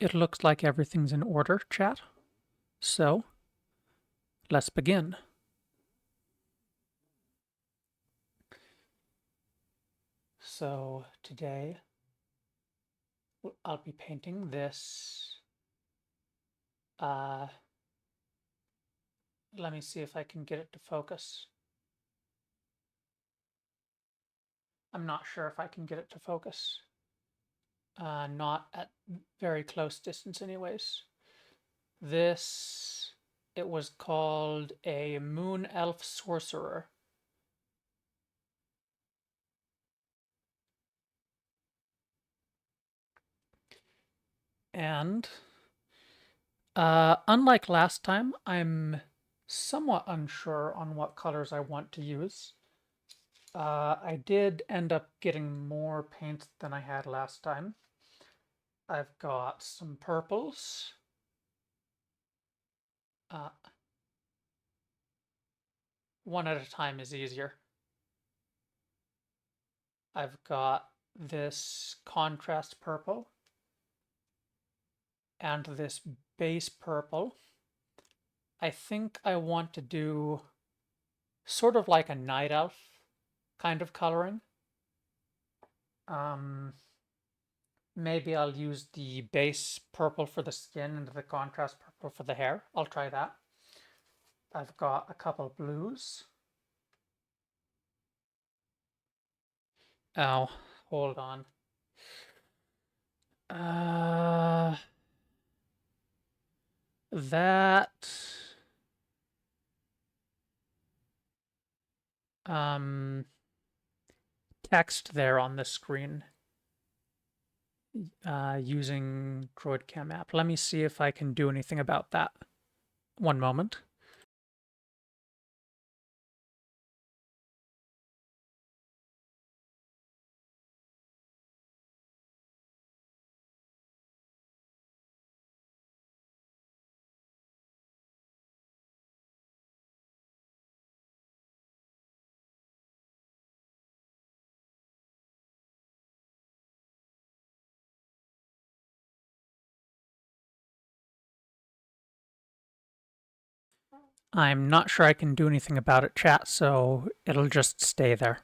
It looks like everything's in order, chat. So, let's begin. So, today I'll be painting this. Let me see if I can get it to focus. I'm not sure if I can get it to focus. Not at very close distance anyways. This, it was called a Moon Elf Sorcerer. And unlike last time, I'm somewhat unsure on what colors I want to use. I did end up getting more paint than I had last time. I've got some purples. One at a time is easier. I've got this contrast purple and this base purple. I think I want to do sort of like a night elf kind of coloring. Maybe I'll use the base purple for the skin and the contrast purple for the hair. I'll try that. I've got a couple blues. Oh, hold on. That text there on the screen using DroidCam app. Let me see if I can do anything about that. One moment. I'm not sure I can do anything about it, chat, so it'll just stay there.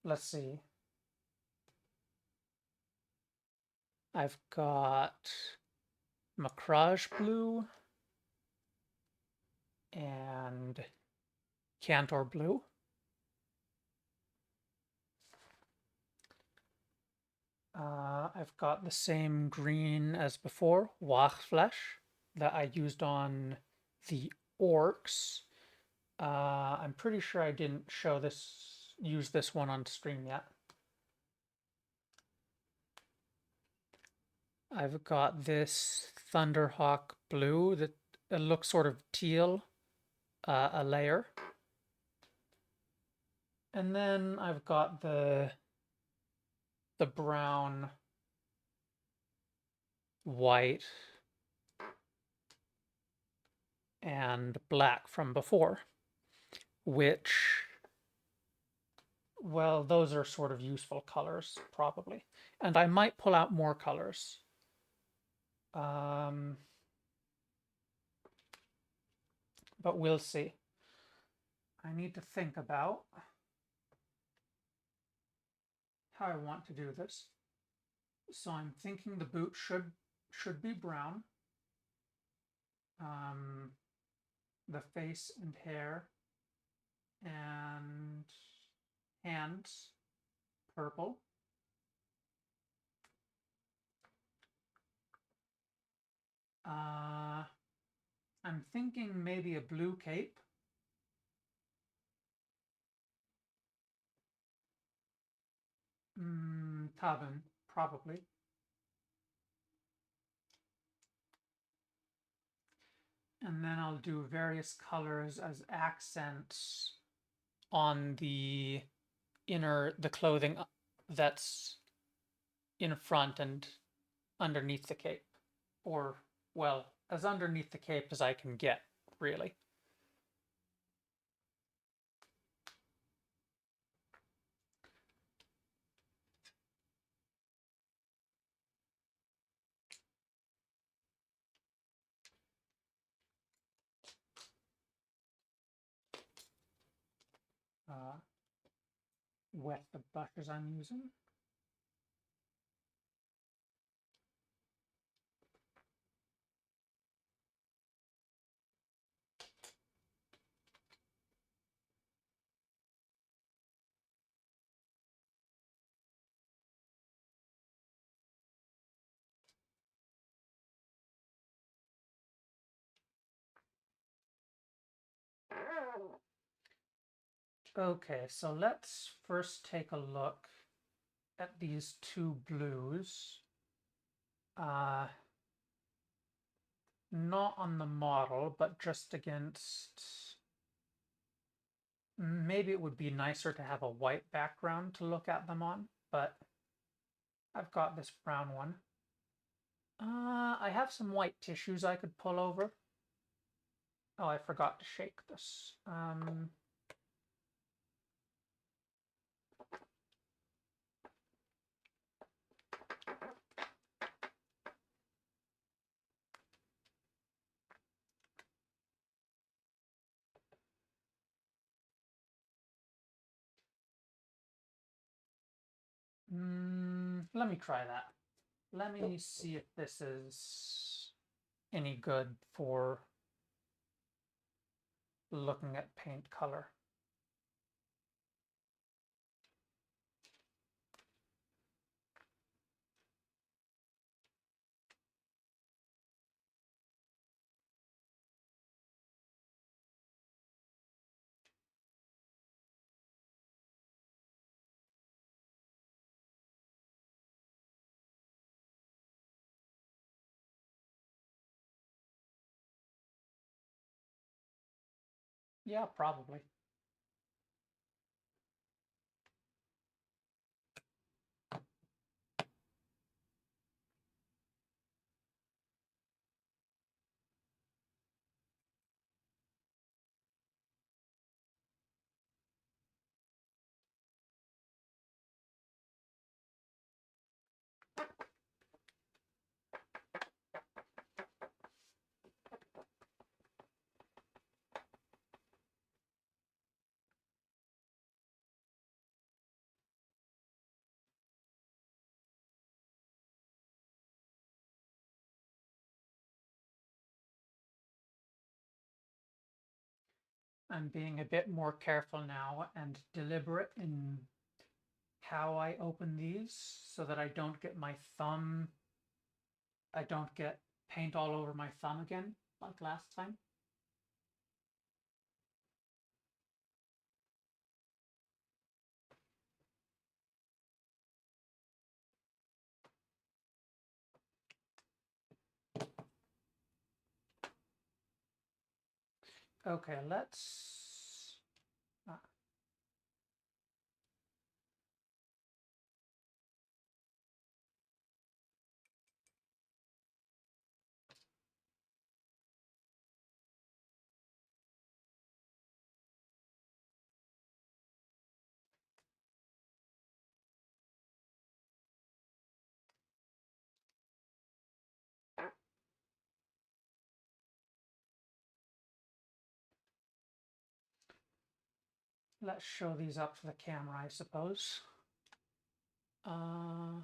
Let's see. I've got Macrage blue and Cantor blue. I've got the same green as before, Wachflesh, that I used on the orcs. I'm pretty sure I didn't use this one on stream yet. I've got this Thunderhawk blue that it looks sort of teal, a layer. And then I've got the brown, white, and black from before, which, well, those are sort of useful colors, probably. And I might pull out more colors. But we'll see. I need to think about how I want to do this. So I'm thinking the boot should be brown. The face and hair and hands purple. I'm thinking maybe a blue cape. Taben, probably. And then I'll do various colors as accents on the clothing that's in front and underneath the cape. Or, well, as underneath the cape as I can get, really. wet the brushes I'm using. Okay, so let's first take a look at these two blues. Not on the model, but just against... Maybe it would be nicer to have a white background to look at them on, but I've got this brown one. I have some white tissues I could pull over. Oh, I forgot to shake this. Let me try that. Let me see if this is any good for looking at paint color. Yeah, probably. I'm being a bit more careful now and deliberate in how I open these so that I don't get I don't get paint all over my thumb again, like last time. Okay, let's show these up to the camera, I suppose. Now,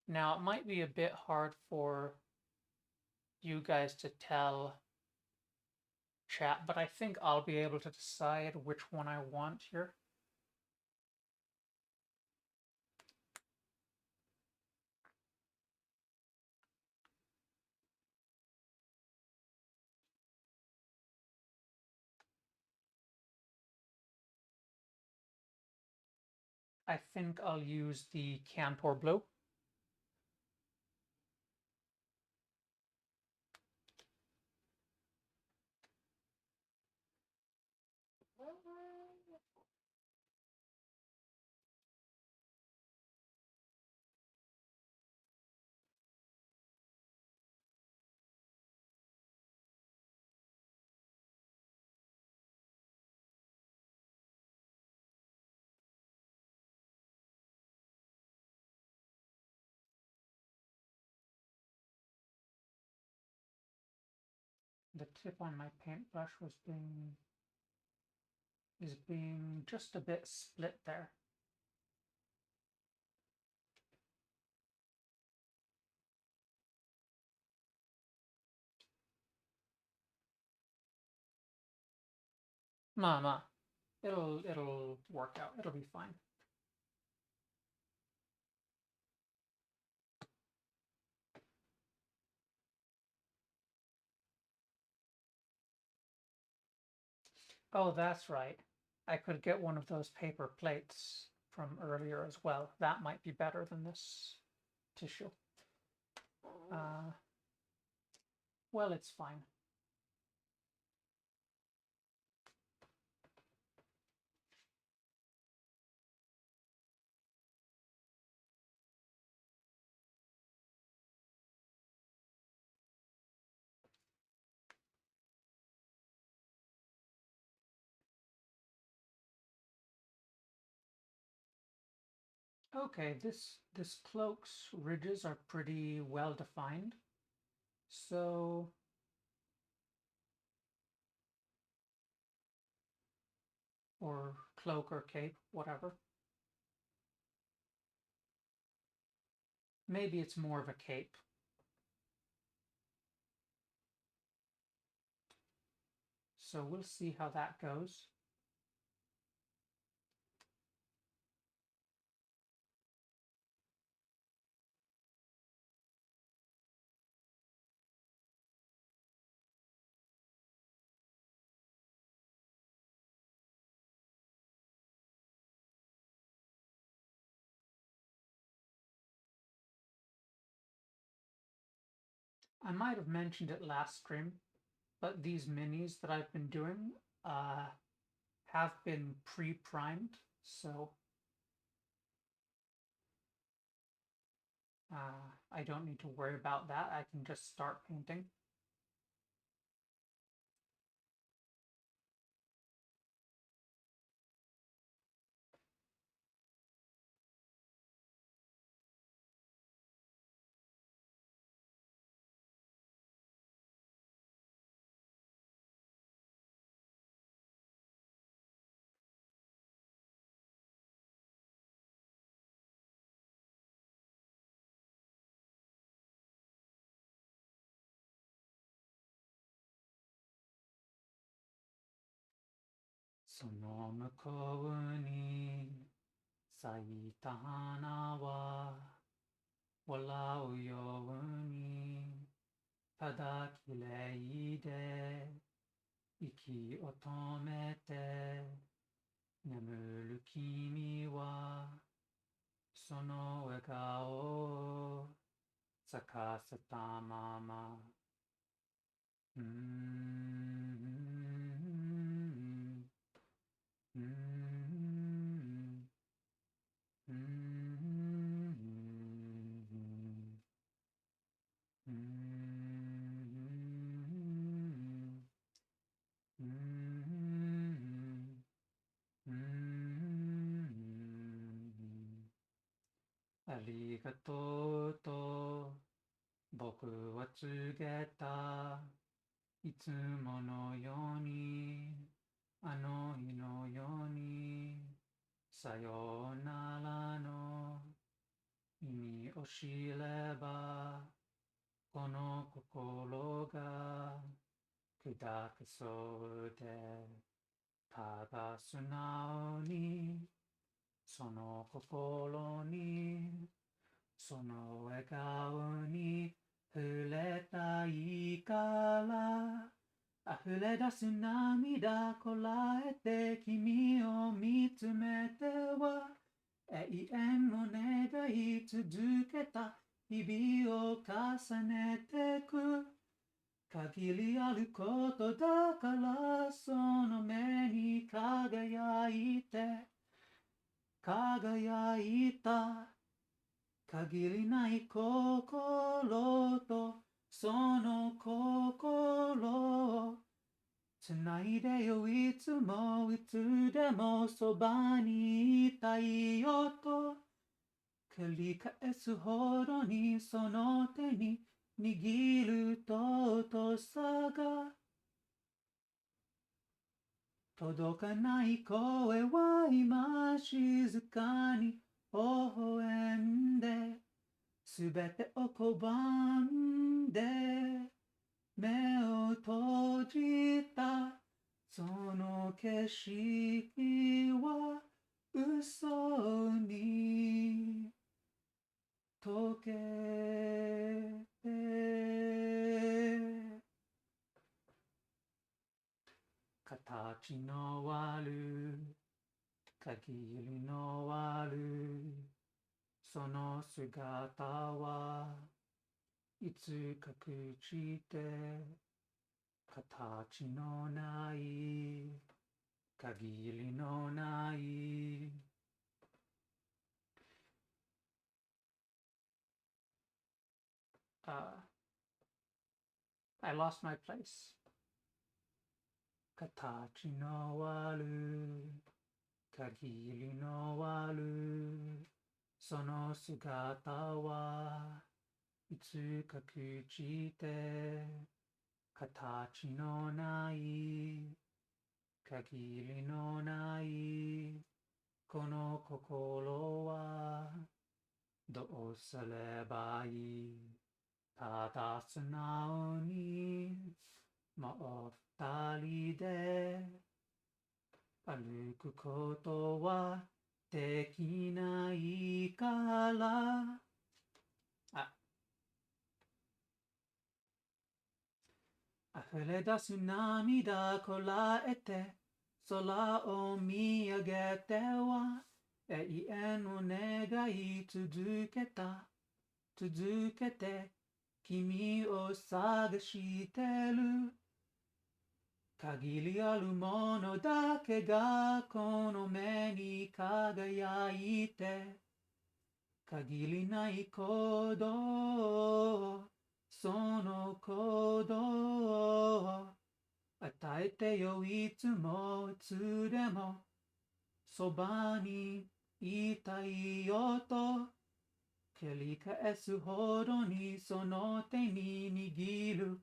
it might be a bit hard for you guys to tell, chat, but I think I'll be able to decide which one I want here. I think I'll use the Cantor Blue. tip on my paintbrush is being just a bit split there. Ma, it'll work out. It'll be fine. Oh, that's right. I could get one of those paper plates from earlier as well. That might be better than this tissue. Well, it's fine. Okay, this cloak's ridges are pretty well defined. So or cloak or cape, whatever. Maybe it's more of a cape. So we'll see how that goes. I might have mentioned it last stream, but these minis that I've been doing have been pre-primed, so I don't need to worry about that. I can just start painting. Sono mukou ni saita hana wa walau you ni tada kirei de iki o tomete nemuru kimi wa sono wagao o sakaseta mama. Arigatou to boku wa tsugeta itsumo no yoni ano hi no yoni sayonara no imi o shireba kono kokoro ga kudakusou de tada sunao ni sono kokoro ni sono wagao ni furetai kara溢れ出す涙こらえて君を見つめては永遠の願い続けた日々を重ねてく限りあることだからその目に輝いた限りない心とその心をつないでよいつもいつでもそばにいたいよと繰り返すほどにその手に握る尊さが届かない声は今静かに微笑んで、すべてを拒んで、目を閉じたその景色は嘘に溶けて、形のある限りのあるその姿はいつか朽ちて、形のない限りのない。I lost my place. 形のある限りのあるその姿はいつか朽ちて、形のない限りのないこの心はどうすればいい。ただ素直にもう二人で歩くことはできないから。溢れ出す涙こらえて空を見上げては永遠を願い続けて君を探してる。限りあるものだけがこの目に輝いて、限りない鼓動その鼓動与えてよいつもいつでもそばにいたいよと繰り返すほどにその手に握る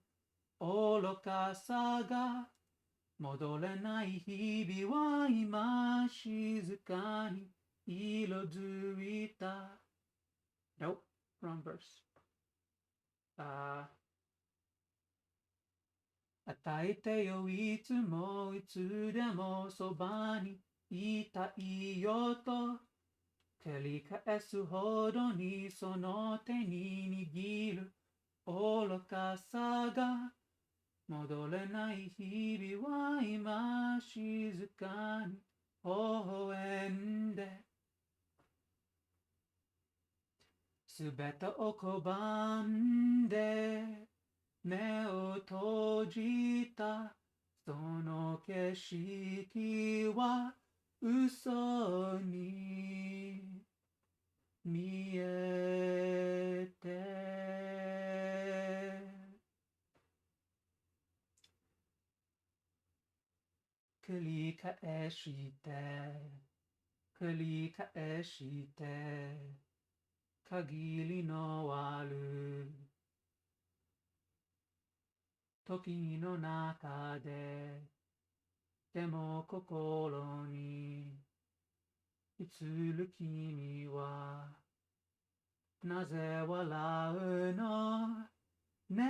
愚かさが戻れない日々は今静かに色づいた。Nope, wrong verse. 与えてよいつもいつでもそばにいたいよと繰り返すほどにその手に握る愚かさが戻れない日々は今静かに微笑んで、すべてを拒んで目を閉じたその景色は嘘に見えて、繰り返して繰り返して限りのある時の中で、でも心に映る君はなぜ笑うのね。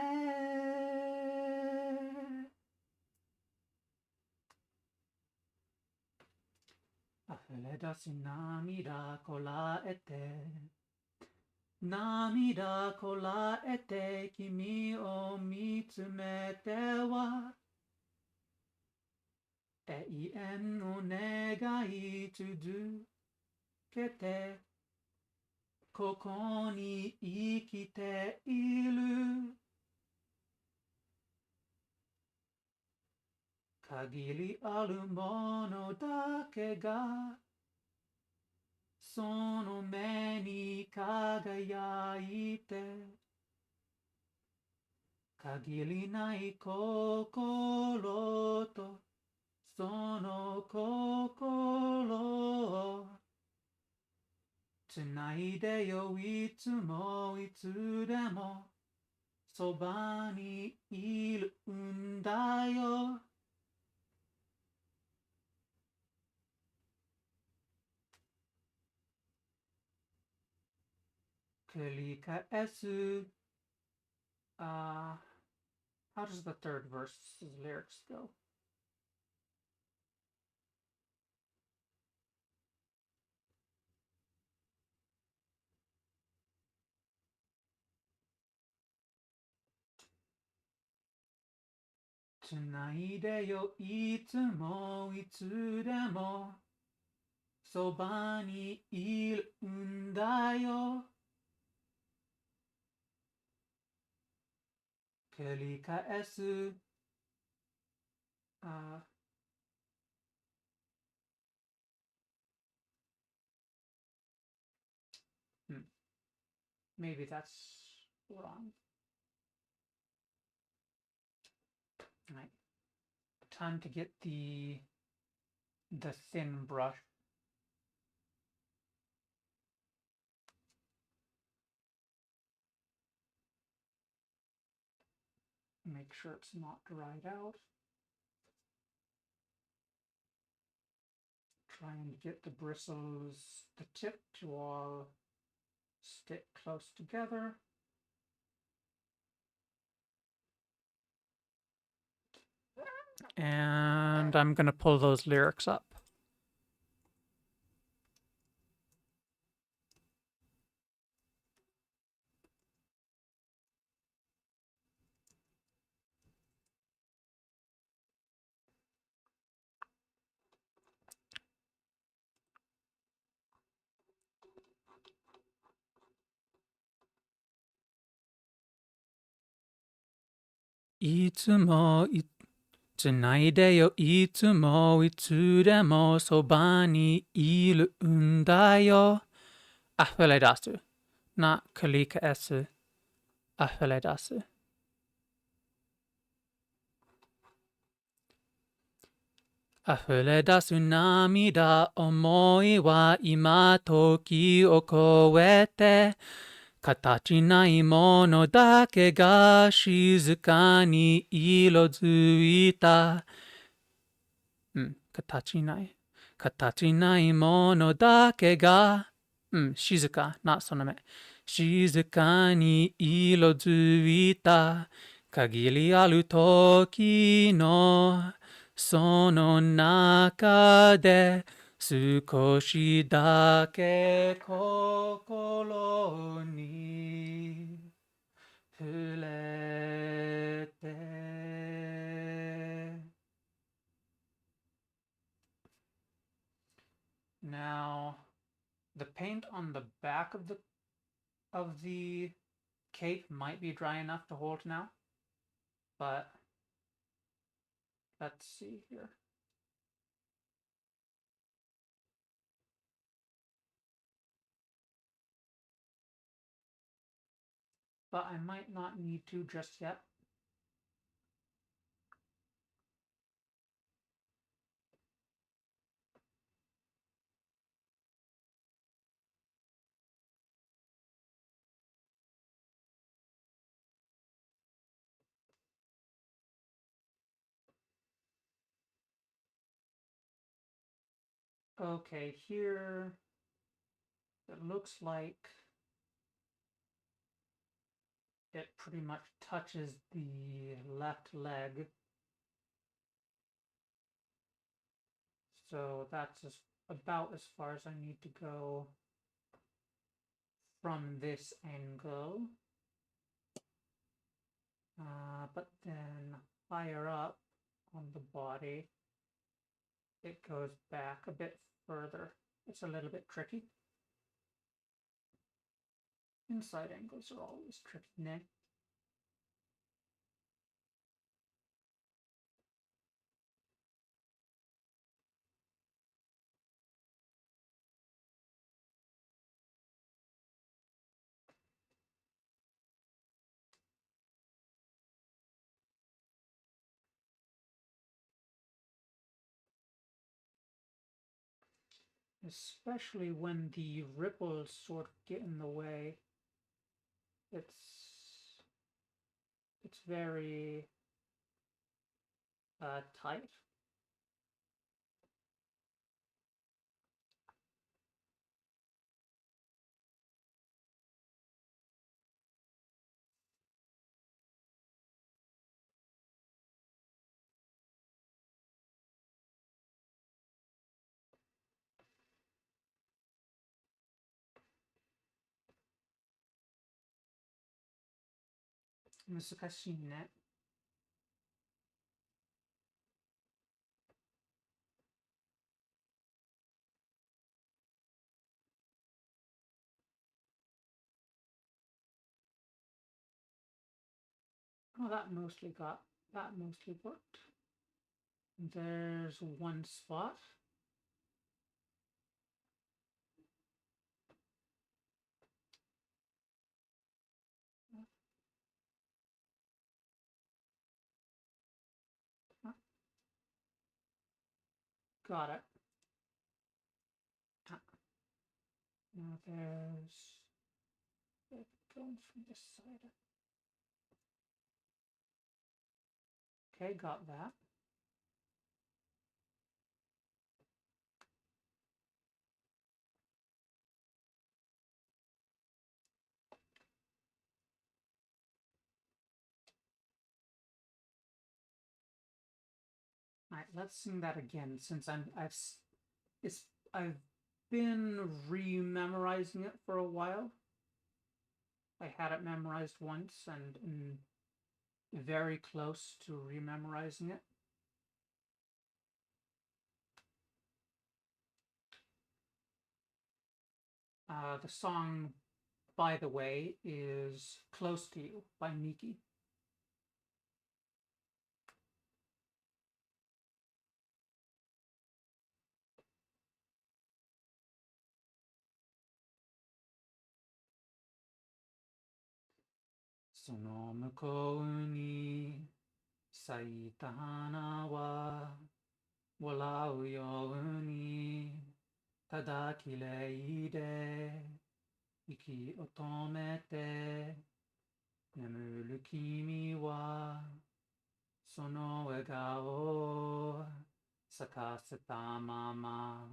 溢れ出す涙こらえて涙こらえて君を見つめては永遠を願い続けて、ここに生きている。限りあるものだけがその目に輝いて、限りない心とその心をつないでよいつもいつでもそばにいるんだよ。繰り返す. How does the third verse's lyrics go? Tsunaideyo itsumo itsudemo soba ni iruんだよ. 繰り返す. Maybe that's wrong. Right. Time to get the thin brush. Make sure it's not dried out. Try and get the bristles, the tip to all stick close together. And I'm going to pull those lyrics up. Itsumo つないでよいつもいつでもそばにいるんだよ.溢れ出す not 繰り返す 溢れ出す. 溢れ出す涙思いは今時を超えて形ないものだけが静かに色づいた。形ない。形ないものだけが、静か、not その目。静かに色づいた。限りある時のその中で少しだけ心に触れて Now, the paint on the back of the cape might be dry enough to hold now, but let's see here. But I might not need to just yet. Okay, here it looks like it pretty much touches the left leg. So that's about as far as I need to go from this angle. But then higher up on the body, it goes back a bit further. It's a little bit tricky. Inside angles are always tricky, né? Especially when the ripples sort of get in the way. It's very tight. 難しいね。Oh, that mostly worked. There's one spot. Got it. Now there's going from this side. Okay, got that. All right, let's sing that again since I've been re-memorizing it for a while. I had it memorized once and very close to re-memorizing it. The song, by the way, is Close to You by Miki. Sono mukou ni saita hana wa walau yo ni tada kirei de iki o tomete nemuru kimi wa sono egao o sakaseta mama.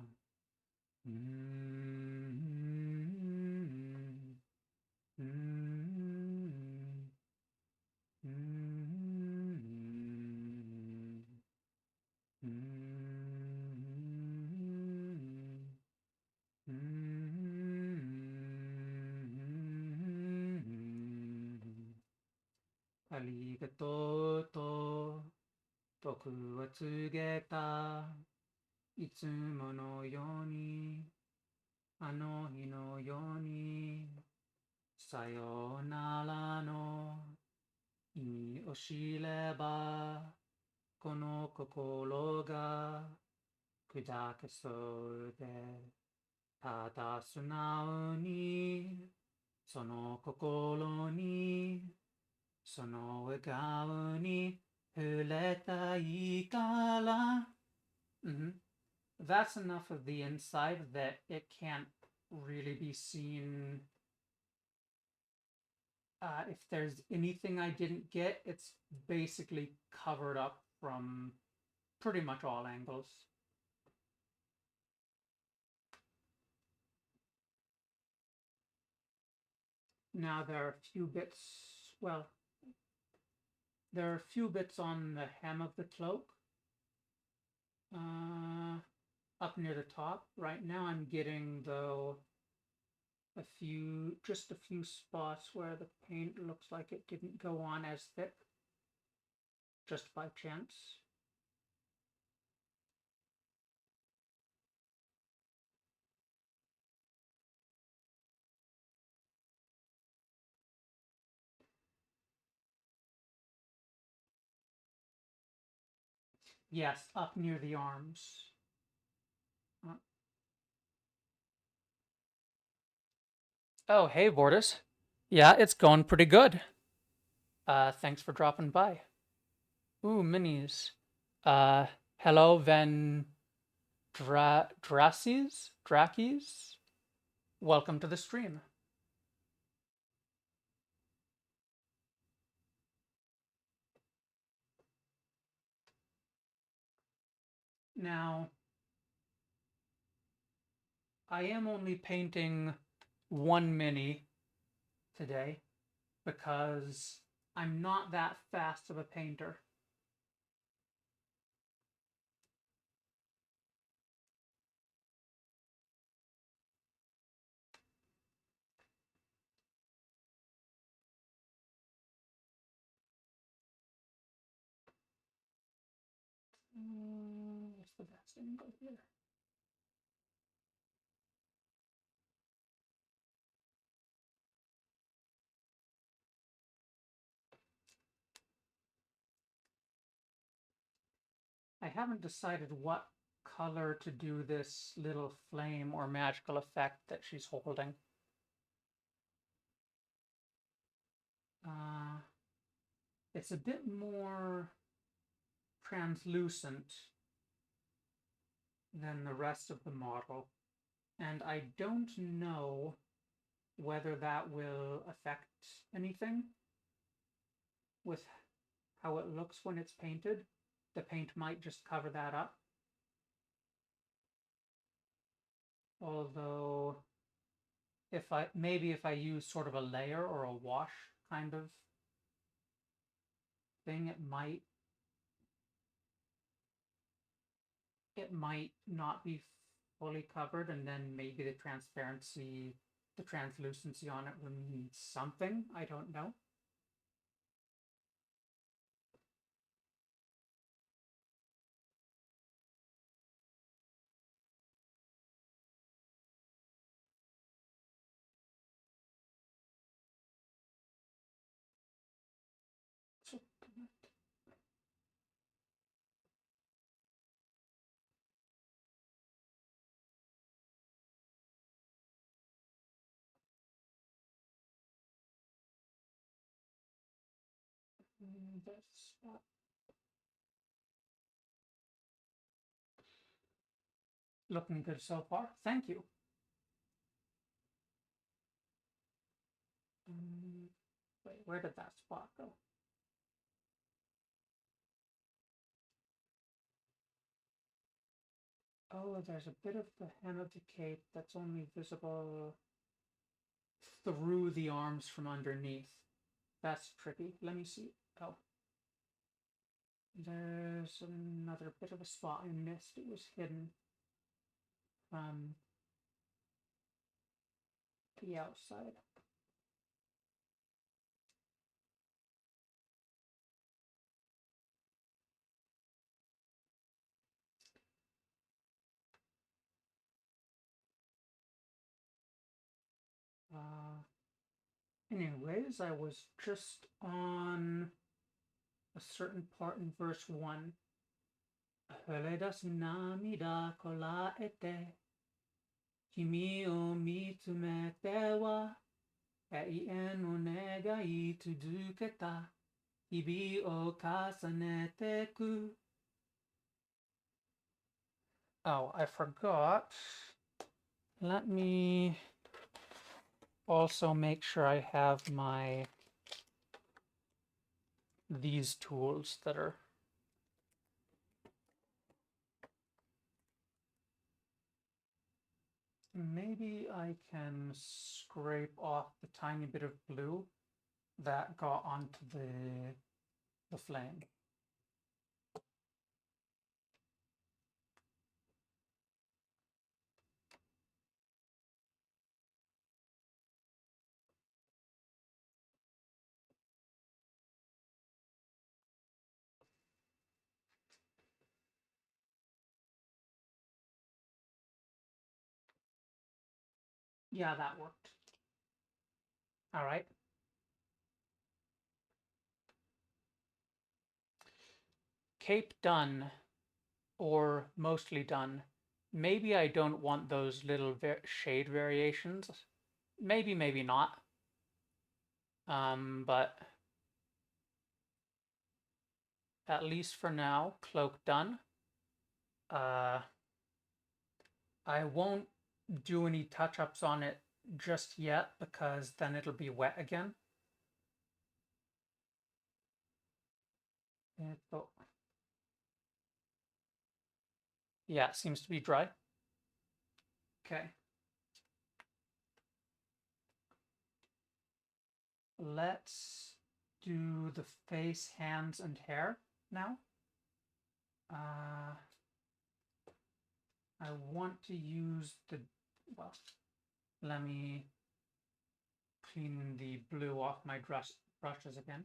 Arigatou to boku wa tsugeta itsumo no yoni ano hi no yoni sayonara no imi o shireba kono kokoro ga kudakusou de tada sunao ni sono kokoro ni sono egao ni furetai kara. That's enough of the inside that it can't really be seen. If there's anything I didn't get, it's basically covered up from pretty much all angles. Now there are a few bits, well, there are a few bits on the hem of the cloak. Up near the top. Right now I'm getting, though, just a few spots where the paint looks like it didn't go on as thick, just by chance. Yes, up near the arms. Oh, hey, Vortis. Yeah, it's going pretty good. Thanks for dropping by. Ooh, minis. Hello, Dracies? Welcome to the stream. Now, I am only painting one mini today because I'm not that fast of a painter. What's the best angle here? I haven't decided what color to do this little flame or magical effect that she's holding. It's a bit more translucent than the rest of the model, and I don't know whether that will affect anything with how it looks when it's painted. The paint might just cover that up. Although, if I use sort of a layer or a wash kind of thing, it might not be fully covered, and then maybe the translucency on it will mean something. I don't know. So, that's looking good so far. Thank you. Wait, where did that spot go? Oh, there's a bit of the hem of the cape that's only visible through the arms from underneath. That's tricky. Let me see. Oh. There's another bit of a spot I missed. It was hidden from the outside. Anyways, I was just on a certain part in verse 1. Namida kola ete, kimi o mitsumete wa, ei eno negai tuduketa, ibi o kasanete ku. Oh, I forgot. Let me also make sure I have these tools that are maybe I can scrape off the tiny bit of blue that got onto the flame. Yeah, that worked. All right. Cape done, or mostly done. Maybe I don't want those little shade variations. Maybe, maybe not. But at least for now, cloak done. I won't do any touch-ups on it just yet because then it'll be wet again. Yeah, it seems to be dry. Okay. Let's do the face, hands, and hair now. I want to use well, let me clean the blue off my brushes again.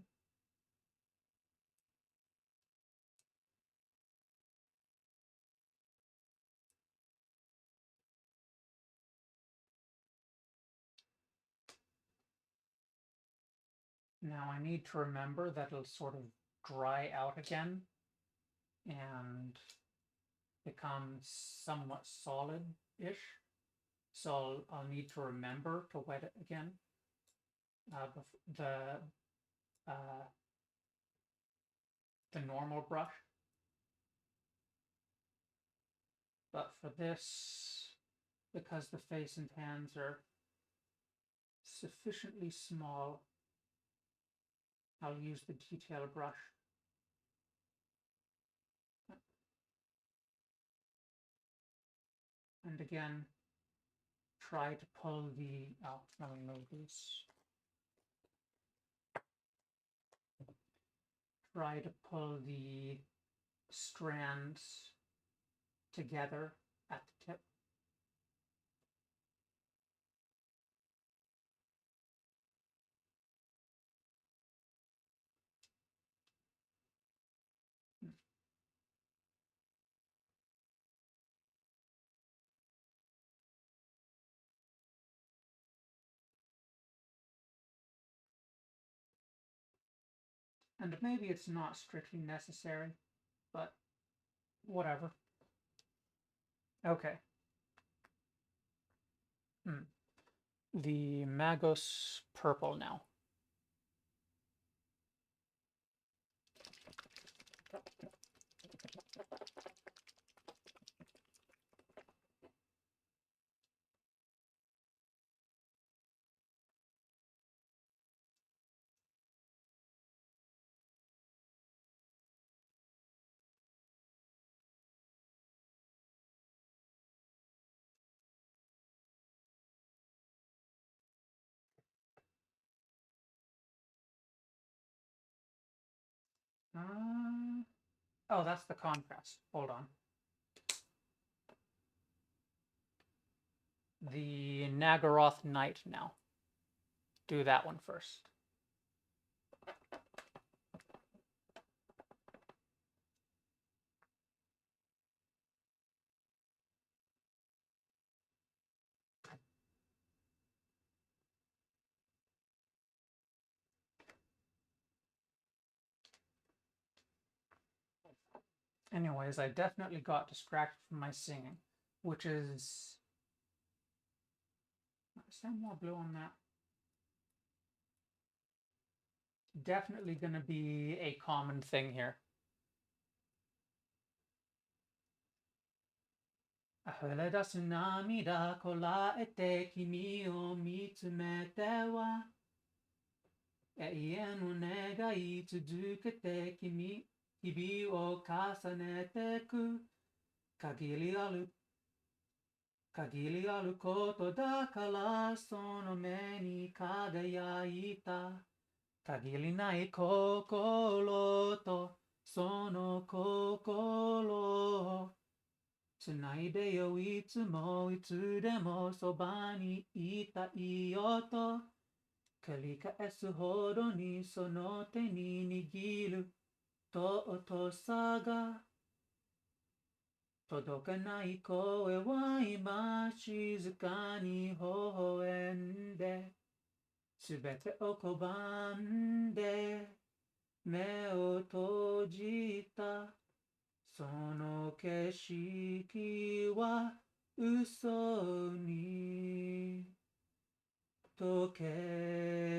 Now I need to remember that it'll sort of dry out again and become somewhat solid-ish. So I'll need to remember to wet it again. Uh, the normal brush. But for this, because the face and hands are sufficiently small, I'll use the detail brush. And again, try to pull the, oh, let me move this. Try to pull the strands together at the tip. And maybe it's not strictly necessary, but whatever. Okay. The Magos purple now. Oh, that's the contrast. Hold on. The Nagaroth Knight now. Do that one first. Anyways, I definitely got distracted from my singing, which is there more blue on that? Definitely going to be a common thing here. Ahole da tsunami da kola ete kimi o mitsumete wa eien no negai tsudukete kimi kibi o kasanete ku kagili alu koto da kala sono meni kagayaita kagili nai kokoloto sono kokolo tsunai de yo itsumo itsudemo soba ni itai yoto kalika esu hodo ni sono te ni nigiru to oto saga Todokanai koe wa ima shizuka ni hohoende Subete o kobande me o tojita Sono keshiki wa uso ni tokete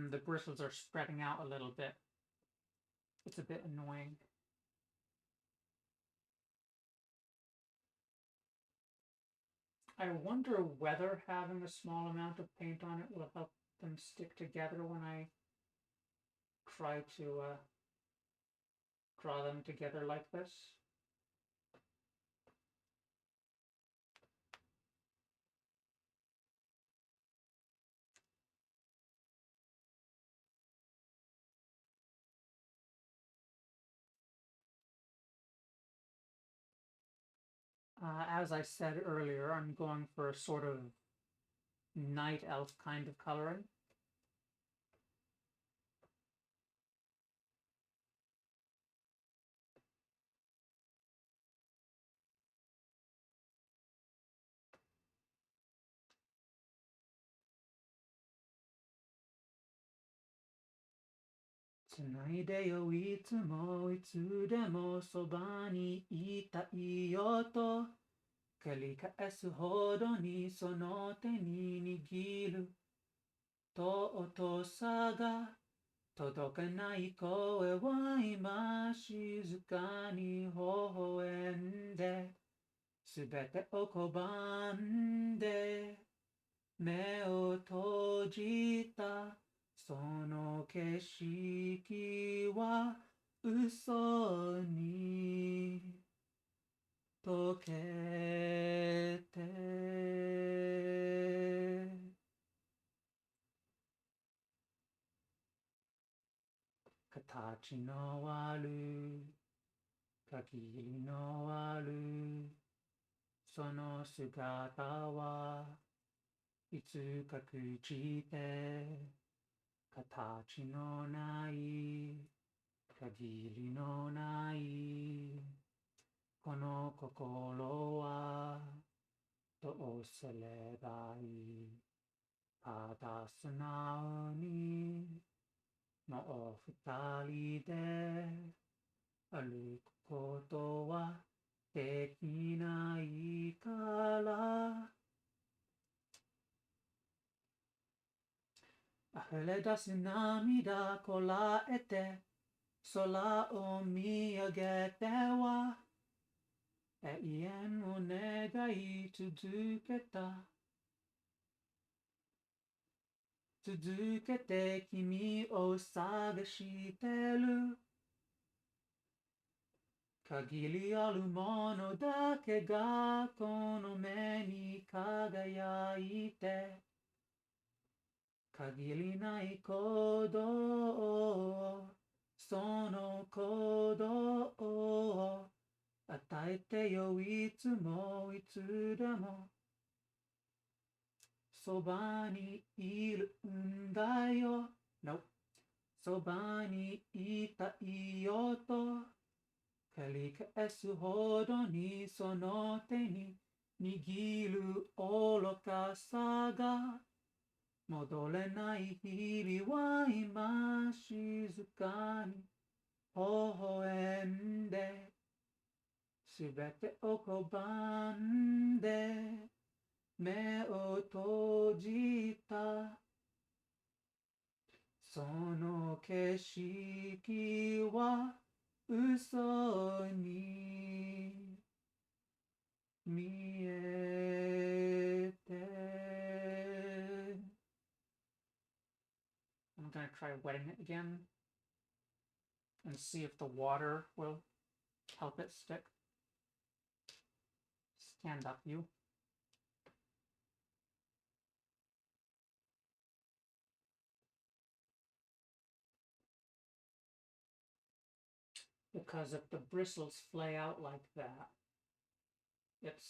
The bristles are spreading out a little bit. It's a bit annoying. I wonder whether having a small amount of paint on it will help them stick together when I try to draw them together like this. As I said earlier, I'm going for a sort of night elf kind of coloring. 繋いでよいつもいつでもそばにいたいよと繰り返すほどにその手に握る尊さが届かない声は今静かに微笑んですべてを拒んで目を閉じたその景色は嘘に溶けて形のある限りのあるその姿はいつか朽ちて形のない限りのないこの心はどうすればいいただ素直にもう二人で歩くことはできないから溢れ出す涙こらえて空を見上げては永遠を願い続けた続けて君を探してる限りあるものだけがこの目に輝いて限りない鼓動をその鼓動を与えてよいつもいつでもそばにいるんだよ No そばにいたいよと繰り返すほどにその手に握る愚かさが戻れない日々は今静かに微笑んですべてを拒んで目を閉じたその景色は嘘に見えて I'm gonna try wetting it again and see if the water will help it stick. Stand up, you. Because if the bristles flay out like that, it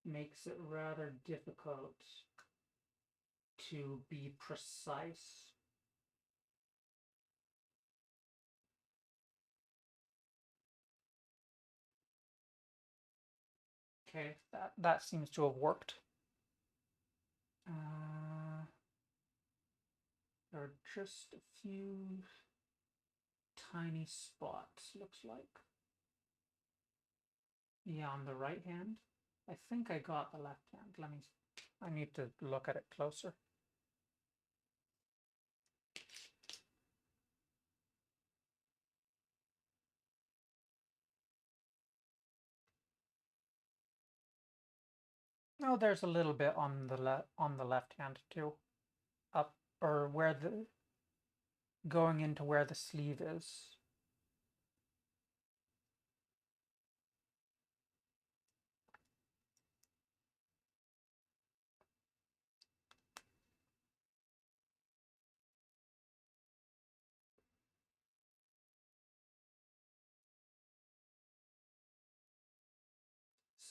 makes it rather difficult to be precise. Okay, that seems to have worked. There are just a few tiny spots, looks like. Yeah, on the right hand. I think I got the left hand. I need to look at it closer. Oh, there's a little bit on the left hand too. Up or where the going into where the sleeve is.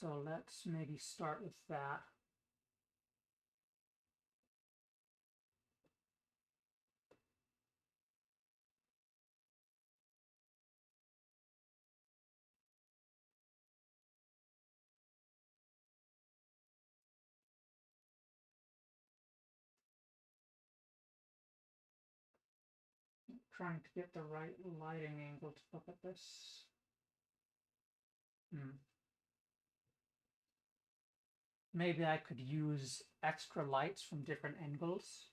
So let's maybe start with that. trying to get the right lighting angle to look at this. Maybe I could use extra lights from different angles.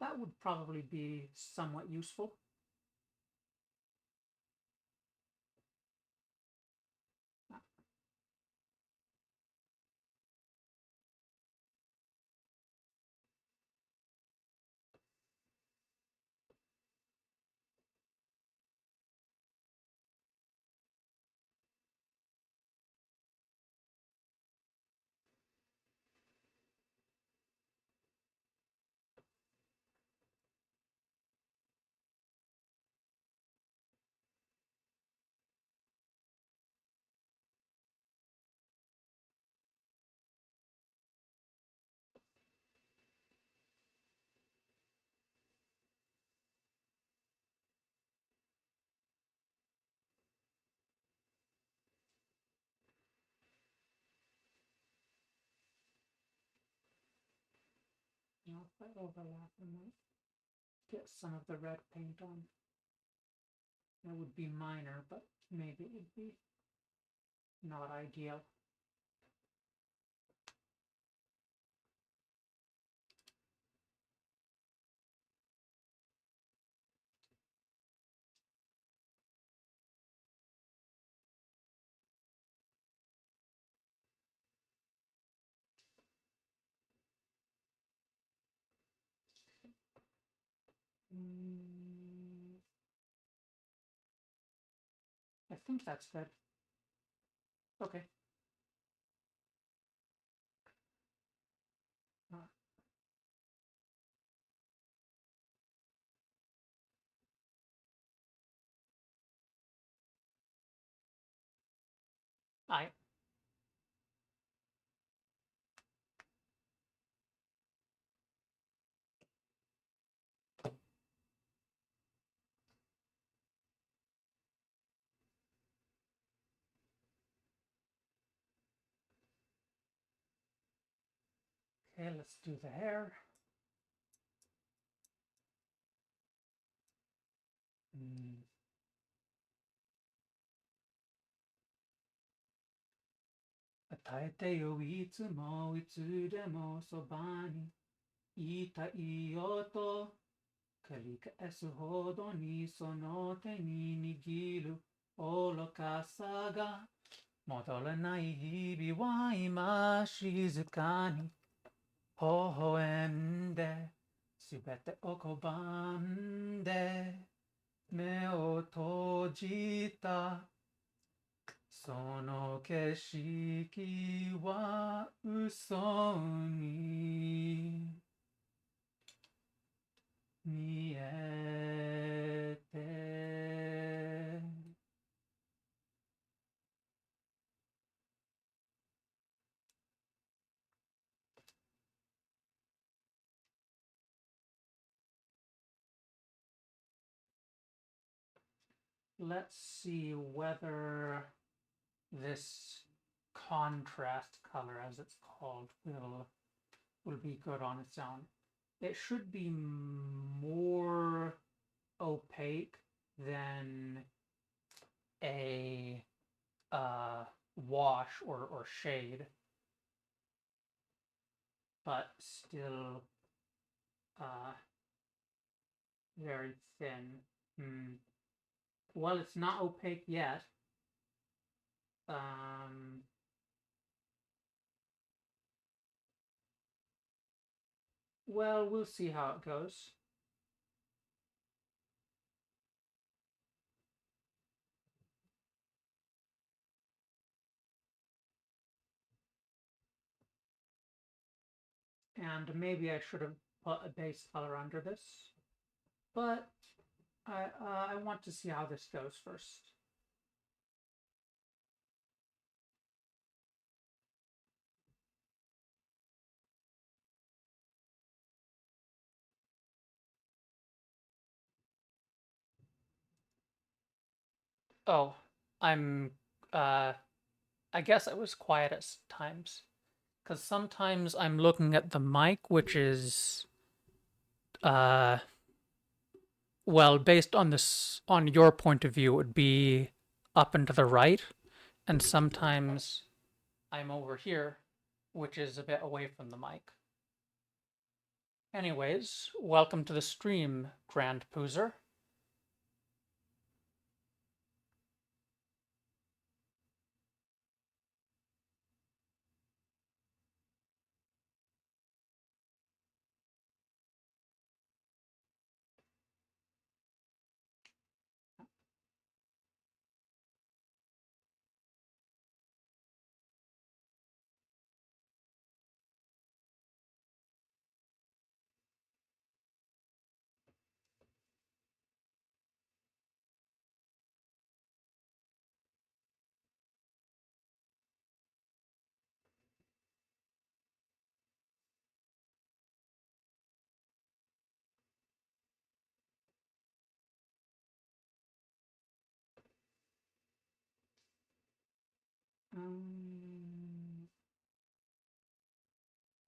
That would probably be somewhat useful. Now if I overlap, I might get some of the red paint on. That would be minor, but maybe it would be not ideal. I think that's good. Okay. I Okay, let's do the hair. Mm. 与えてよいつもいつでもそばにいたいよと繰り返すほどにその手に握る愚かさが戻らない日々は今静かに微笑んで全てを拒んで目を閉じたその景色は嘘に見えてLet's see whether this contrast color, as it's called, will be good on its own. It should be more opaque than a wash or shade, but still very thin. Well, it's not opaque yet. Well, we'll see how it goes. And maybe I should have put a base color under this, but I want to see how this goes first. Oh, I'm I guess I was quiet at times because sometimes I'm looking at the mic, which is Well, based on this, on your point of view, it would be up and to the right, and sometimes I'm over here, which is a bit away from the mic. Anyways, welcome to the stream, Grand Poozer.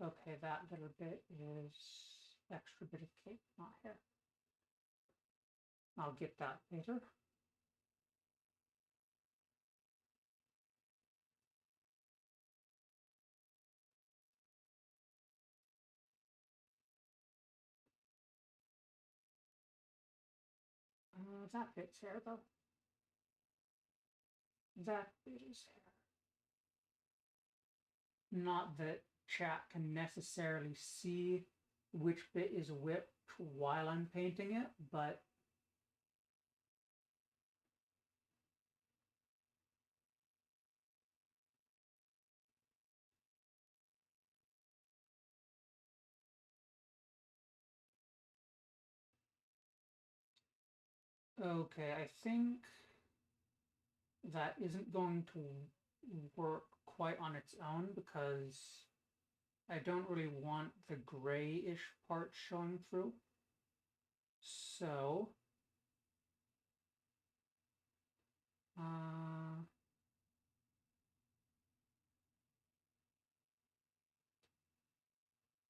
Okay, that little bit is extra bit of cake, not here. I'll get that later. That bit's here, though. That bit is here. Not that chat can necessarily see which bit is whipped while I'm painting it, but okay, I think that isn't going to work quite on its own because I don't really want the grayish part showing through. So,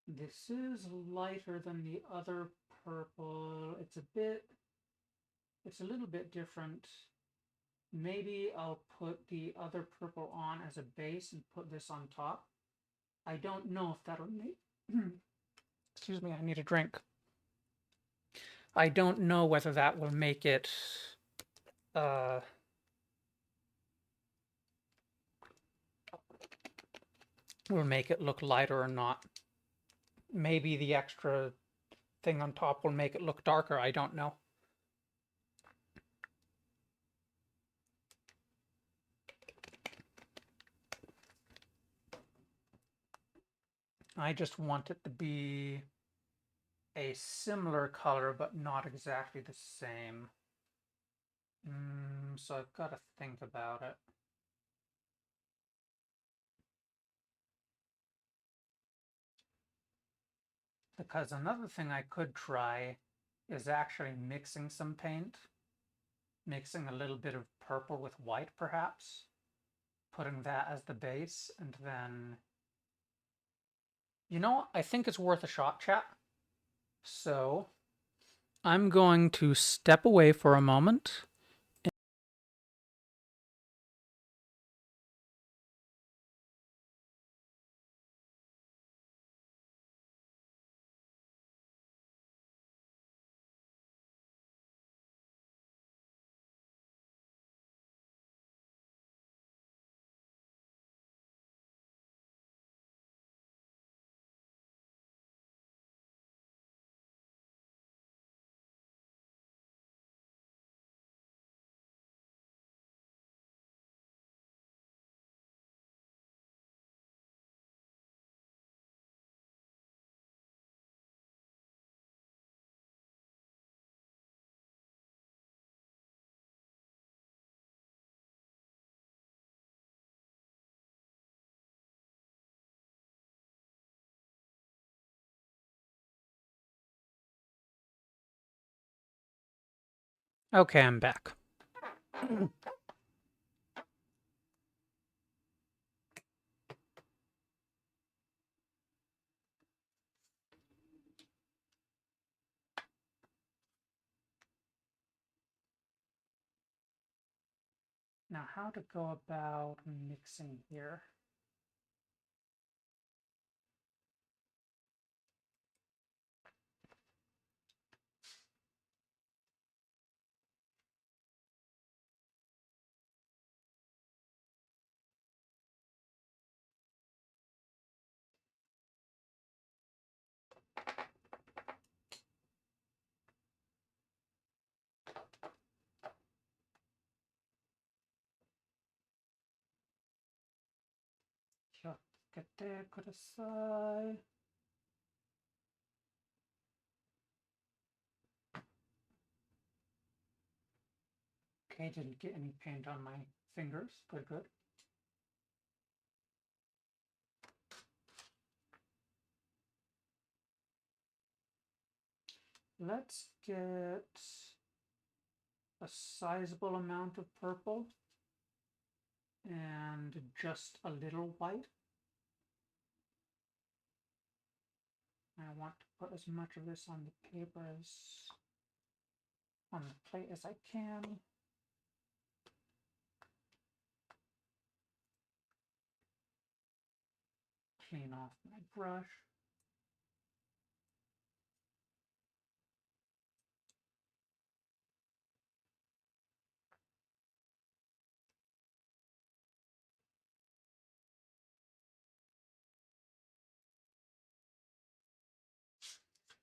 this is lighter than the other purple. It's a little bit different. Maybe I'll put the other purple on as a base and put this on top. I don't know if that'll make... Excuse me, I need a drink. I don't know whether that will make it... will make it look lighter or not. Maybe the extra thing on top will make it look darker, I don't know. I just want it to be a similar color, but not exactly the same. So I've got to think about it. Because another thing I could try is actually mixing some paint. Mixing a little bit of purple with white, perhaps. Putting that as the base, and then... You know, I think it's worth a shot, chat. So, I'm going to step away for a moment. Okay, I'm back. Now, how to go about mixing here? Hyokkete kudasai. Okay, didn't get any paint on my fingers. Good, good. Let's get a sizable amount of purple and just a little white. I want to put as much of this on the paper as on the plate as I can. Clean off my brush.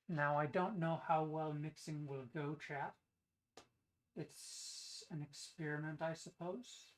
Now, I don't know how well mixing will go, chat. It's an experiment, I suppose.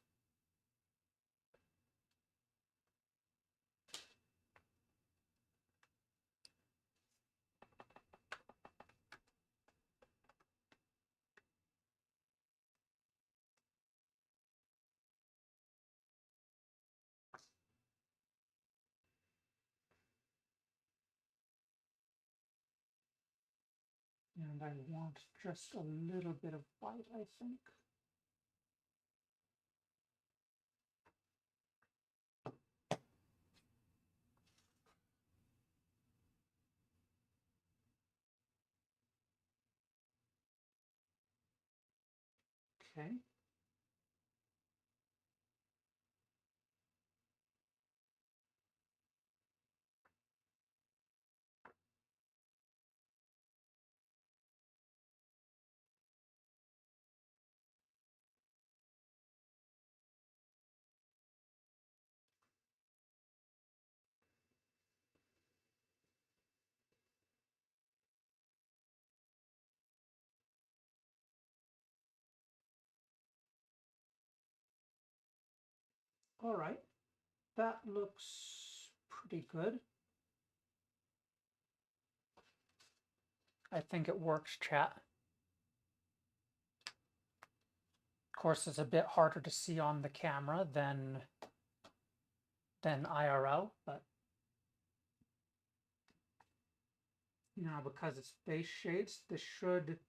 And I want just a little bit of white, I think. Okay. All right. That looks pretty good. I think it works, chat. Of course, it's a bit harder to see on the camera than IRL, but now because it's base shades, this should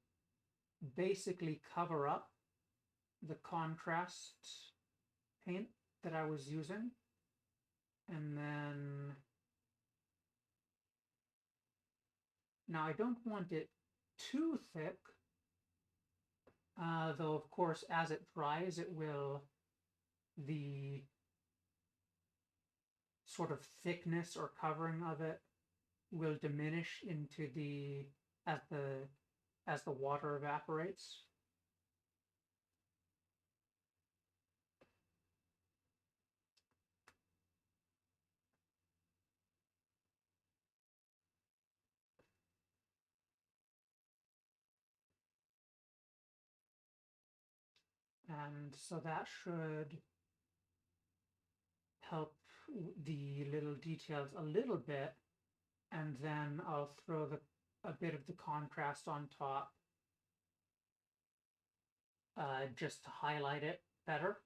basically cover up the contrast paint that I was using. And then now I don't want it too thick, though of course as it dries it will, the sort of thickness or covering of it will diminish into the as the water evaporates. And so that should help the little details a little bit, and then I'll throw a bit of the contrast on top, just to highlight it better.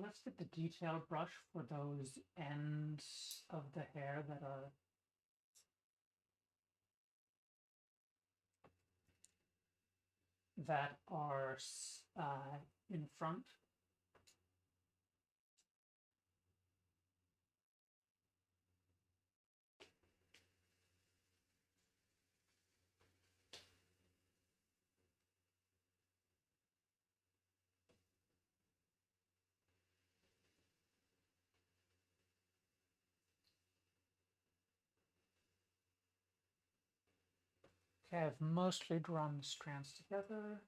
Let's get the detail brush for those ends of the hair that are in front. Okay, I've mostly drawn the strands together.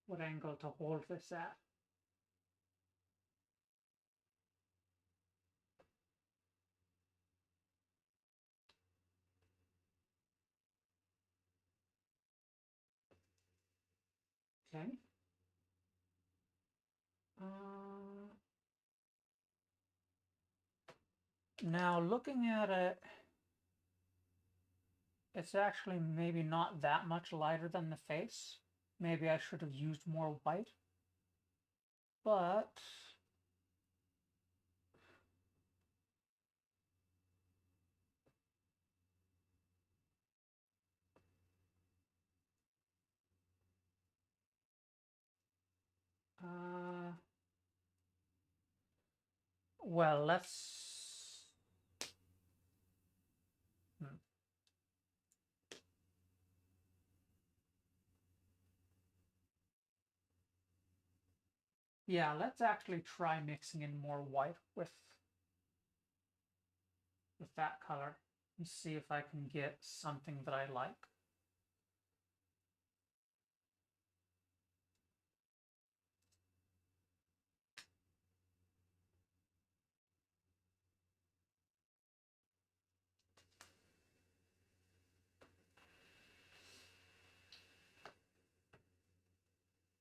What angle to hold this at? Okay. Now looking at it, it's actually maybe not that much lighter than the face. Maybe I should have used more white. But well, let's yeah, let's actually try mixing in more white with that color and see if I can get something that I like.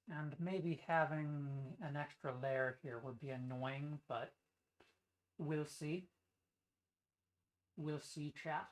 And maybe having an extra layer here would be annoying, but we'll see. We'll see, chat.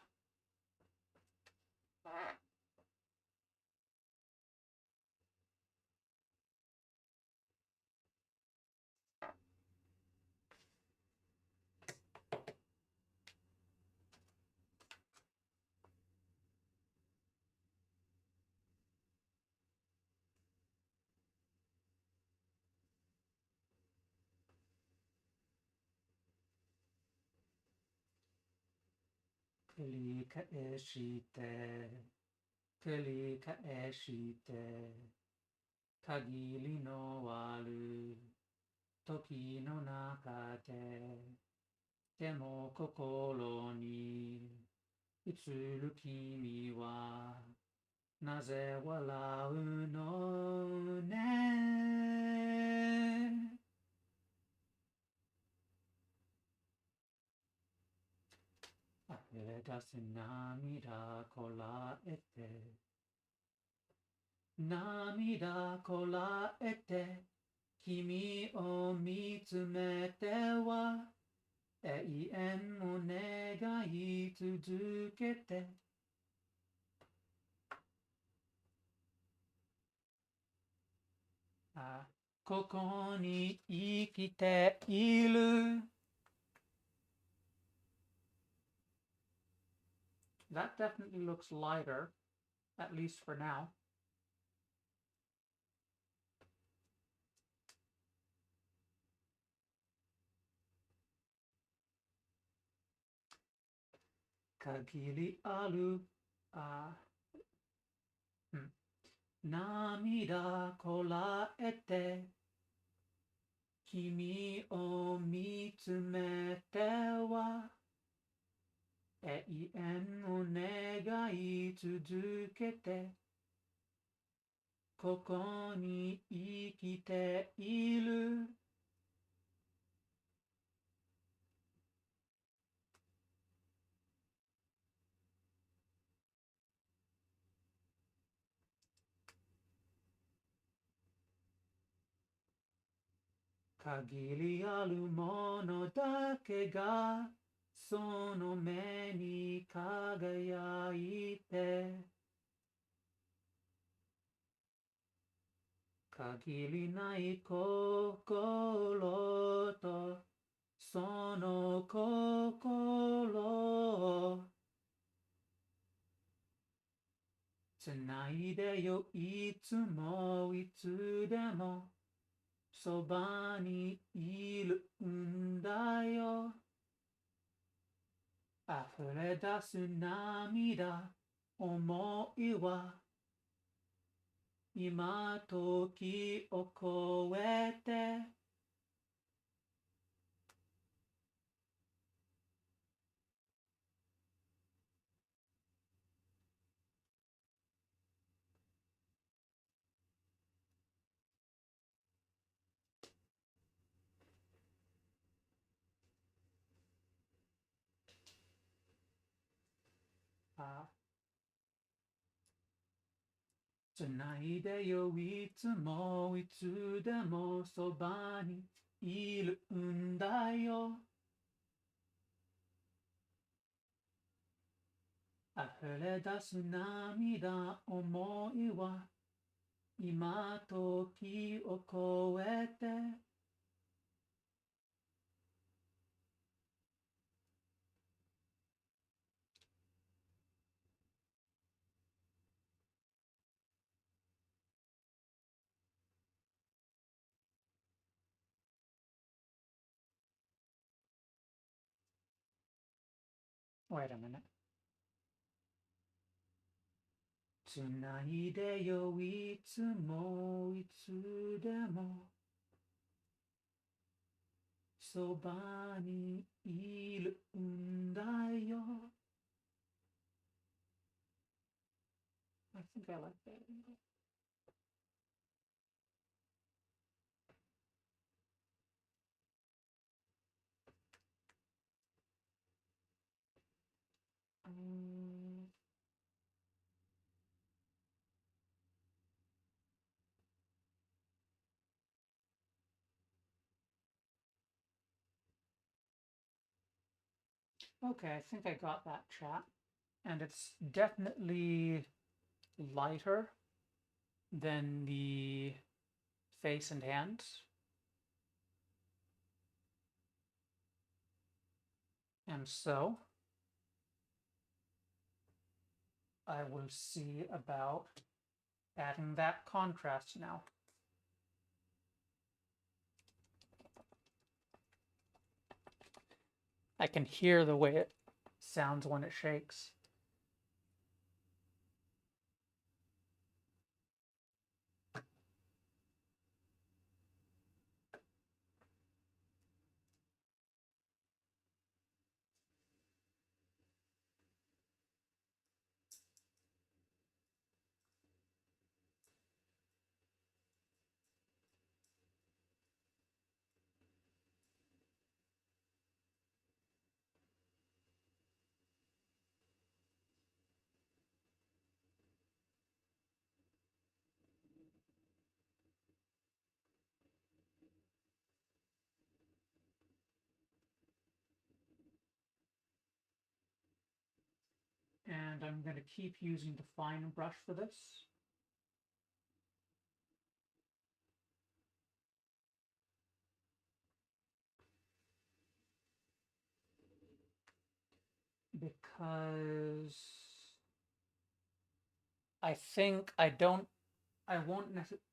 Klika eshite, klika eshite, kagili no waru, toki no naka de, demo kokoro ni, itsuru kimi wa, naze warau no ne. Aredasu namida koraete, namida koraete, kimi o mitsumete wa, eien o negai tsuzukete. Koko ni ikite iru. That definitely looks lighter, at least for now. Kagili aru. 涙こらえて君を見つめては永遠を願い続けてここに生きている限りあるものだけがその目に輝いて限りない心とその心をつないでよいつもいつでもそばにいるんだよ溢れ出す涙思いは今時を超えてつないでよいつもいつでもそばにいるんだよ溢れ出す涙思いは今時を超えてWait a minute. つないでよいつもいつでもそばにいるんだよ I think I like that. Okay, I think I got that, chat. And it's definitely lighter than the face and hands. And so I will see about adding that contrast now. I can hear the way it sounds when it shakes. And I'm going to keep using the fine brush for this. Because I think I won't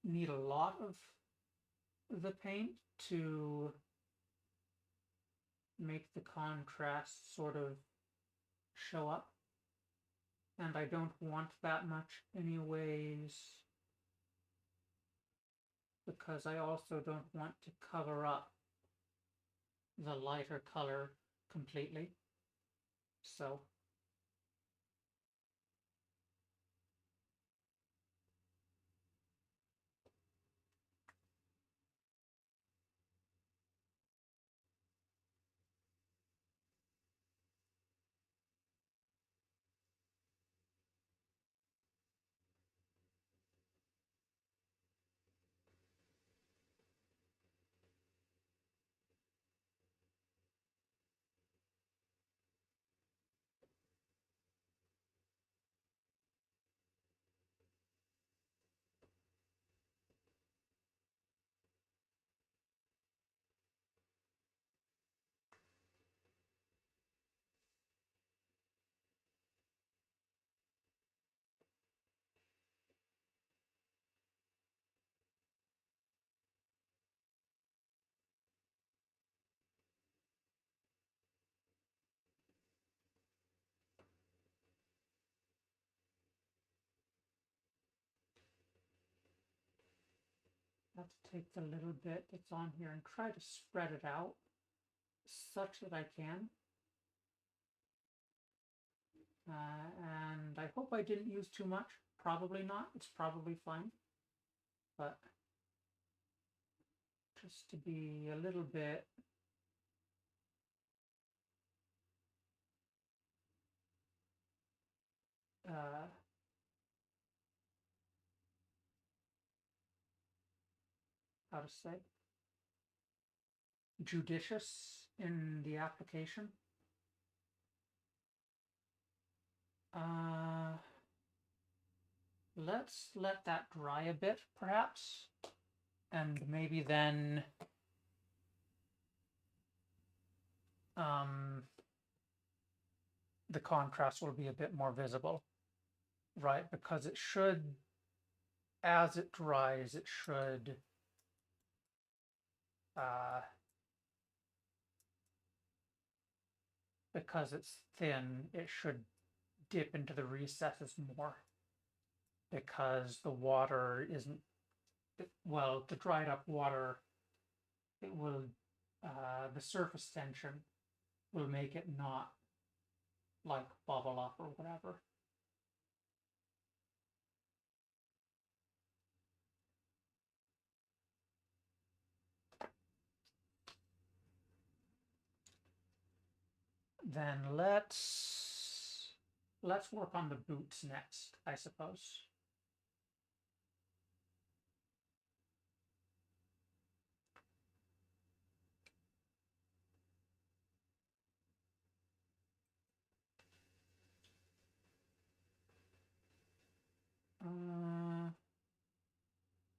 need a lot of the paint to make the contrast sort of show up. And I don't want that much anyways because I also don't want to cover up the lighter color completely. So I have to take the little bit that's on here and try to spread it out such that I can. And I hope I didn't use too much. Probably not. It's probably fine. But just to be a little bit how to say, judicious in the application. Let's let that dry a bit, perhaps, and maybe then the contrast will be a bit more visible, right? Because it should, as it dries, it should because it's thin, it should dip into the recesses more, because the water isn't, well, the dried up water, it will, the surface tension will make it not like bubble up or whatever. Then let's work on the boots next, I suppose.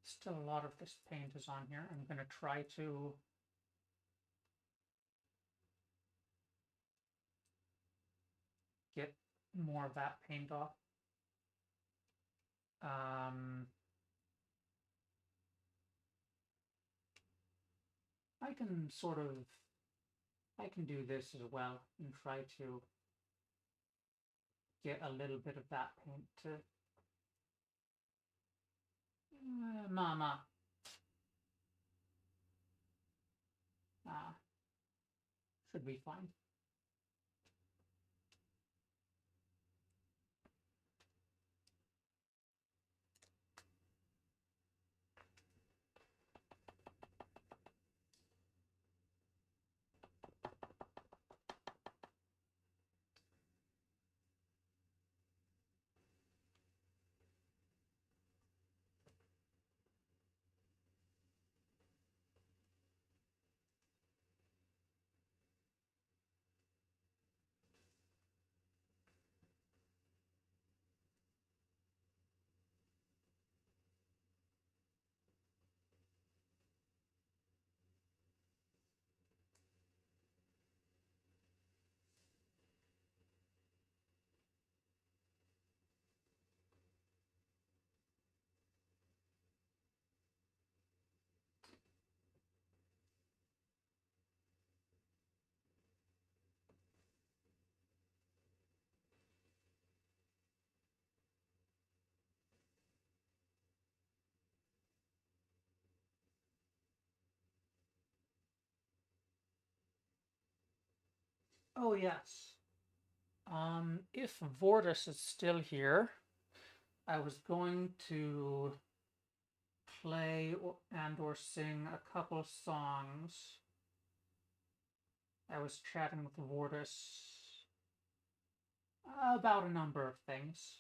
Still a lot of this paint is on here. I'm going to try to get more of that paint off. I can sort of, I can do this as well and try to get a little bit of that paint to, nah. Should be fine. Oh, yes. If Vortis is still here, I was going to play or sing a couple songs. I was chatting with Vortis about a number of things.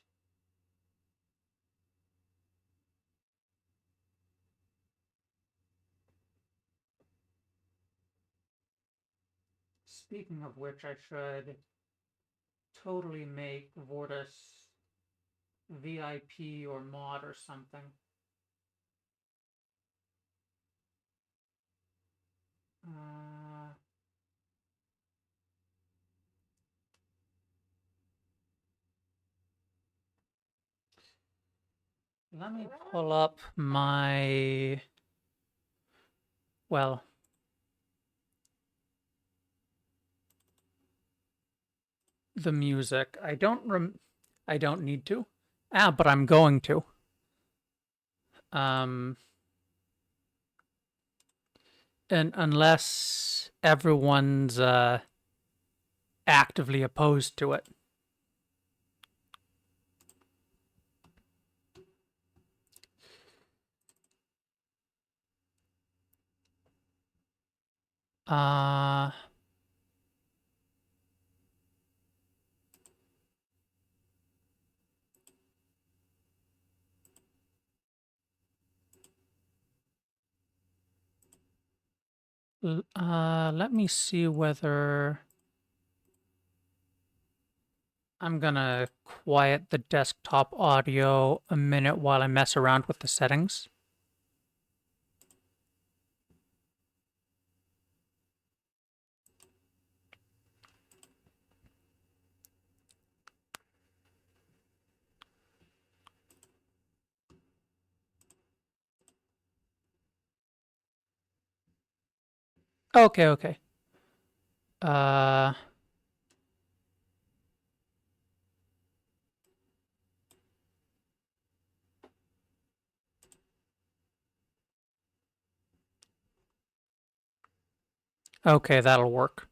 Speaking of which, I should totally make Vortis VIP or mod or something. Let me pull up my, well, the music. I don't need to. But I'm going to. And unless everyone's actively opposed to it. Let me see whether I'm gonna quiet the desktop audio a minute while I mess around with the settings. Okay, okay. Okay, that'll work.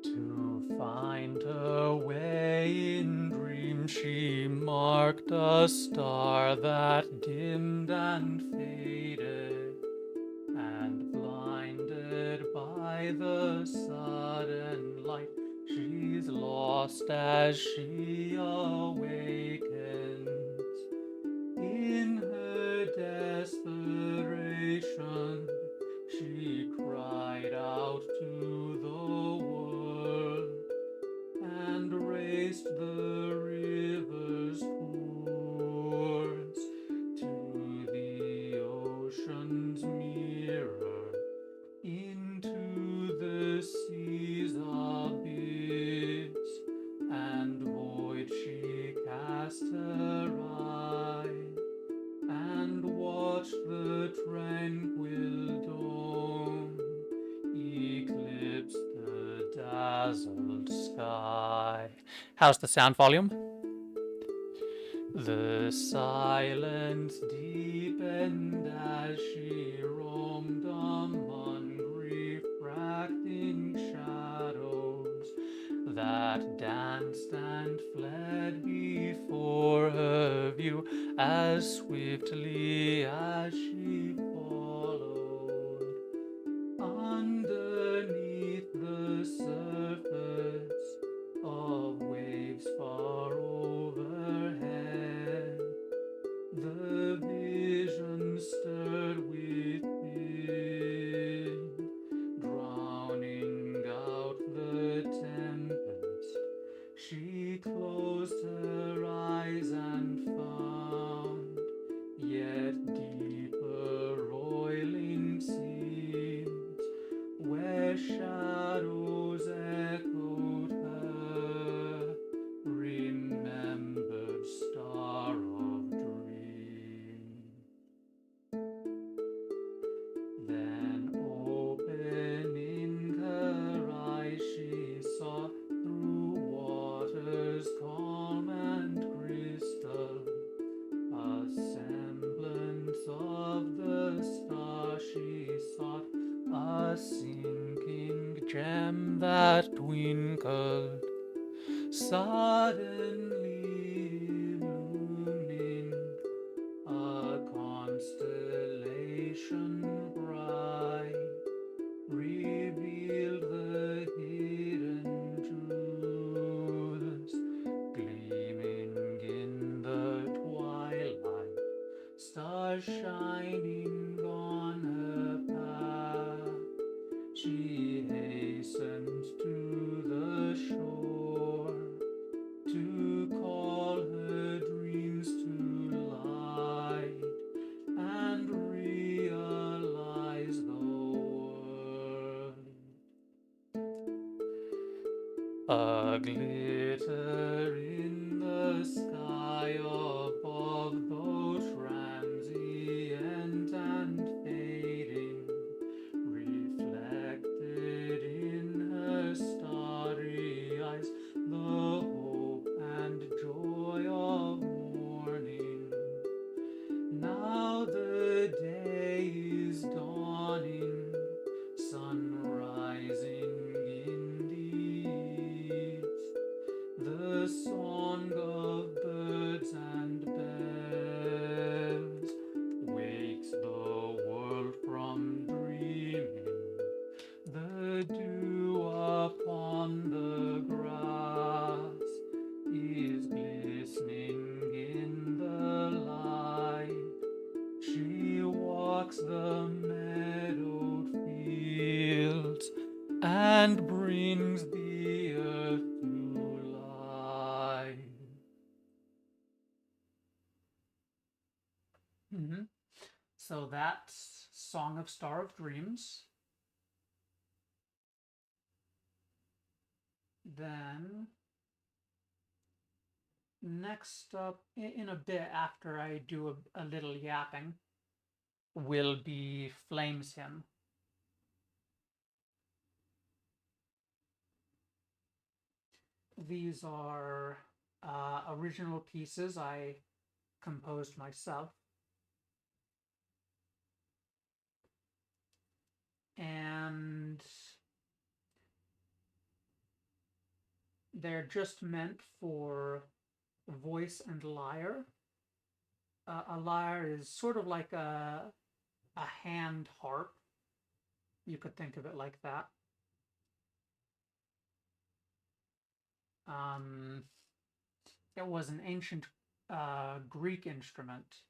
To find her way in dreams, she marked a star that dimmed and faded, and blinded by the sudden light, she's lost as she awakens. In her desperation, she cried out to the world and raced the river's course to the ocean's mirror, into the sea's abyss, and void she cast her eye, and watched the tranquil dawn eclipse the dazzled sky. How's the sound volume? The silence deepened as she roamed among refracting shadows that danced and fled before her view as swiftly as she followed. Underneath the surface of waves far overhead, the vision stirred within, drowning out the tempest. She closed her eyes and found yet deeper gem that twinkled, suddenly illumining a constellation bright, revealed the hidden jewels, gleaming in the twilight, stars shining on her path. She hastens to the shore to call her dreams to light and realize the world. A glitter in the sky above, though transient and fading, reflected in her starry eyes the hope and joy of morning. Now the day is dawning, sun rising in the east, the song of birds and bells wakes the world from dreaming. The dew upon the grass is glistening in the light. She walks the meadowed fields and brings the earth to life. So that's Song of Star of Dreams. Then next up, in a bit after I do a little yapping, will be Flames Hymn. These are original pieces I composed myself. And they're just meant for voice and lyre. A lyre is sort of like a hand harp. You could think of it like that. It was an ancient Greek instrument,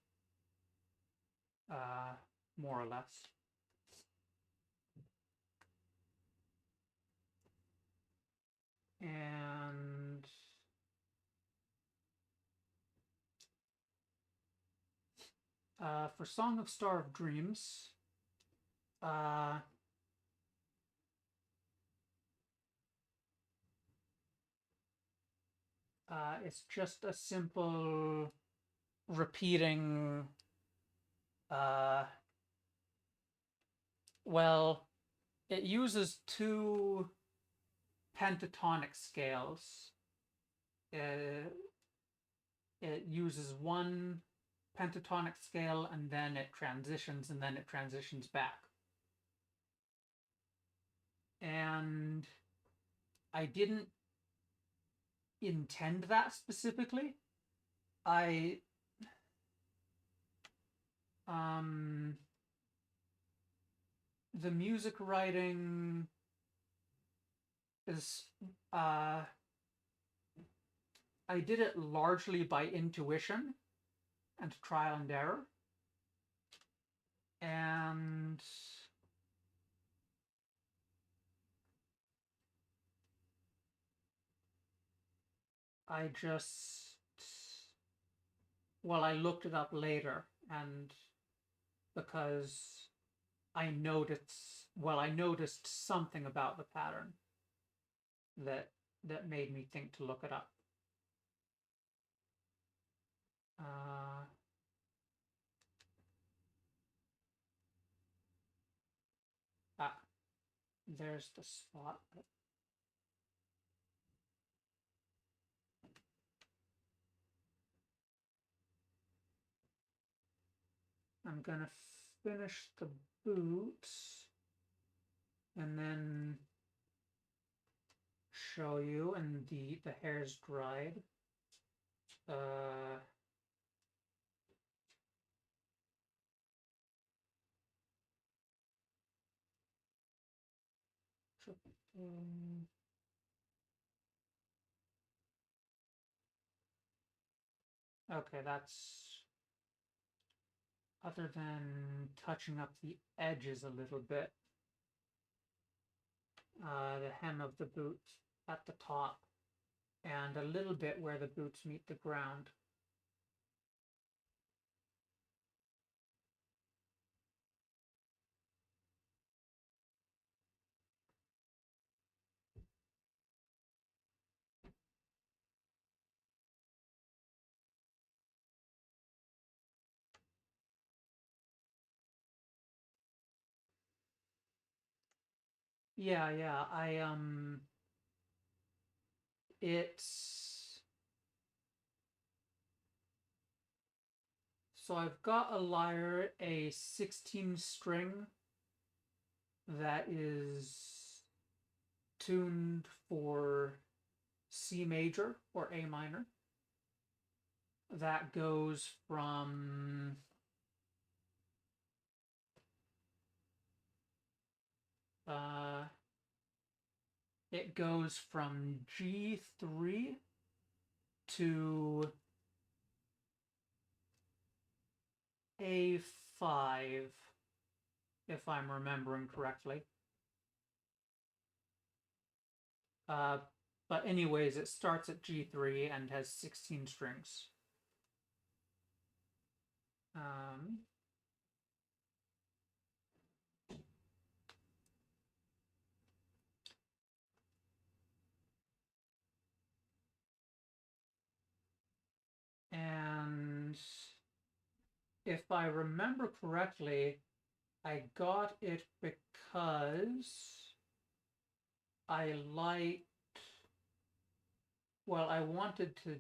more or less. And for Song of Star of Dreams, it's just a simple repeating, well, it uses two pentatonic scales. It uses one pentatonic scale and then it transitions back. And I didn't intend that specifically. The music writing is I did it largely by intuition and trial and error. And I just, well, I looked it up later, and because I noticed something about the pattern that made me think to look it up. There's the spot. I'm gonna finish the boots and then show you, and the hair's dried. Okay, that's other than touching up the edges a little bit. The hem of the boot at the top, and a little bit where the boots meet the ground. Yeah, it's so I've got a lyre, a 16 string that is tuned for C major or A minor. That goes from it goes from G3 to A5, if I'm remembering correctly. But anyways, it starts at G3 and has 16 strings. And if I remember correctly, I got it because I liked, well, I wanted to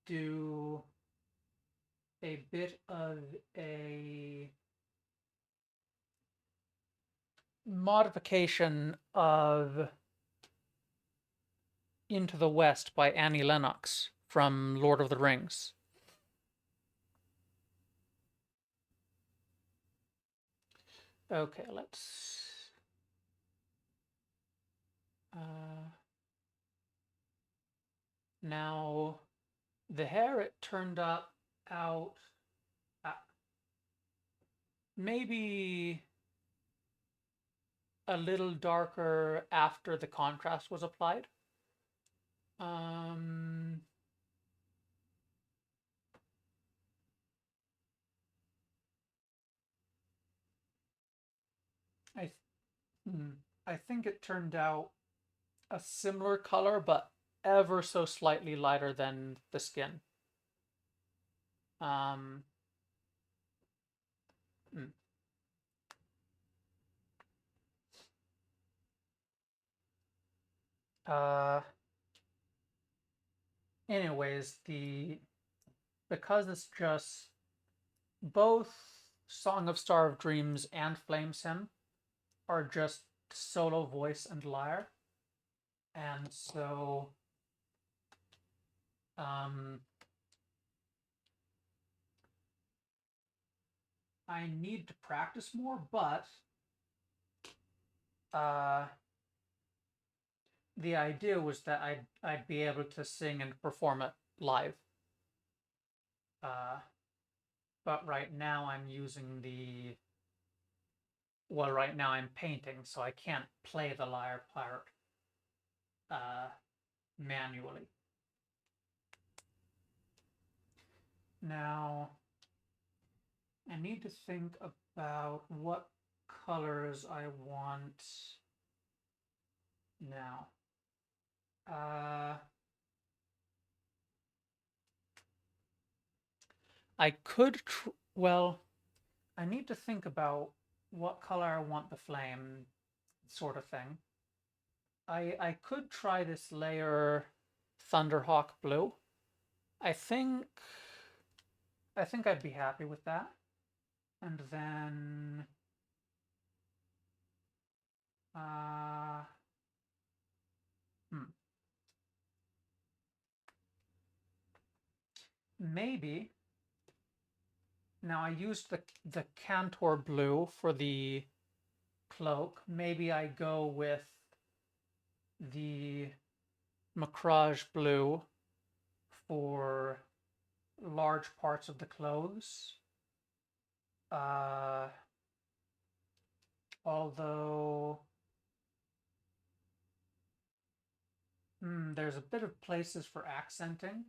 do a bit of a modification of Into the West by Annie Lennox from Lord of the Rings. Okay, let's now the hair, it turned out maybe a little darker after the contrast was applied. I think it turned out a similar color, but ever so slightly lighter than the skin. Anyways, because it's just both Song of Star of Dreams and Flames Hymn are just solo voice and lyre, and so I need to practice more, but the idea was that I'd be able to sing and perform it live. But right now I'm using right now I'm painting, so I can't play the lyre part manually. Now, I need to think about what colors I want now. I could, well, I need to think about what color I want the flame, sort of thing. I could try this layer Thunderhawk Blue. I think I'd be happy with that. And then maybe, now I used the Cantor blue for the cloak. Maybe I go with the Macrage blue for large parts of the clothes. Although there's a bit of places for accenting.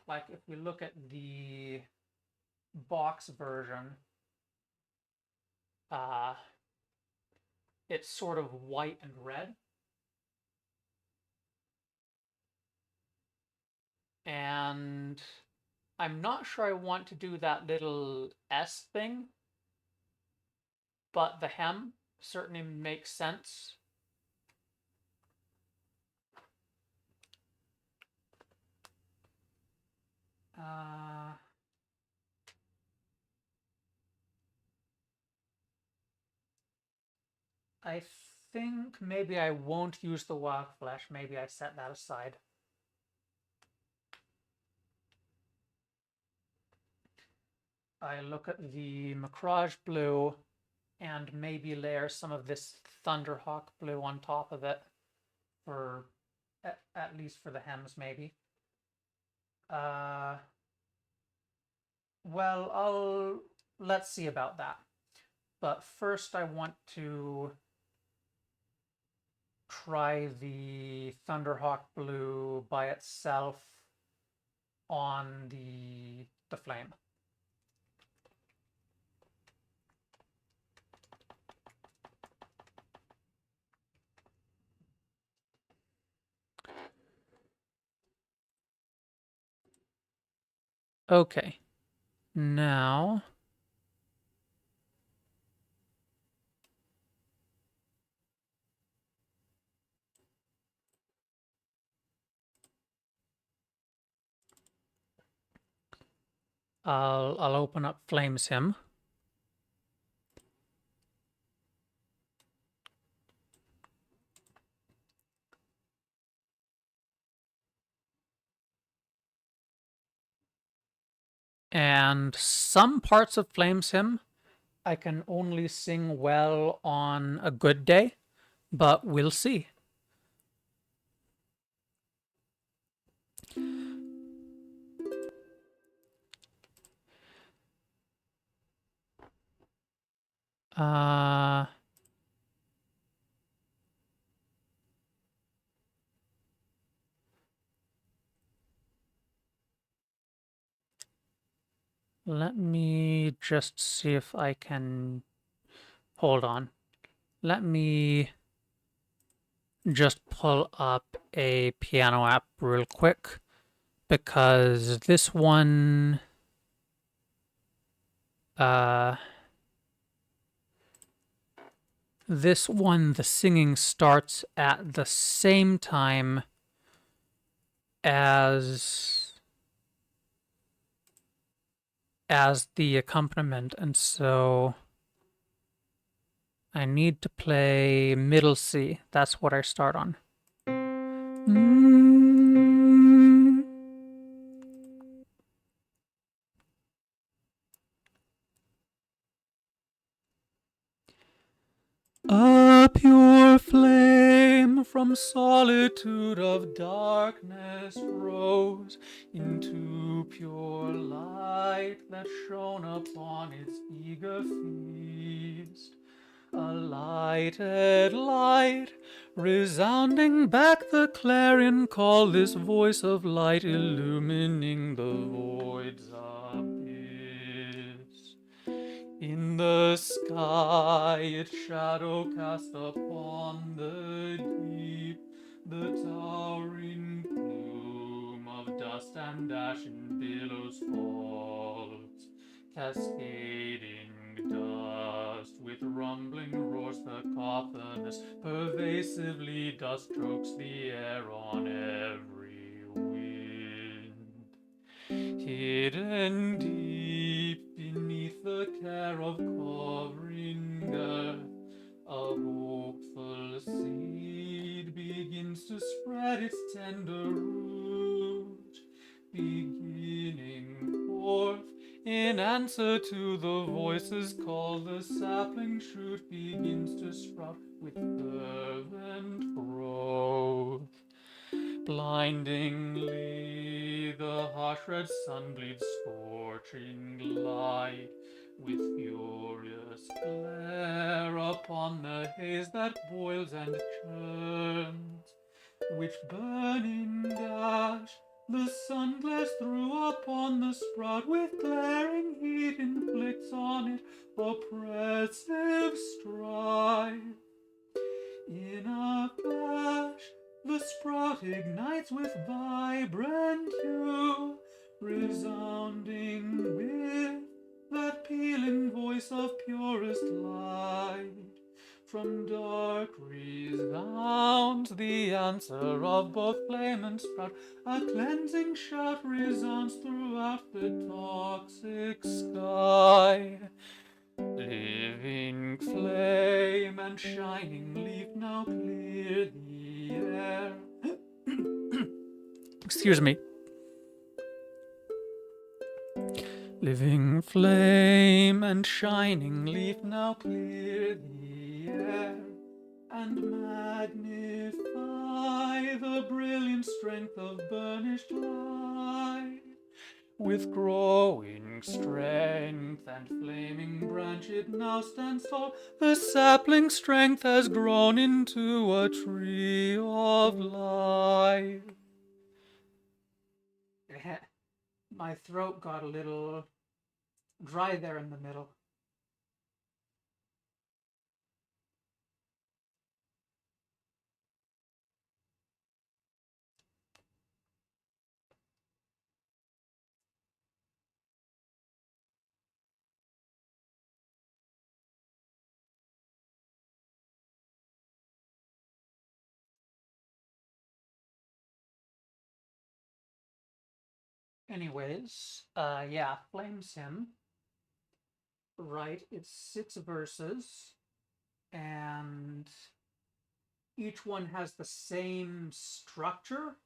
Like if we look at the box version, it's sort of white and red. And I'm not sure I want to do that little S thing, but the hem certainly makes sense. I think maybe I won't use the wild flesh. Maybe I set that aside. I look at the Macrage blue and maybe layer some of this Thunderhawk blue on top of it for at least for the hems, maybe. Well, let's see about that. But first I want to try the Thunderhawk blue by itself on the flame. Okay, now I'll open up FlameSim. And some parts of FlameSim I can only sing well on a good day, but we'll see. Let me just see if I can... Hold on. Let me just pull up a piano app real quick, because this one... this one, the singing starts at the same time as the accompaniment, and so I need to play middle C. That's what I start on. A pure flame from solitude of darkness rose into pure light that shone upon its eager feast. A lighted light, resounding back the clarion call, this voice of light illumining the void's abyss. In the sky its shadow cast upon the deep, the towering plume of dust and ash in billows falls, cascading dust with rumbling roars. The cacophonous pervasively dust strokes the air on every wind. Hidden deep beneath the care of covering earth, a hopeful seed begins to spread its tender root, beginning In answer to the voices call, the sapling shoot begins to sprout with fervent growth. Blindingly, the harsh red sun bleeds scorching light with furious glare upon the haze that boils and churns, which burning dash the sun glares through upon the sprout, with glaring heat inflicts on it oppressive strife. In a flash, the sprout ignites with vibrant hue, resounding with that pealing voice of purest light. From dark resounds the answer of both flame and sprout. A cleansing shout resounds throughout the toxic sky. Living flame and shining leaf now clear the air. Excuse me. Living flame and shining leaf now clear the air and magnify the brilliant strength of burnished light. With growing strength and flaming branch it now stands tall. The sapling strength has grown into a tree of life. My throat got a little dry there in the middle. Anyways, yeah, Flames Hymn. Right, it's 6 verses, and each one has the same structure,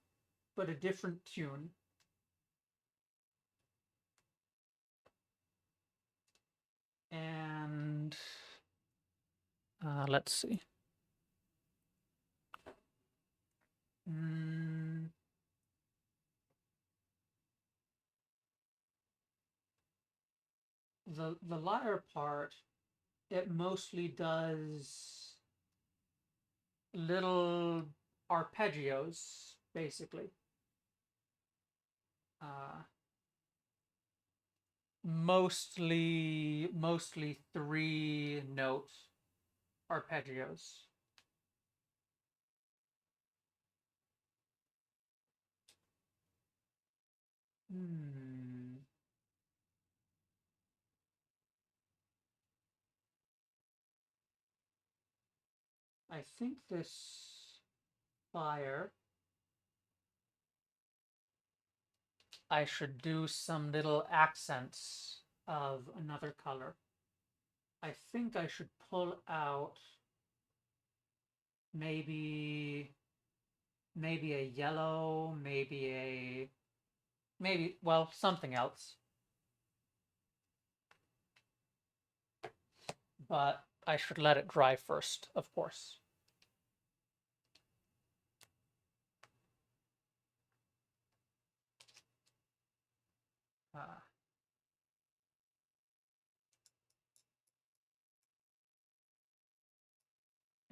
but a different tune. And let's see. The latter part, it mostly does little arpeggios, basically. Mostly 3-note arpeggios. I think this fire, I should do some little accents of another color. I think I should pull out maybe a yellow, maybe something else. But I should let it dry first, of course.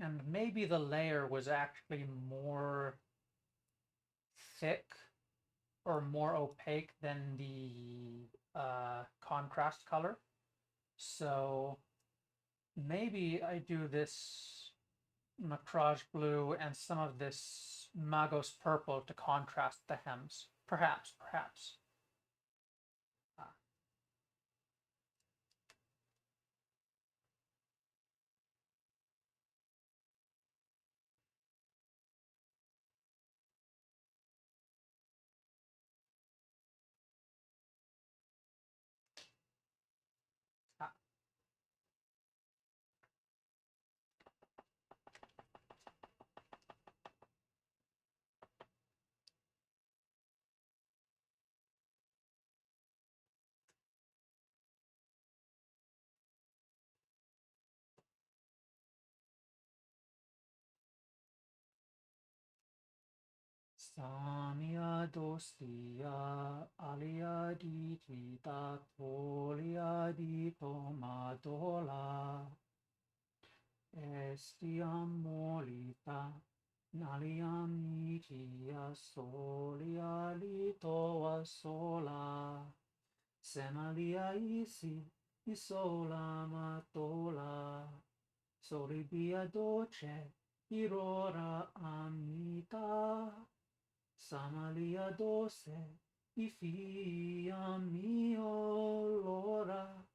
And maybe the layer was actually more thick or more opaque than the contrast color. So maybe I do this Macrage blue and some of this Magos purple to contrast the hems. Perhaps. Samia dosia alia di trita tolia di tomadola estiam molita naliam mitia solia litoa sola semalia isi isola matola solibia doce irora amita Samalia doce, fia mio lora,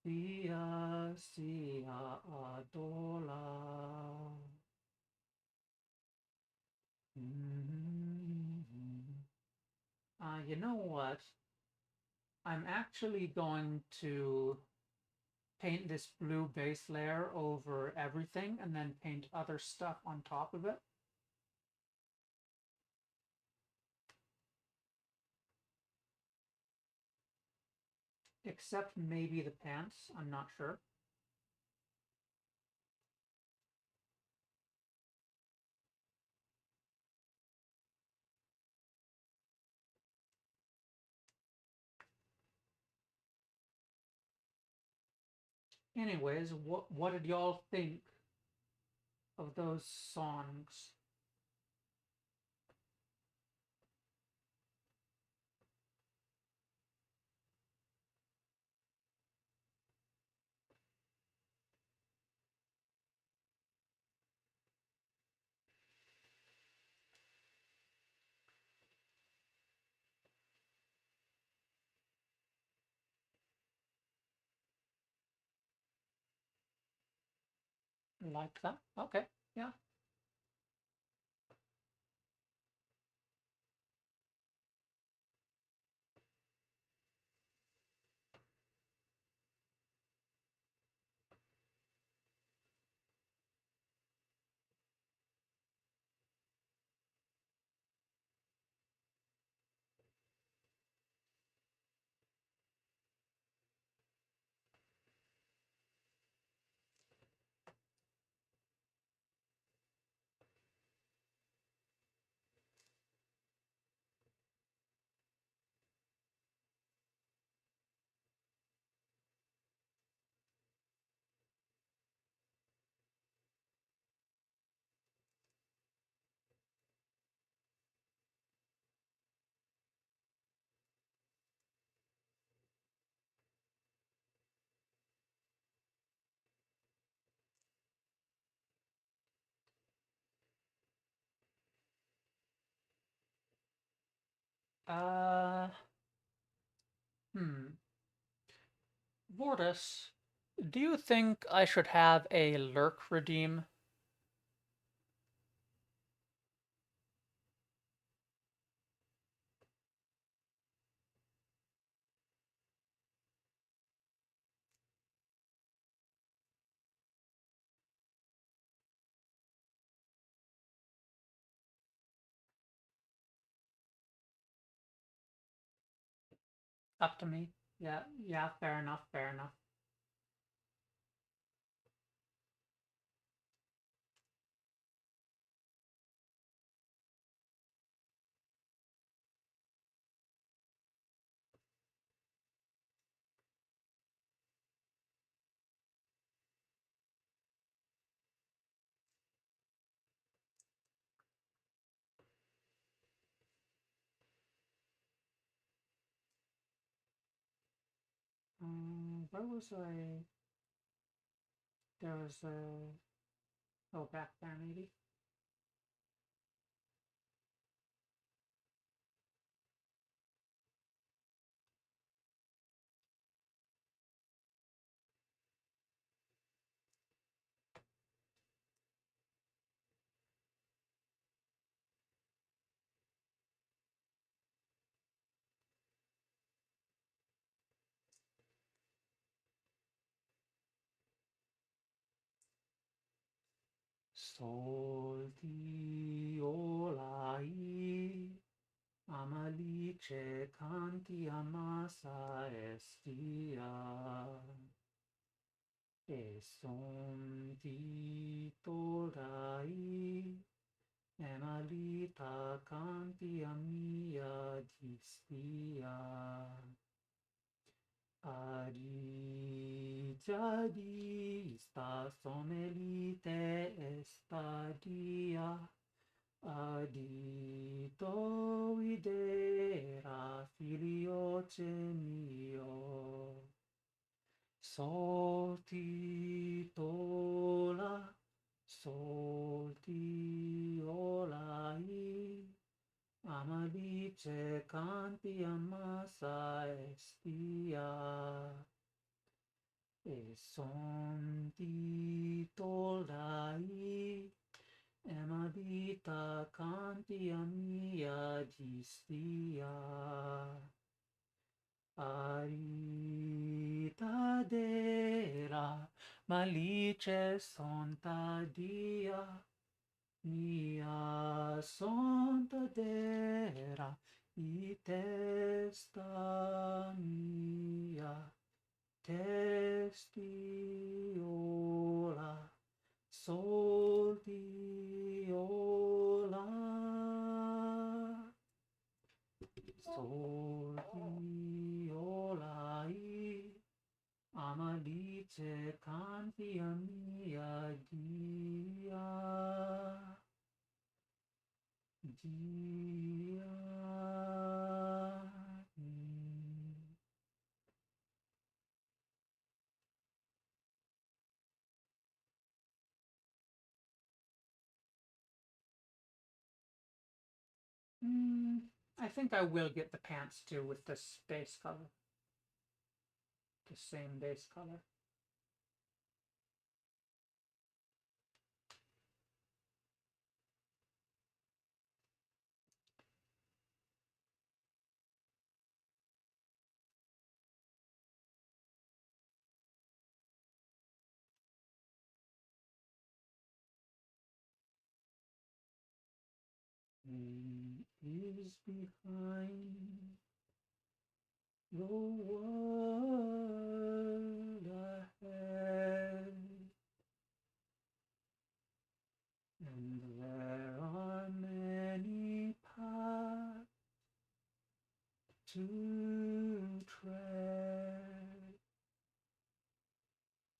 fia sia adola. You know what? I'm actually going to paint this blue base layer over everything and then paint other stuff on top of it. Except maybe the pants, I'm not sure. Anyways, what did y'all think of those songs? Like that? Okay, yeah. Uh, hmm. Vortis, do you think I should have a lurk redeem? Up to me. Yeah, yeah, fair enough, fair enough. Where was I? There was a... Oh, back there maybe? Sol di olai, amalice canti amasa estia. E son di torai, emalita canti cantia mia dispia. Adi jadi sta somelite estadia. Adito videra filioce mio. Soltitola, soltiolai, amalice canti amassa estia. E son titolai, emadita cantia mia distia. Aritadera, malice sonta dia, mia sonta dera, I testa mia, testiola, soltiola, soltiolai, amalice cantia mia dia, dia. I think I will get the pants too with this base color. The same base color. Is behind the world ahead, and there are many paths to tread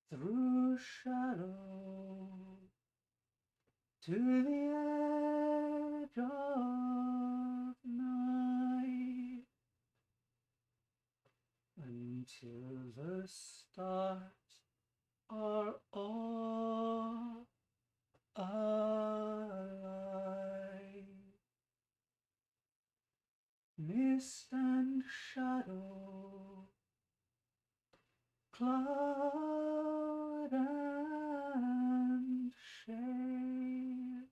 through shadow to the edge of night, until the stars are all alive. Mist and shadow, cloud and shade,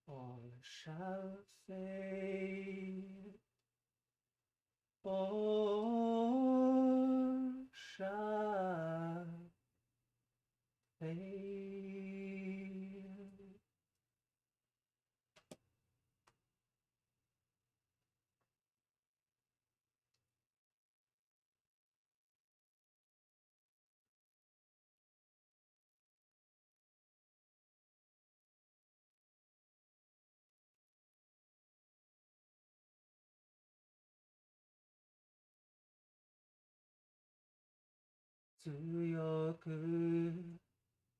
all shall fade, all shall fade. Tsuyoku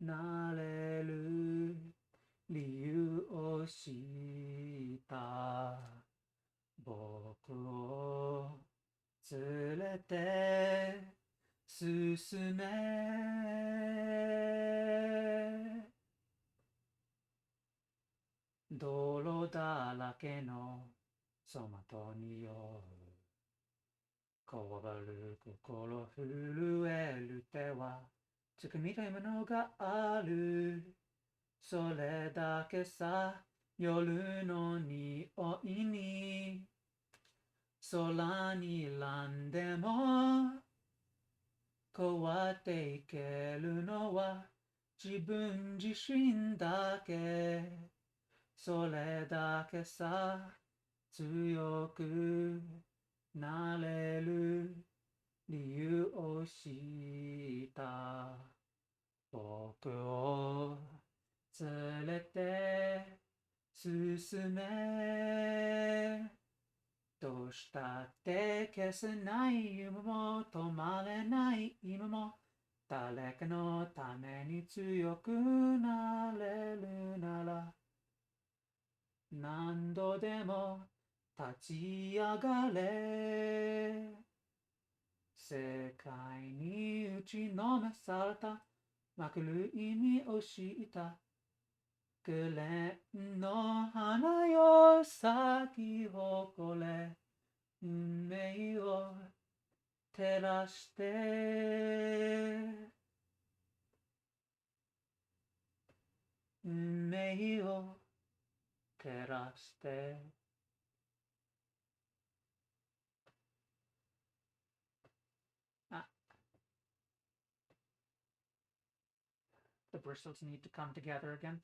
nareru liyu o shita, boku o tsurete susume. Doro darake no somato ni yoru, 転がる心震える手はつかみたいものがある。それだけさ、夜の匂いに空に何でも変わっていけるのは自分自身だけ。それだけさ、強くなれる理由を知った。僕を連れて進めどうしたって消せない夢も止まれない今も誰かのために強くなれるなら何度でも立ち上がれ世界に打ちのめされたまくる意味を知ったグレンの花よ咲き誇れ運命を照らして運命を照らしてAh, the bristles need to come together again.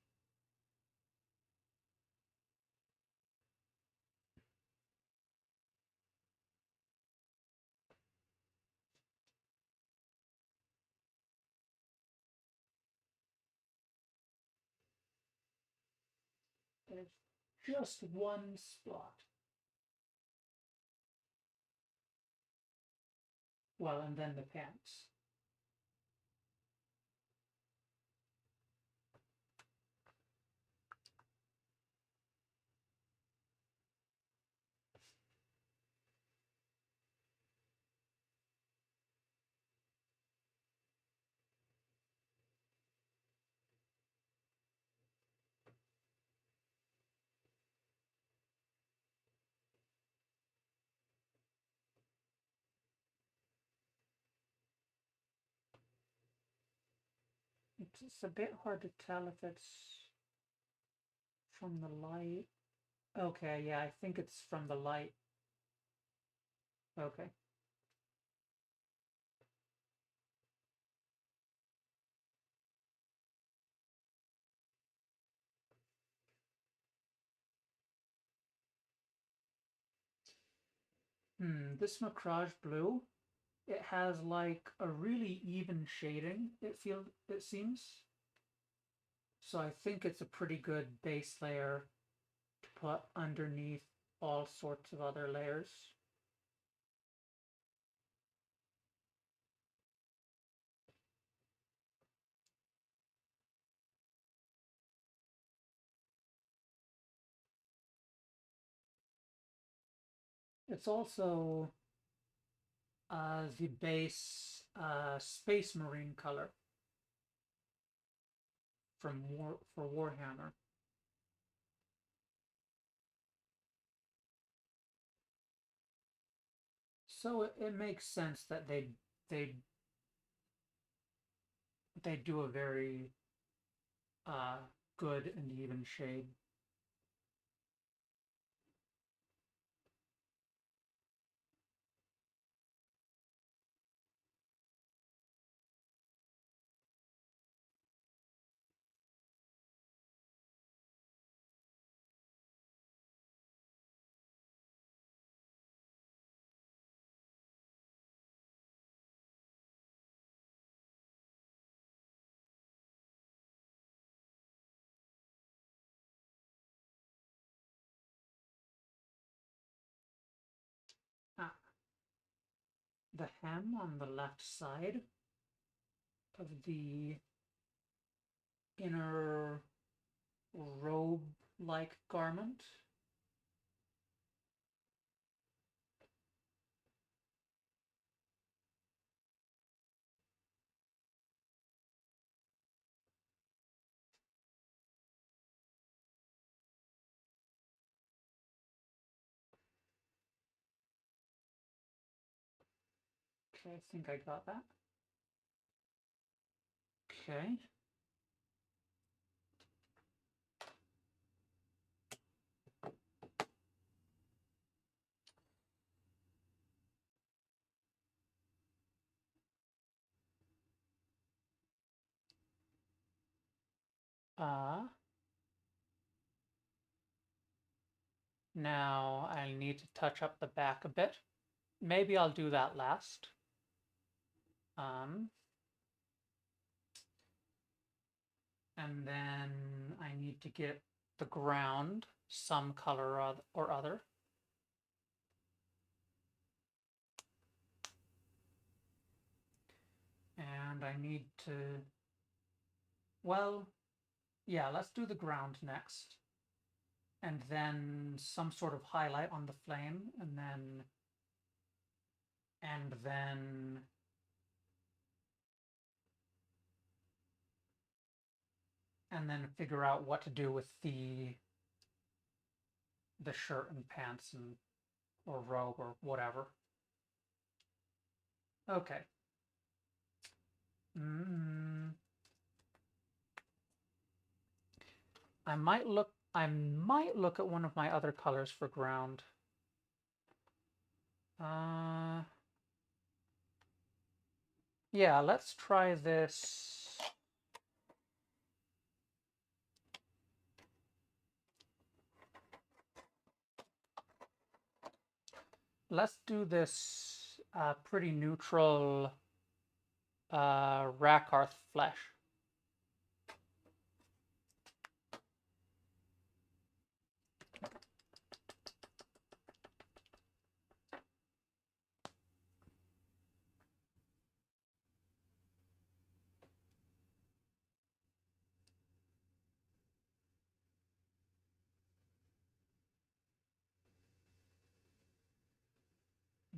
There's just one spot. Well, and then the pants. It's a bit hard to tell if it's from the light. Okay, yeah, I think it's from the light. Okay. This Macrage blue, it has like a really even shading, it seems. So I think it's a pretty good base layer to put underneath all sorts of other layers. It's also the base Space Marine color from for Warhammer. So it makes sense that they they do a very uh, good and even shade. Ah, the hem on the left side of the inner robe-like garment. Okay, I think I got that. Okay. Now I need to touch up the back a bit. Maybe I'll do that last. And then I need to get the ground some color or other. And I need to, well, yeah, let's do the ground next. And then some sort of highlight on the flame, and then figure out what to do with the shirt and pants and or robe or whatever. Okay. I might look at one of my other colors for ground. Yeah, let's try this. Let's do this pretty neutral Rakarth flesh.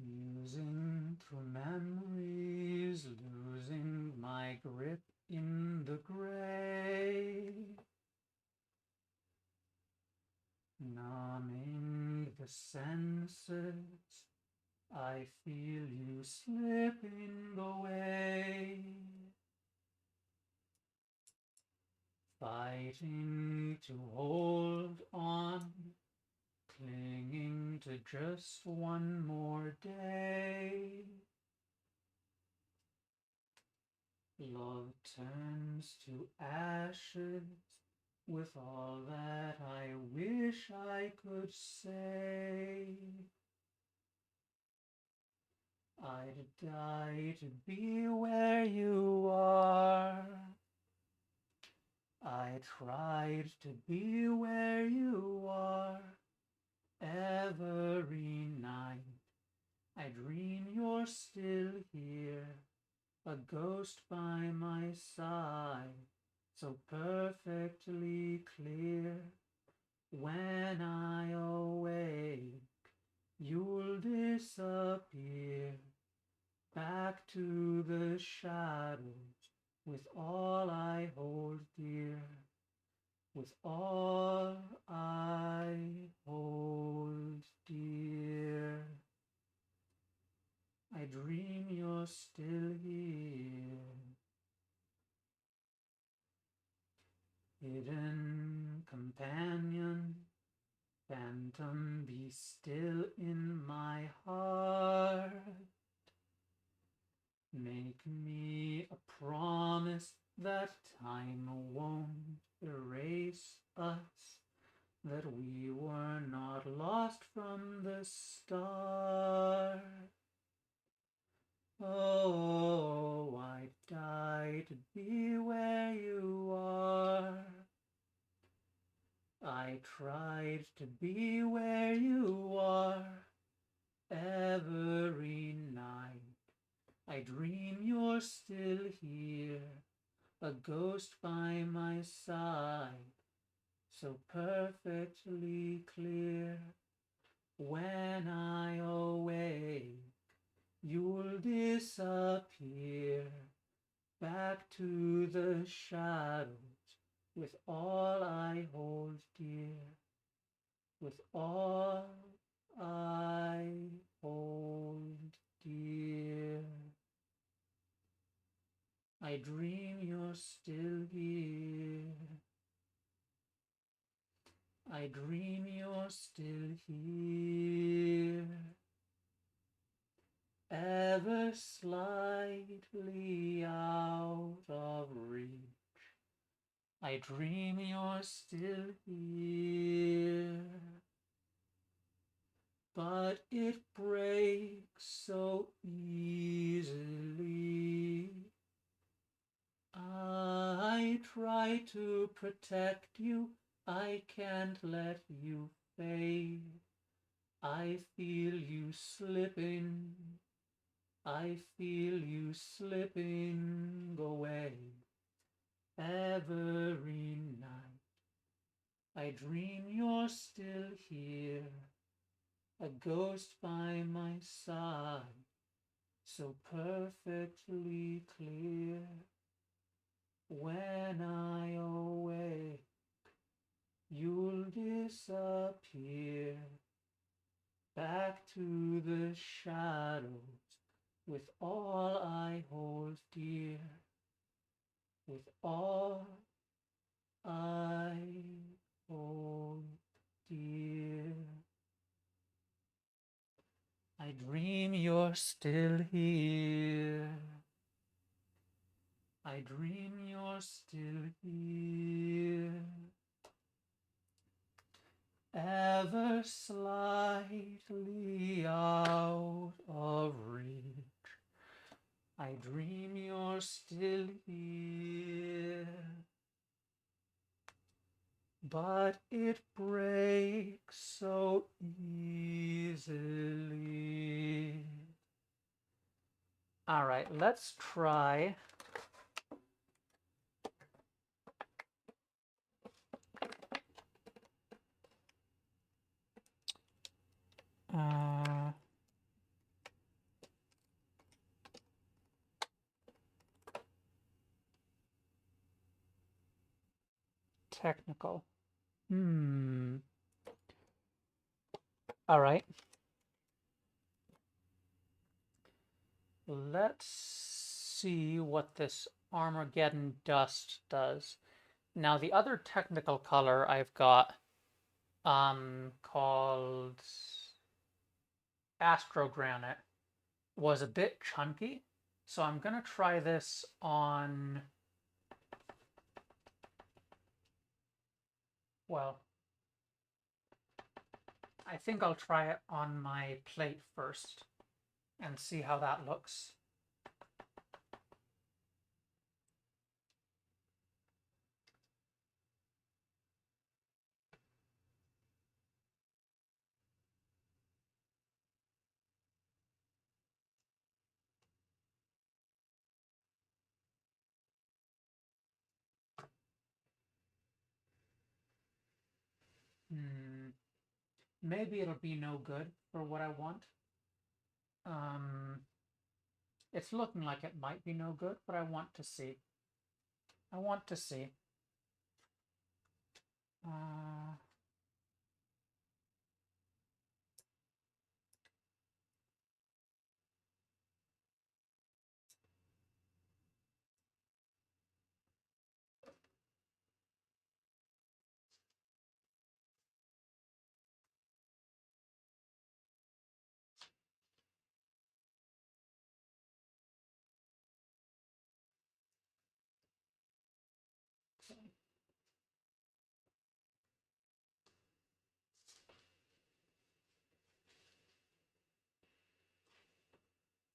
Musing through memories, losing my grip in the gray, numbing the senses, I feel you slipping away, fighting to hold on, clinging to just one more day. Love turns to ashes with all that I wish I could say. I'd die to be where you are. I tried to be where you are. Every night I dream you're still here, a ghost by my side, so perfectly clear. When I awake, you'll disappear back to the shadows with all I hold dear, with all I hold dear. I dream you're still here. Hidden companion, phantom, be still in my heart. Make me a promise that time won't erase us, that we were not lost from the start. Oh, I'd die to be where you are. I tried to be where you are. Every night I dream you're still here, a ghost by my side, so perfectly clear. When I awake, you'll disappear back to the shadows with all I hold dear, with all I hold dear. I dream you're still here. I dream you're still here. Ever slightly out of reach, I dream you're still here. But it breaks so easily. I try to protect you I can't let you fade. I feel you slipping. I feel you slipping away. Every night I dream you're still here, a ghost by my side, so perfectly clear. When I awake, you'll disappear back to the shadows with all I hold dear, with all I hold dear. I dream you're still here. I dream you're still here. Ever slightly out of reach. I dream you're still here. But it breaks so easily. All right, let's try. Technical. All right. Let's see what this Armageddon dust does. Now the other technical color I've got called Astrogranite was a bit chunky, so I'm gonna try this on, well, I think I'll try it on my plate first and see how that looks. Maybe it'll be no good for what I want. It's looking like it might be no good, but I want to see. I want to see.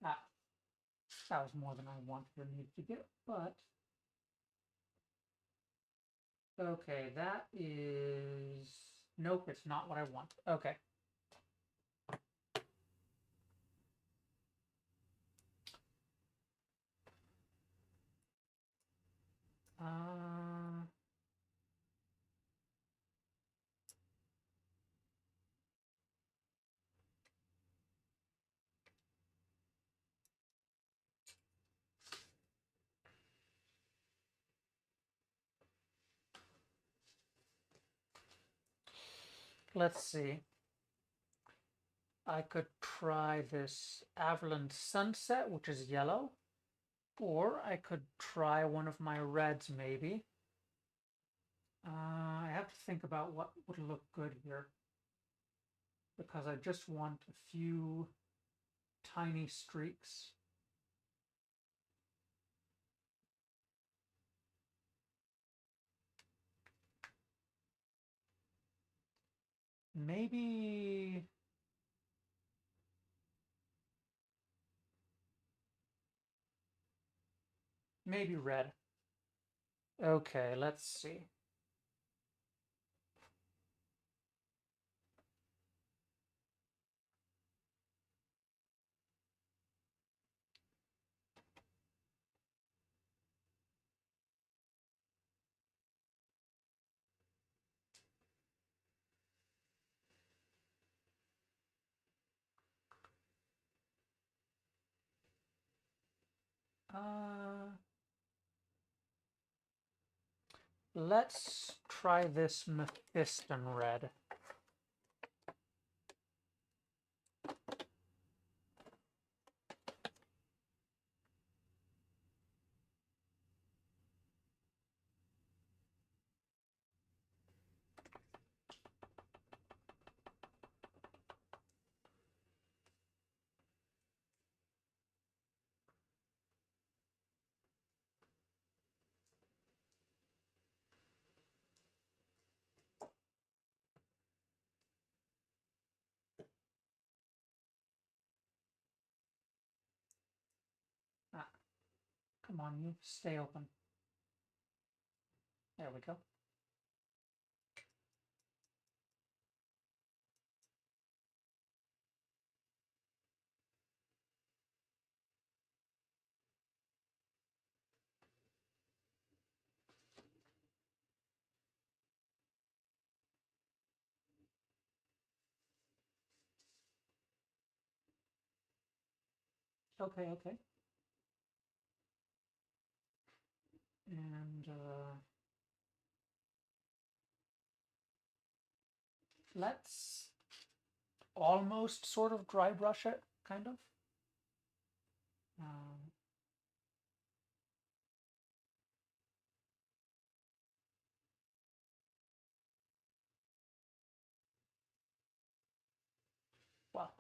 Ah, that was more than I wanted or needed to get, but okay, that is, nope, it's not what I want. Okay. Uh, let's see. I could try this Averland Sunset, which is yellow, or I could try one of my reds, maybe. I have to think about what would look good here, because I just want a few tiny streaks. Maybe red. Okay, let's see. Let's try this Mephiston red. Ah, come on, you stay open. There we go. Okay, okay. And let's almost sort of dry brush it, kind of. Um, well,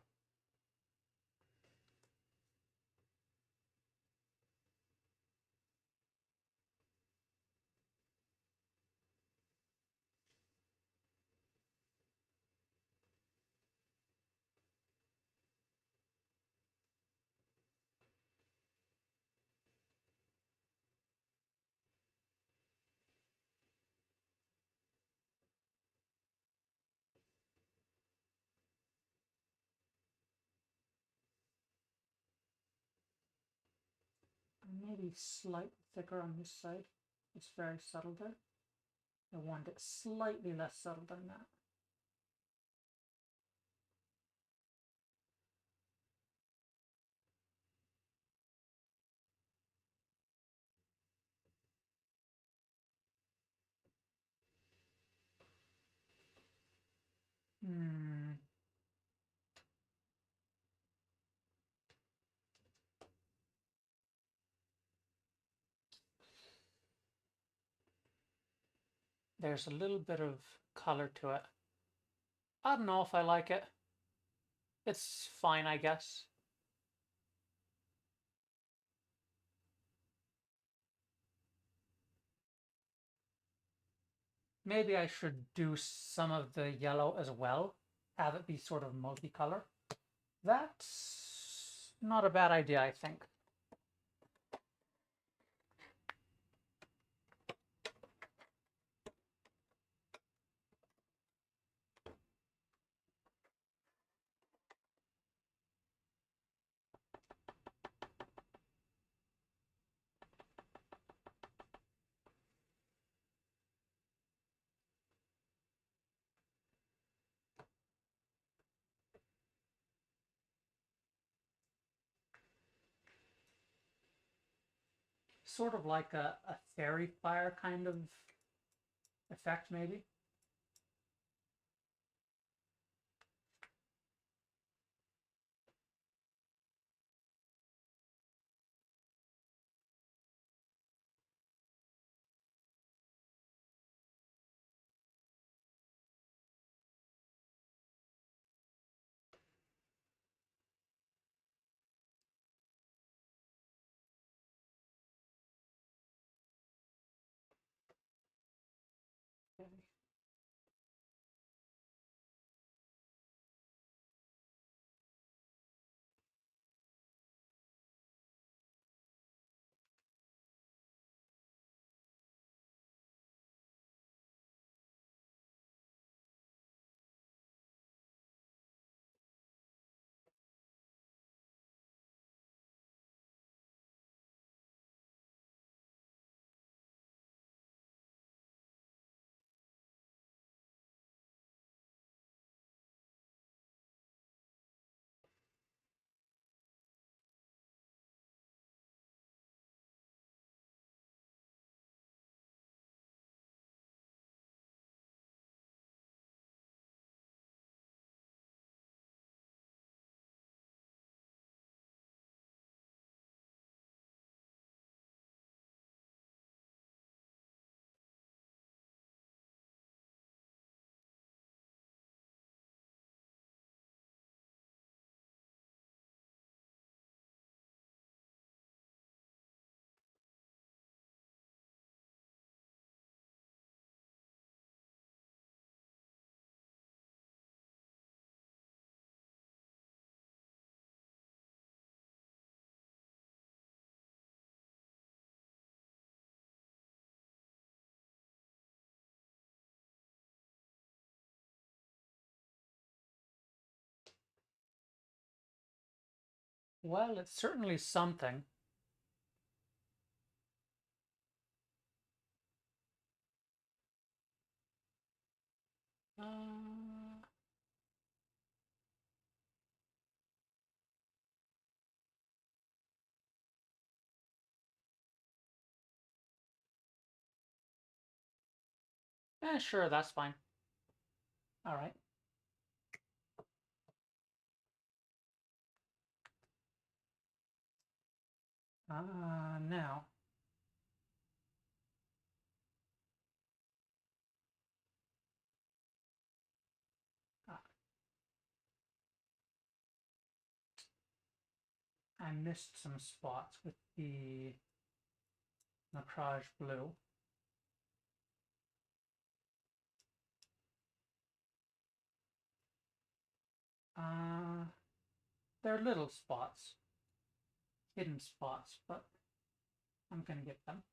maybe slightly thicker on this side. It's very subtle there. I want it slightly less subtle than that. Hmm. There's a little bit of color to it. I don't know if I like it. It's fine, I guess. Maybe I should do some of the yellow as well. Have it be sort of multicolor. That's not a bad idea, I think. Sort of like a fairy fire kind of effect, maybe. Okay. Well, it's certainly something. Uh, sure, that's fine. All right. Now. I missed some spots with the Nacrage blue. They're little spots, hidden spots, but I'm gonna get them.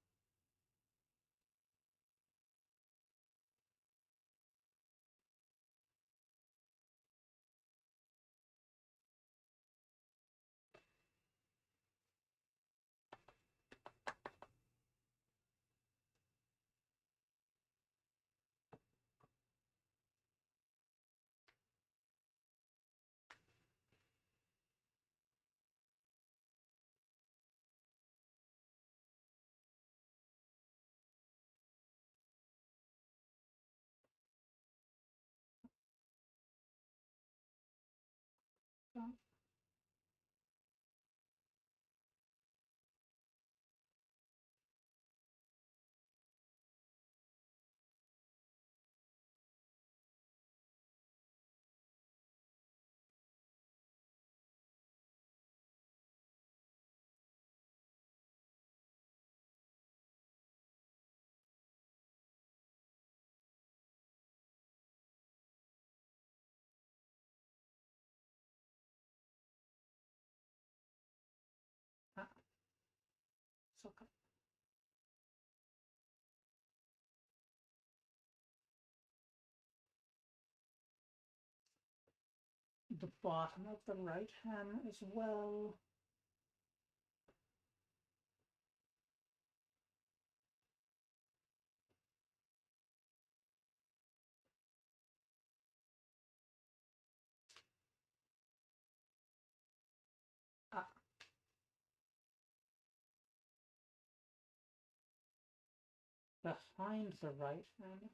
Ah, so the bottom of the right hand as well. Ah, behind the right hand.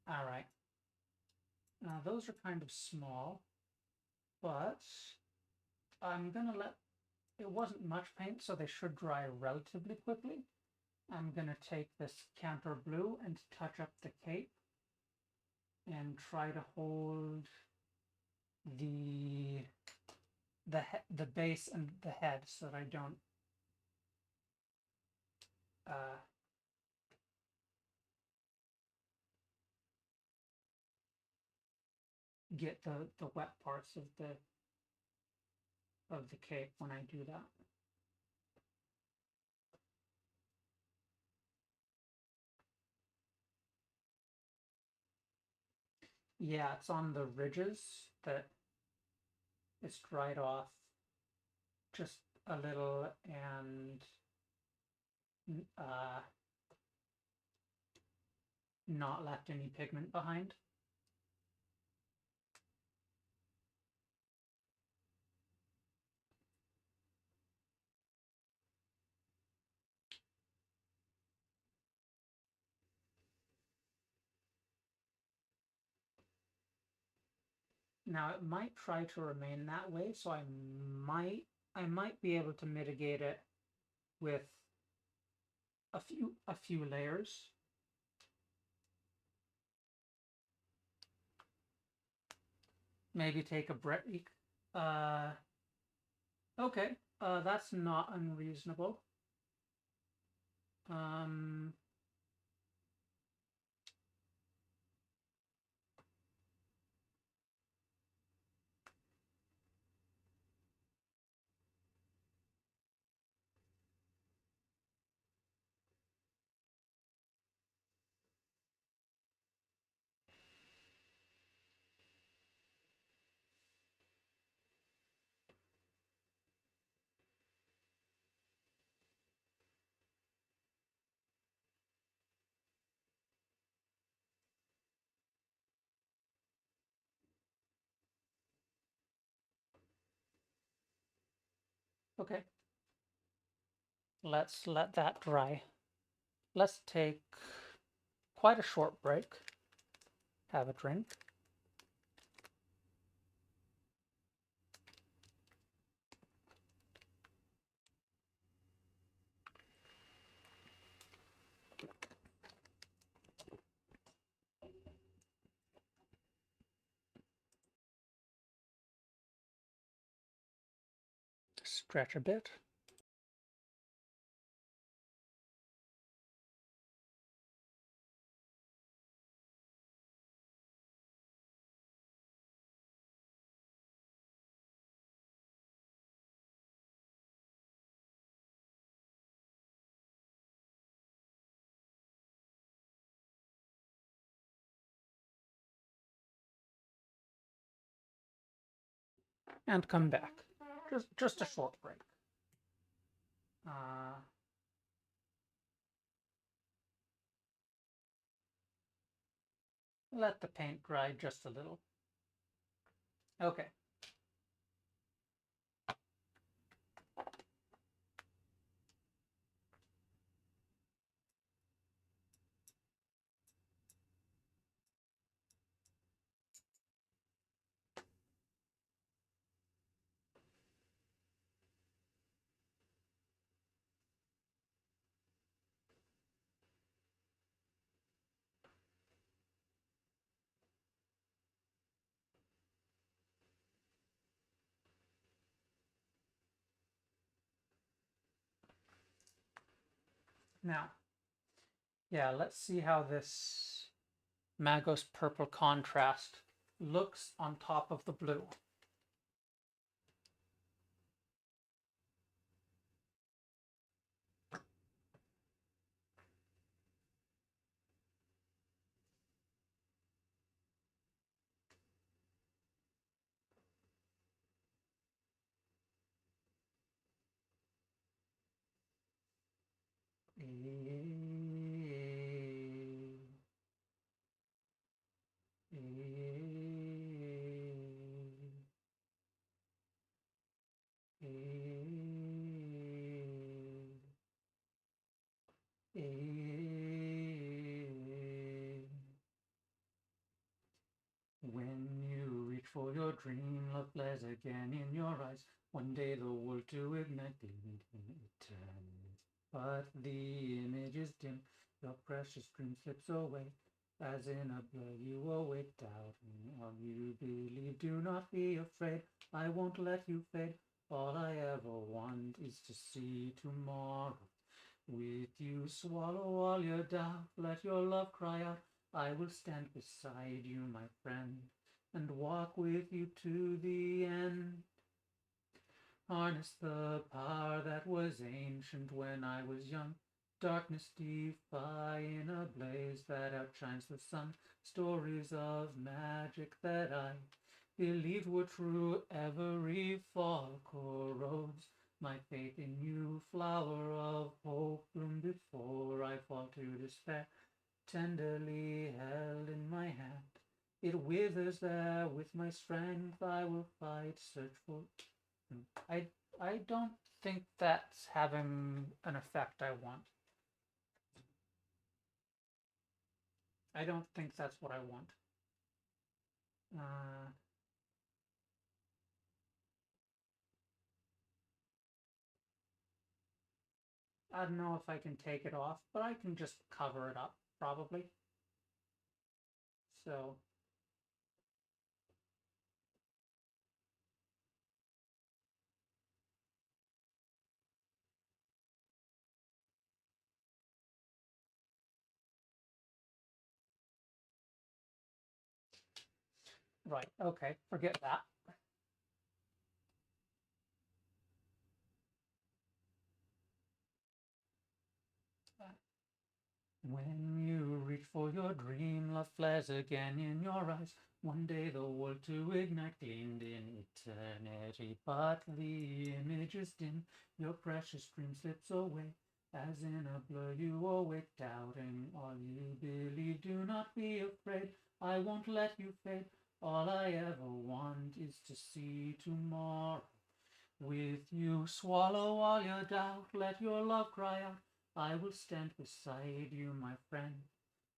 All right. Now those are kind of small, but I'm gonna let, it wasn't much paint, so they should dry relatively quickly. I'm gonna take this Cantor Blue and touch up the cape and try to hold the the base and the head so that I don't uh, get the wet parts of the cape when I do that. Yeah, it's on the ridges that it's dried off just a little and not left any pigment behind. Now it might try to remain that way, so I might be able to mitigate it with a few layers. Maybe take a break. Okay, that's not unreasonable. Um, okay. Let's let that dry. Let's take quite a short break. Have a drink. Stretch a bit. And come back. Just a short break. Uh, let the paint dry just a little. Okay. Now, yeah, let's see how this Magos purple contrast looks on top of the blue. When you reach for your dream, love flares again in your eyes. One day the world to ignite, it turns. But the image is dim, your precious dream slips away. As in a blur you await, doubting on you believe. Do not be afraid, I won't let you fade. All I ever want is to see tomorrow with you. Swallow all your doubt, let your love cry out. I will stand beside you, my friend, and walk with you to the end. Harness the power that was ancient when I was young. Darkness defy in a blaze that outshines the sun. Stories of magic that I believed were true. Every fall corrodes my faith in you. Flower of hope, bloom before I fall to despair. Tenderly held in my hand, it withers there. With my strength I will fight, search for. I I don't think that's having an effect I want. I don't think that's what I want. Uh, I don't know if I can take it off, but I can just cover it up, probably. So Right, okay, forget that. When you reach for your dream, love flares again in your eyes. One day the world to ignite gleamed in eternity, but the image is dim. Your precious dream slips away. As in a blur you awake, doubting all you believe. Do not be afraid, I won't let you fade. All I ever want is to see tomorrow with you. Swallow all your doubt, let your love cry out. I will stand beside you, my friend,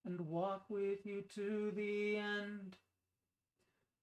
and walk with you to the end.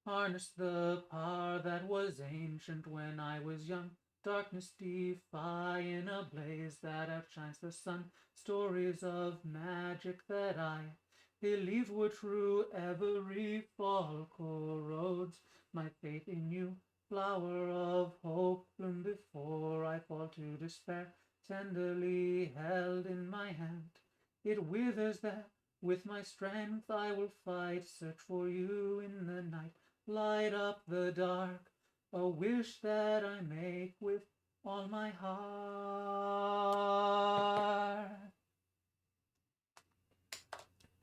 Harness the power that was ancient when I was young. Darkness defy in a blaze that outshines the sun. Stories of magic that I believed were true. Every fall corrodes my faith in you. Flower of hope, bloom before I fall to despair. Tenderly held in my hand, it withers there. With my strength I will fight, search for you in the night. Light up the dark, a wish that I make with all my heart.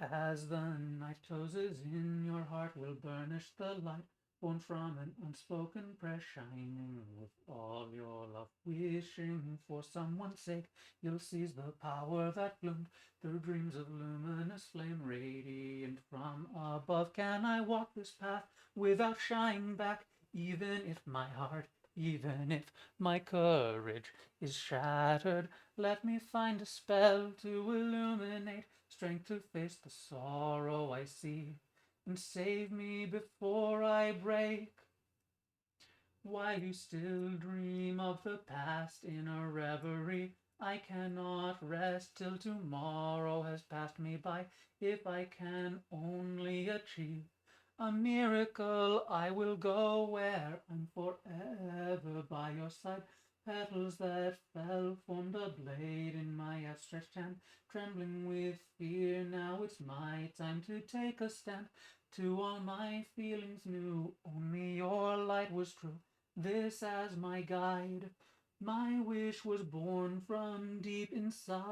As the night closes in, your heart will burnish the light, born from an unspoken prayer, shining with all your love, wishing for someone's sake. You'll seize the power that bloomed through dreams of luminous flame, radiant from above. Can I walk this path without shying back, even if my heart, even if my courage is shattered? Let me find a spell to illuminate, strength to face the sorrow I see, and save me before I break. While you still dream of the past in a reverie, I cannot rest till tomorrow has passed me by. If I can only achieve a miracle, I will go where I'm forever by your side. Petals that fell formed a blade in my outstretched hand. Trembling with fear, now it's my time to take a stand. To all my feelings new, only your light was true. This as my guide, my wish was born from deep inside.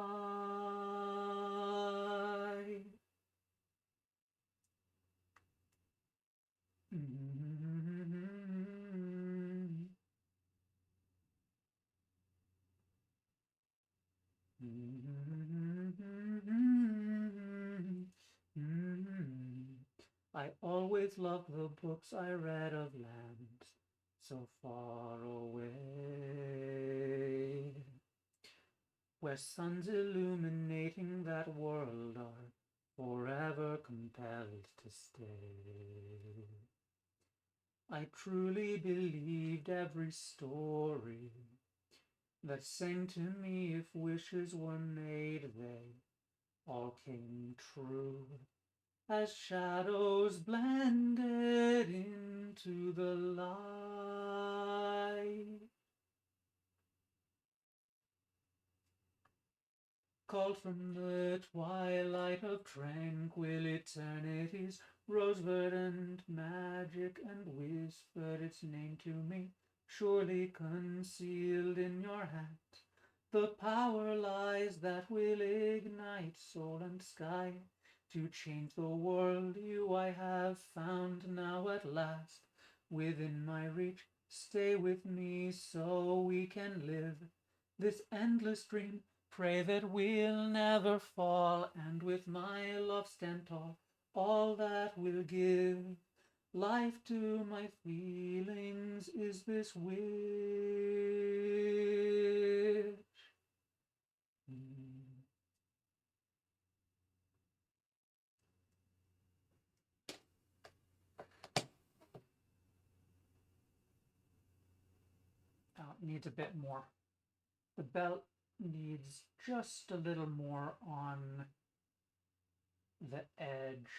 I always loved the books I read of lands so far away, where suns illuminating that world are forever compelled to stay. I truly believed every story that sang to me. If wishes were made, they all came true. As shadows blended into the light, called from the twilight of tranquil eternities, rose verdant magic, and whispered its name to me, surely concealed in your hand. The power lies that will ignite soul and sky, to change the world. You I have found now at last, within my reach. Stay with me so we can live this endless dream. Pray that we'll never fall, and with my love stand tall. All that will give life to my feelings is this wish. Needs a bit more. The belt needs just a little more on the edge.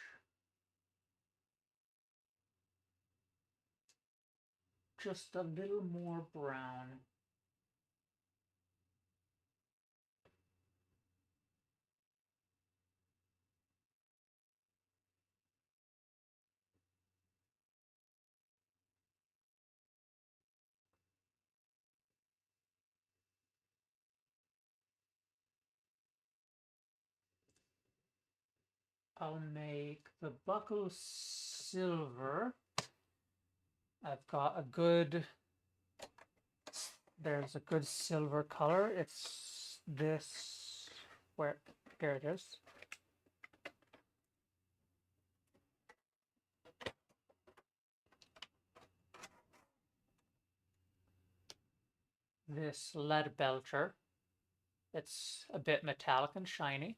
Just a little more brown. I'll make the buckle silver. I've got a good, there's a good silver color. It's this, here it is. This Leadbelcher. It's a bit metallic and shiny.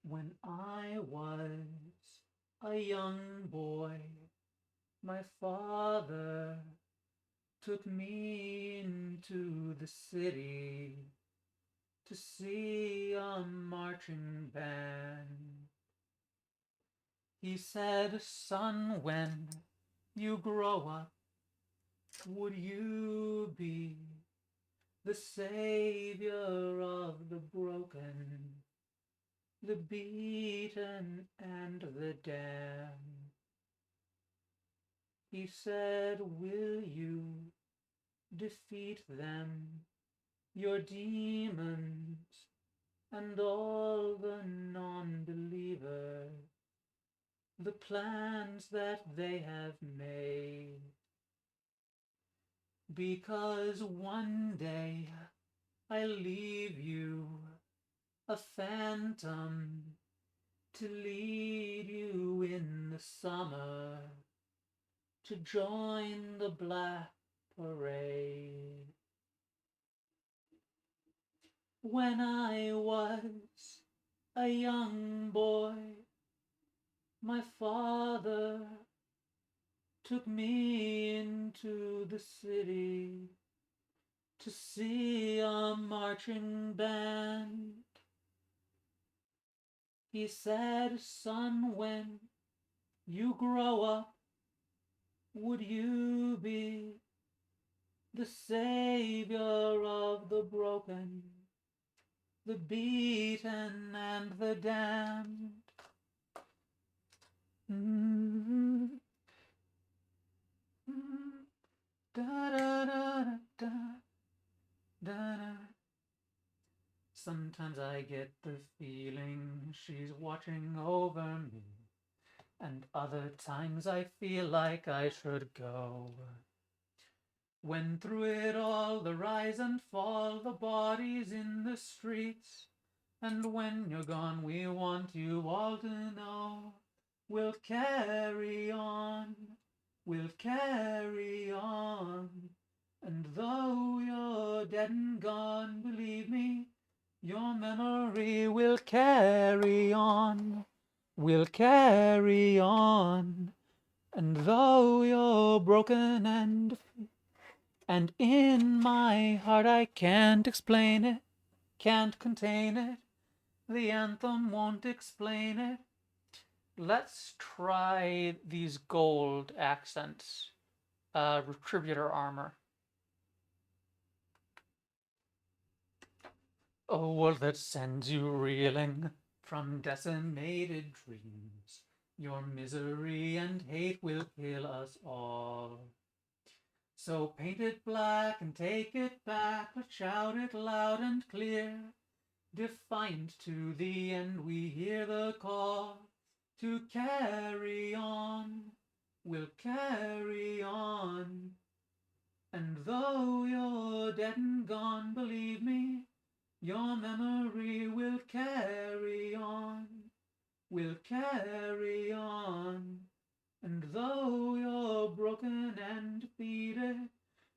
When I was a young boy, my father took me into the city to see a marching band. He said, "Son, when you grow up, would you be the savior of the broken, the beaten, and the damned?" He said, "Will you defeat them, your demons, and all the non-believers, the plans that they have made? Because one day I'll leave you a phantom to lead you in the summer to join the Black Parade." When I was a young boy, my father took me into the city to see a marching band. He said, "Son, when you grow up, would you be the savior of the broken, the beaten, and the damned?" Da, da, da, da, da, da. Sometimes I get the feeling she's watching over me, and other times I feel like I should go. When through it all, the rise and fall, the bodies in the streets, and when you're gone, we want you all to know we'll carry on, we'll carry on. And though you're dead and gone, believe me, your memory will carry on, will carry on. And though you're broken and in my heart I can't explain it, can't contain it, the anthem won't explain it. Let's try these gold accents. Retributor armor. Oh, world that sends you reeling from decimated dreams, your misery and hate will kill us all. So paint it black and take it back, but shout it loud and clear. Defiant to the end, we hear the call to carry on, we'll carry on. And though you're dead and gone, believe me, your memory will carry on, will carry on. And though you're broken and defeated,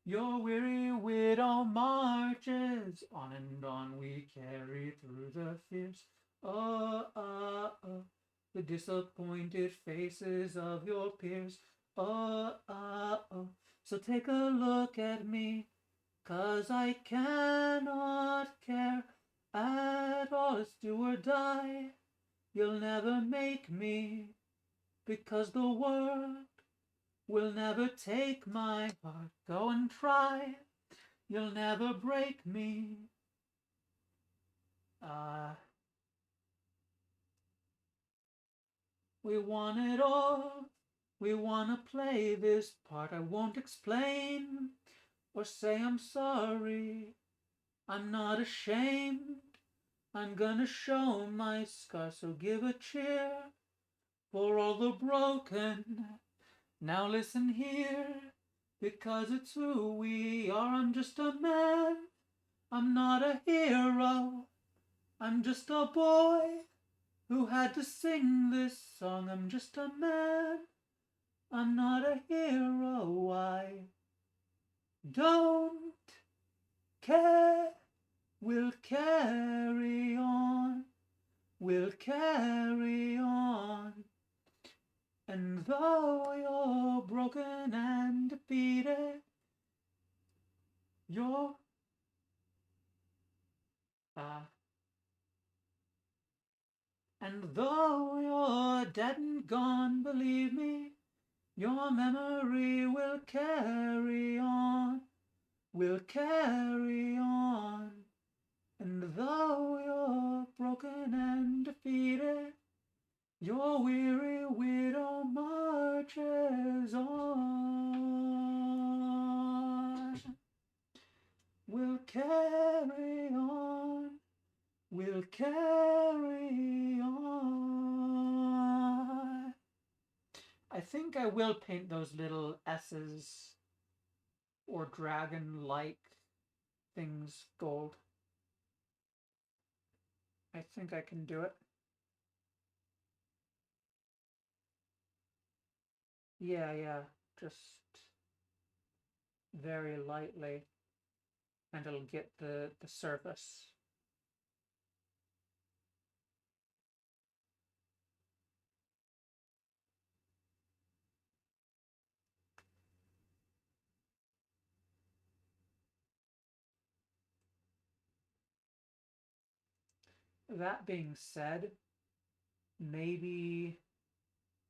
Your weary widow marches, on and on we carry through the fierce. The disappointed faces of your peers. So take a look at me, 'cause I cannot care at all. It's do or die. You'll never make me, because the world will never take my heart. Go and try. You'll never break me. We want it all. We wanna play this part. I won't explain or say I'm sorry. I'm not ashamed. I'm gonna show my scars. So give a cheer for all the broken. Now listen here, because it's who we are. I'm just a man. I'm not a hero. I'm just a boy who had to sing this song. I'm just a man. I'm not a hero. I don't care. We'll carry on. We'll carry on. And though you're broken and defeated, you're and though you're dead and gone, believe me, your memory will carry on, will carry on. And though you're broken and defeated, your weary widow marches on. We'll carry on. We'll carry on. I think I will paint those little S's or dragon-like things gold. I think I can do it. Yeah, just very lightly, and it'll get the surface. That being said, maybe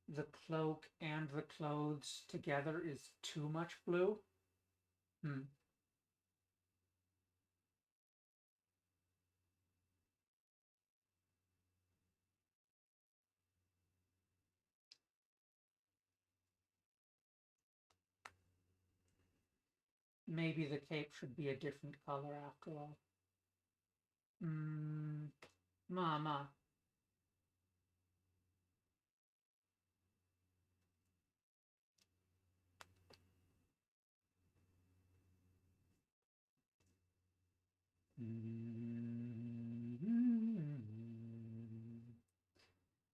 the cloak and the clothes together is too much blue. Maybe the cape should be a different color after all. Mama.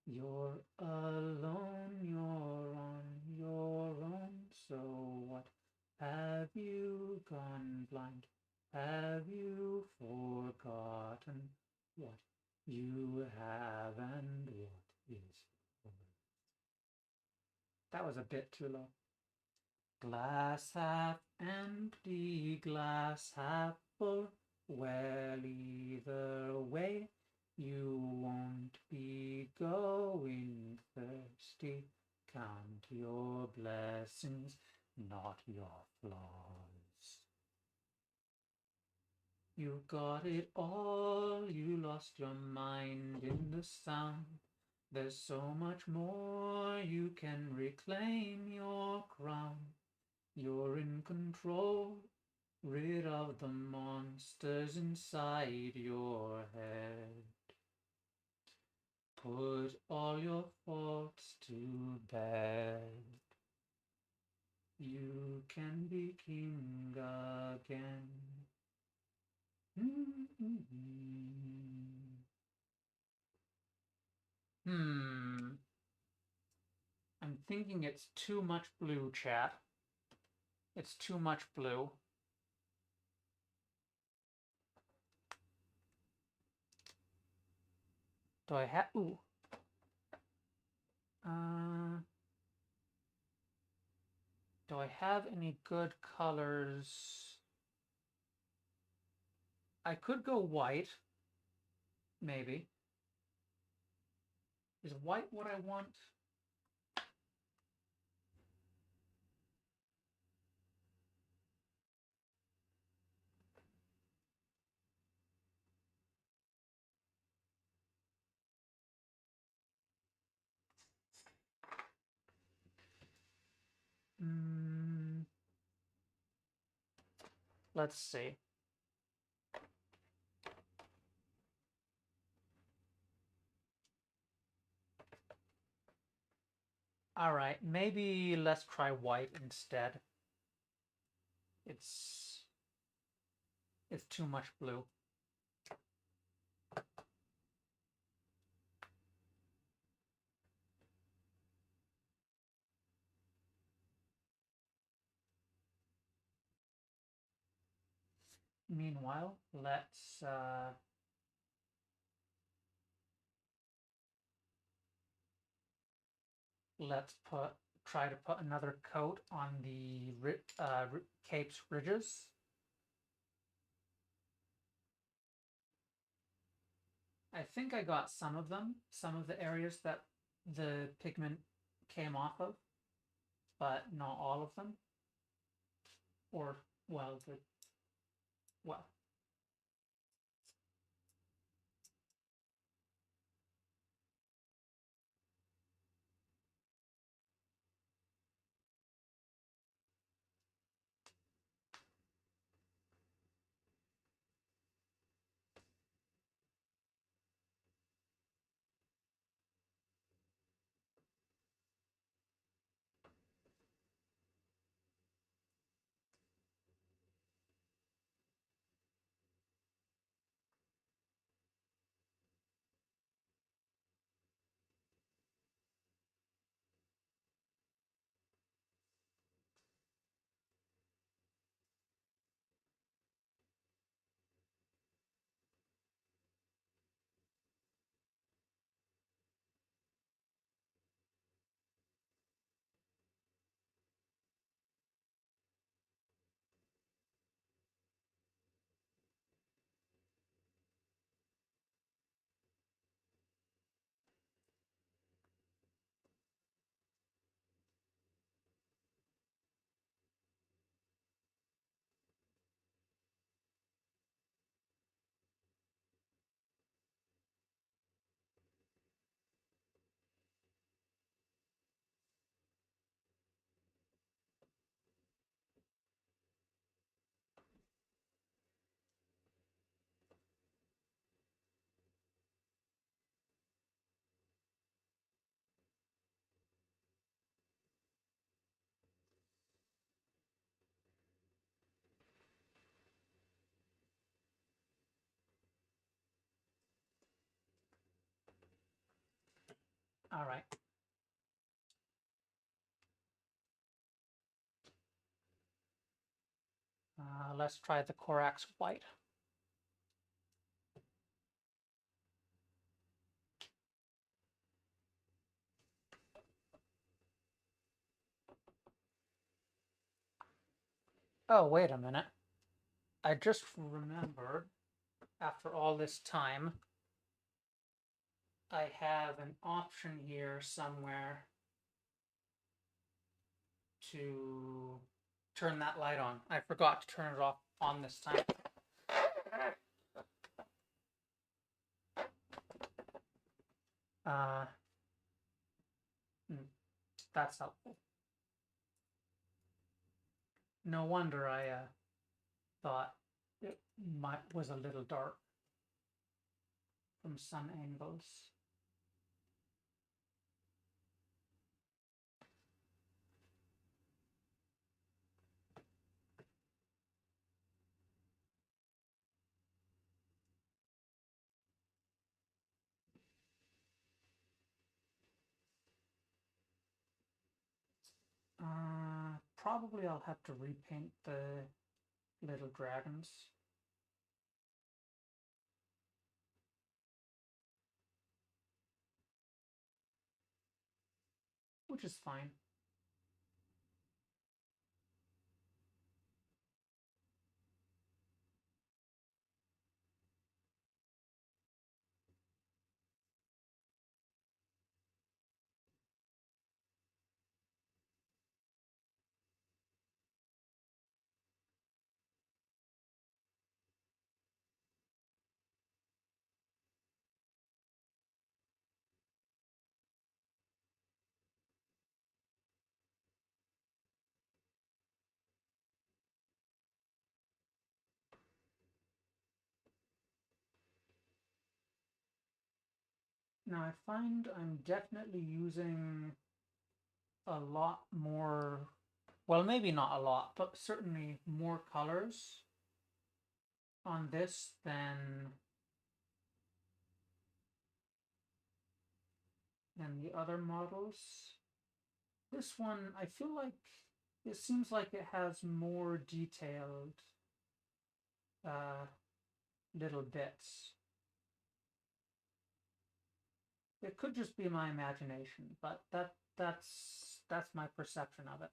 You're alone, you're on your own, so what? Have you gone blind? Have you forgotten what you have and what is yours? That was a bit too low. Glass half empty, glass half full. Well, either way, you won't be going thirsty. Count your blessings, not your flaws. You got it all, you lost your mind in the sound. There's so much more, you can reclaim your crown. You're in control, rid of the monsters inside your head. Put all your faults to bed. You can be king again. I'm thinking it's too much blue, chat. It's too much blue. Do I have... Ooh. Do I have any good colors? I could go white. Maybe. Is white what I want? Let's see. All right, maybe let's try white instead. It's too much blue. Meanwhile, let's try to put another coat on the Cape's ridges. I think I got some of them, some of the areas that the pigment came off of, but not all of them. Or, well, well. All right. Let's try the Corax white. Oh, wait a minute. I just remembered, after all this time, I have an option here somewhere to turn that light on. I forgot to turn it off on this time. That's helpful. No wonder I thought it was a little dark from some angles. Probably I'll have to repaint the little dragons. which is fine. Now I find I'm definitely using a lot more, well, maybe not a lot, but certainly more colors on this than the other models. This one, I feel like it seems like it has more detailed uh, little bits. It could just be my imagination, but that's my perception of it.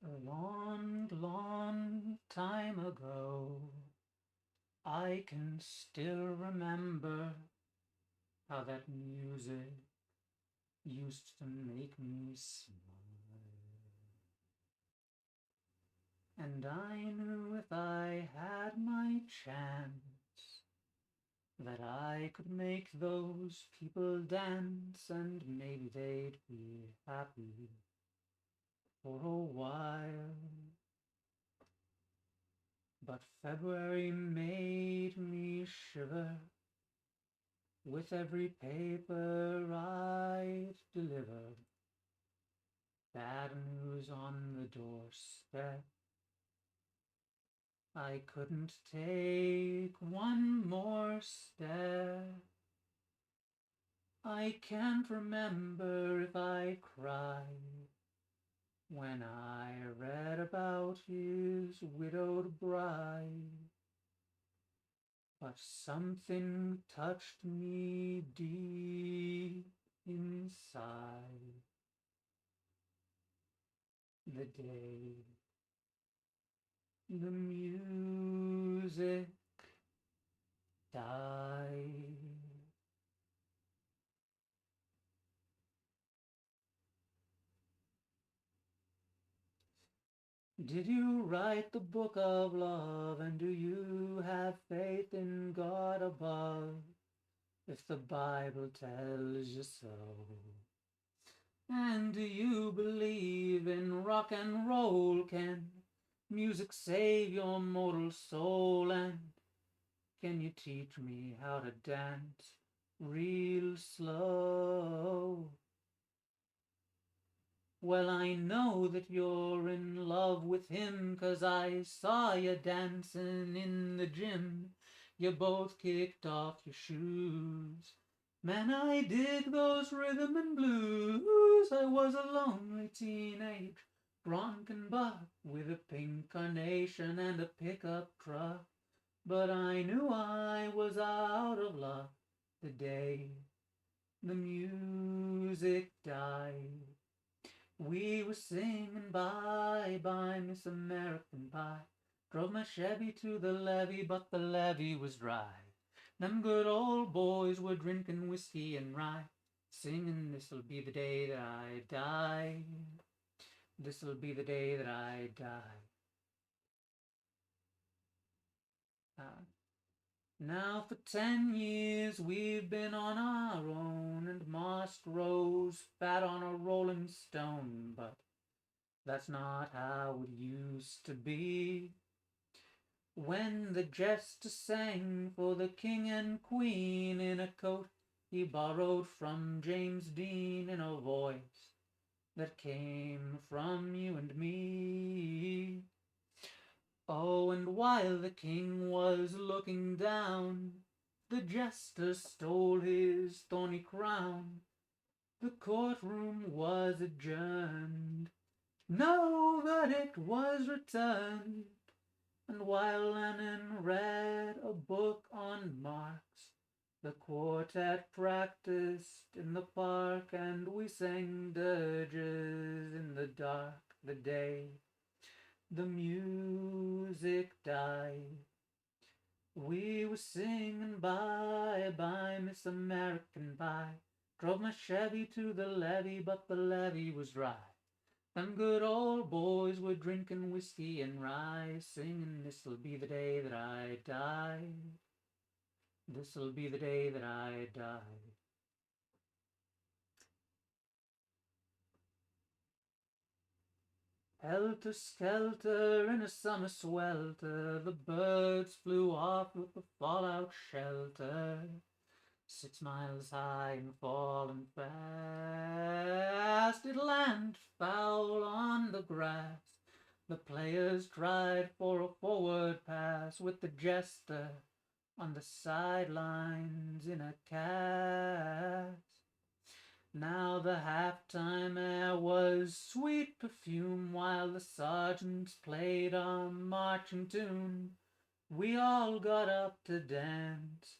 A long, long time ago, I can still remember how that music used to make me smile. And I knew if I had my chance that I could make those people dance, and maybe they'd be happy for a while. But February made me shiver with every paper I'd deliver. Bad news on the doorstep. I couldn't take one more step. I can't remember if I cried when I read about his widowed bride, but something touched me deep inside the day the music died. Did you write the book of love, and do you have faith in God above? If the Bible tells you so. And do you believe in rock and roll? Can music save your mortal soul? And can you teach me how to dance real slow? Well, I know that you're in love with him, 'cause I saw you dancing in the gym. You both kicked off your shoes. Man, I dig those rhythm and blues. I was a lonely teenage bronco buck with a pink carnation and a pickup truck. But I knew I was out of luck the day the music died. We were singing by bye, Miss American Pie. Drove my Chevy to the levee, but the levee was dry. Them good old boys were drinking whiskey and rye, singing, this'll be the day that I die. This'll be the day that I die. Now for 10 years we've been on our own, and Masked Rose fat on a rolling stone, but that's not how it used to be. When the jester sang for the king and queen in a coat he borrowed from James Dean, in a voice that came from you and me. Oh, and while the king was looking down, the jester stole his thorny crown. The courtroom was adjourned. No verdict was returned. And while Lennon read a book on Marx, the quartet practiced in the park, and we sang dirges in the dark the day the music died. We were singing bye bye, Miss American Pie. Drove my Chevy to the levee, but the levee was dry. Them good old boys were drinking whiskey and rye, singing, this'll be the day that I die. This'll be the day that I die. Helter skelter in a summer swelter, the birds flew off with the fallout shelter. 6 miles high and falling fast, it landed foul on the grass. The players tried for a forward pass, with the jester on the sidelines in a cast. Now the halftime air was sweet perfume, while the sergeants played a marching tune. We all got up to dance.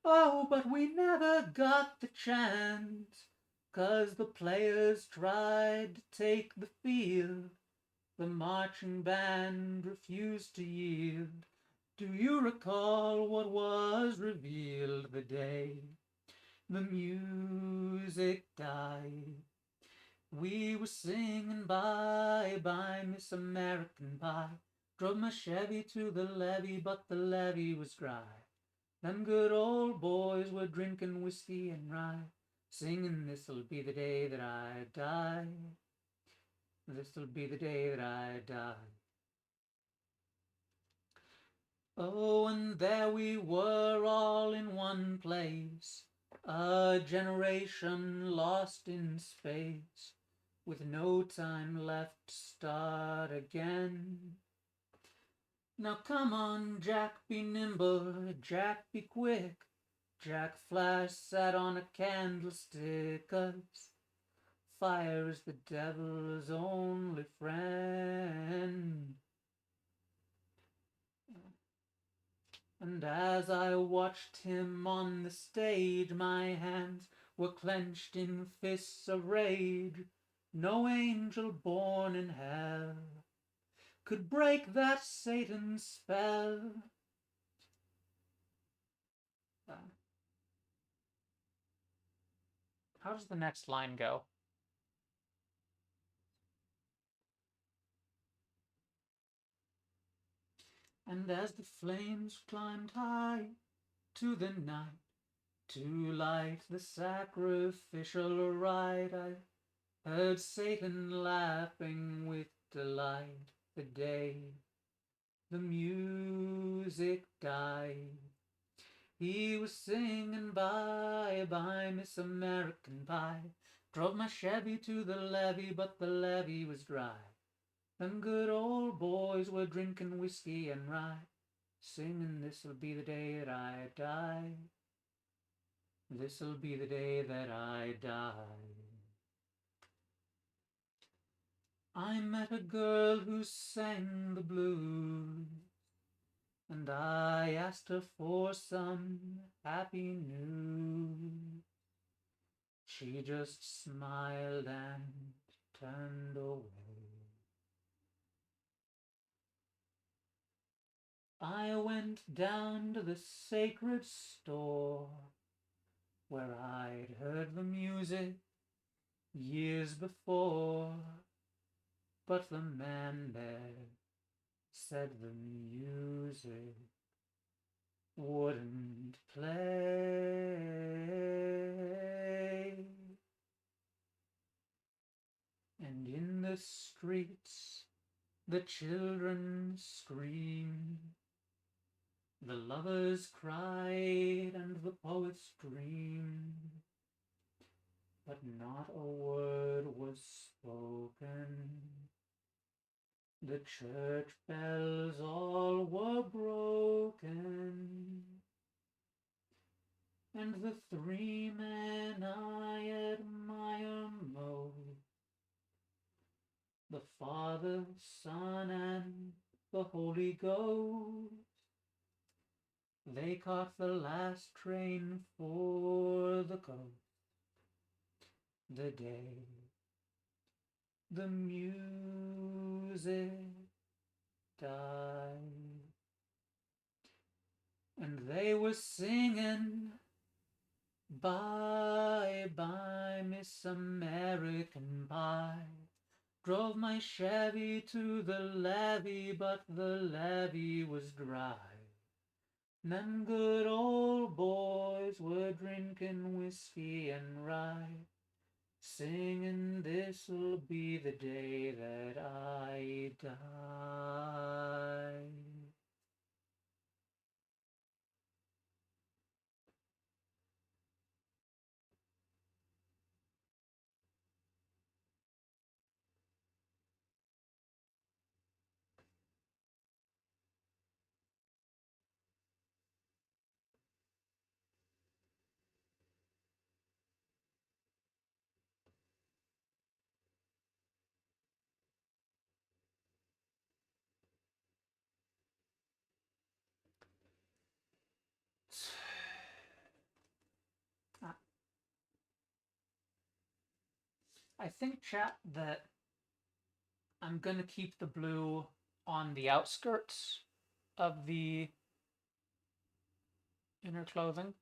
Oh, but we never got the chance, 'cause the players tried to take the field. The marching band refused to yield. Do you recall what was revealed the day the music died? We were singing bye bye, Miss American Pie. Drove my Chevy to the levee, but the levee was dry. Them good old boys were drinking whiskey and rye, singing, this'll be the day that I die. This'll be the day that I die. Oh, and there we were all in one place, a generation lost in space, with no time left to start again. Now come on, Jack, be nimble, Jack, be quick. Jack Flash sat on a candlestick, 'cause fire is the devil's only friend. And as I watched him on the stage, my hands were clenched in fists of rage. No angel born in hell could break that Satan's spell. How does the next line go? And as the flames climbed high to the night, to light the sacrificial rite, I heard Satan laughing with delight the day the music died. He was singing bye bye, Miss American Pie. Drove my Chevy to the levee, but the levee was dry. Them good old boys were drinking whiskey and rye, singing, this'll be the day that I die. This'll be the day that I die. I met a girl who sang the blues, and I asked her for some happy news. She just smiled and turned away. I went down to the sacred store where I'd heard the music years before, but the man there said the music wouldn't play. And in the streets the children screamed, the lovers cried, and the poets dreamed, but not a word was spoken. The church bells all were broken, and the three men I admire most, the Father, Son, and the Holy Ghost, they caught the last train for the coast the day the music died. And they were singing, "Bye bye, Miss American Pie." Drove my Chevy to the levee, but the levee was dry. Them good old boys were drinking whiskey and rye, singing, "This'll be the day that I die." I think, chat, that I'm gonna keep the blue on the outskirts of the inner clothing.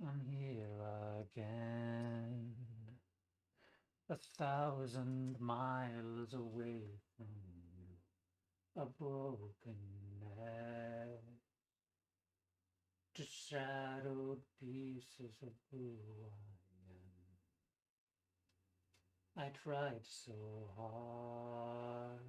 I'm here again, 1,000 miles away from you, a broken neck, just shadowed pieces of who I tried so hard,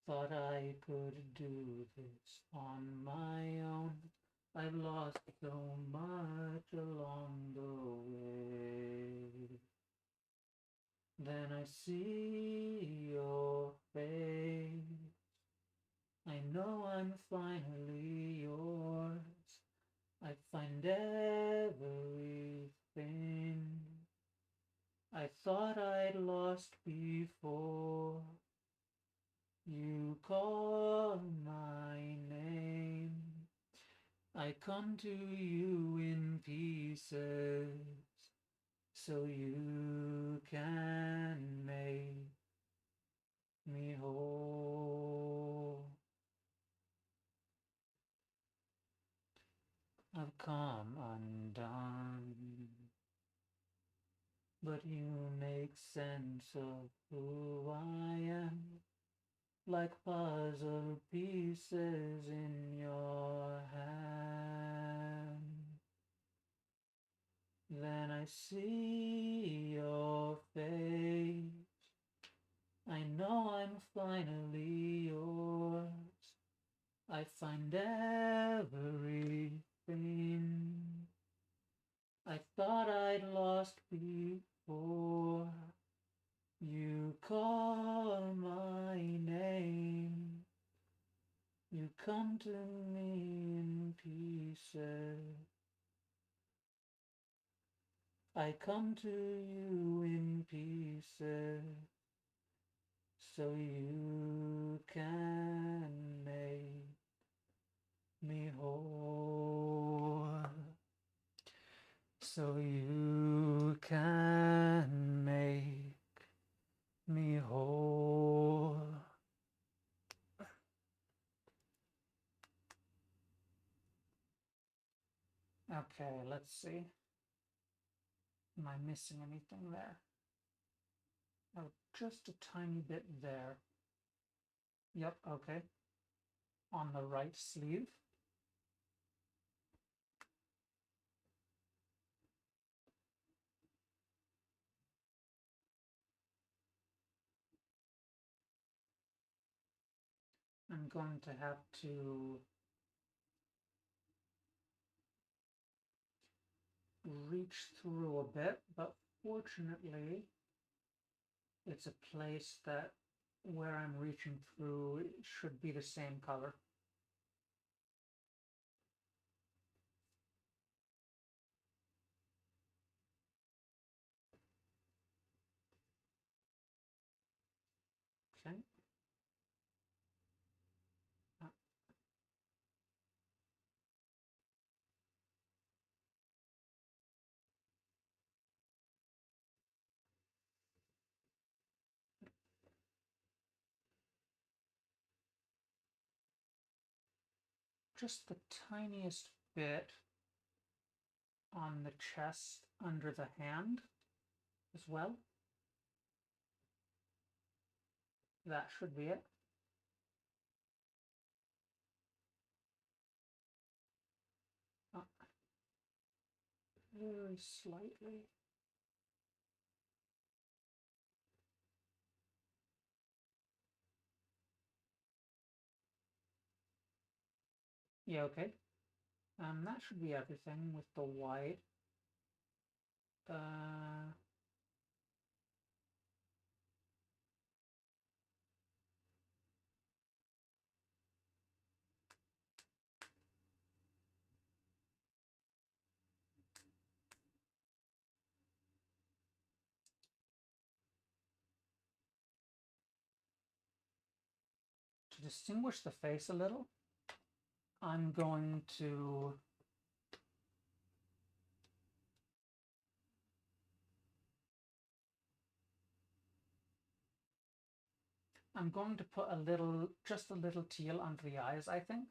thought I could do this on my own. I've lost so much along the way. Then I see your face. I know I'm finally yours. I find everything I thought I'd lost before. You call my name, I come to you in pieces, so you can make me whole. come undone. But you make sense of who I am, like puzzle pieces in your hand. Then I see your face. I know I'm finally yours. I find everything I thought I'd lost before. You call my name. You come to me in pieces. I come to you in pieces, so you can make me whole. So you can make me whole. Okay, let's see. Am I missing anything there? Oh, just a tiny bit there. Yep, okay. On the right sleeve. I'm going to have to reach through a bit, but fortunately it's a place that where I'm reaching through it should be the same color. Okay. Just the tiniest bit on the chest under the hand as well. That should be it. Very slightly. Yeah, okay. That should be everything with the white. To distinguish the face a little, I'm going to put a little, just a little teal under the eyes, I think.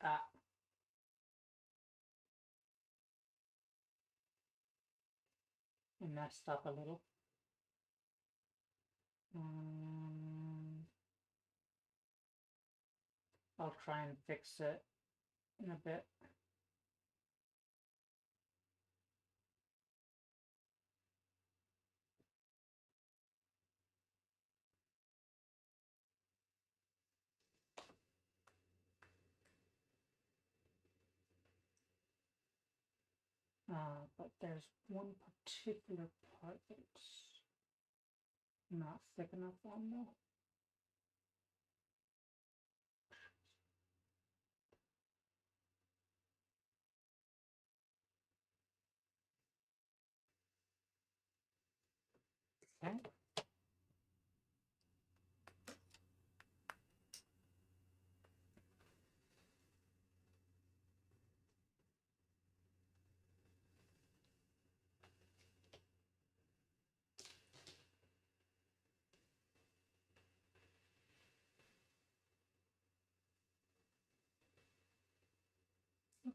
Ah. I messed up a little. I'll try and fix it in a bit. But there's one particular part that's not thick enough on though. Okay.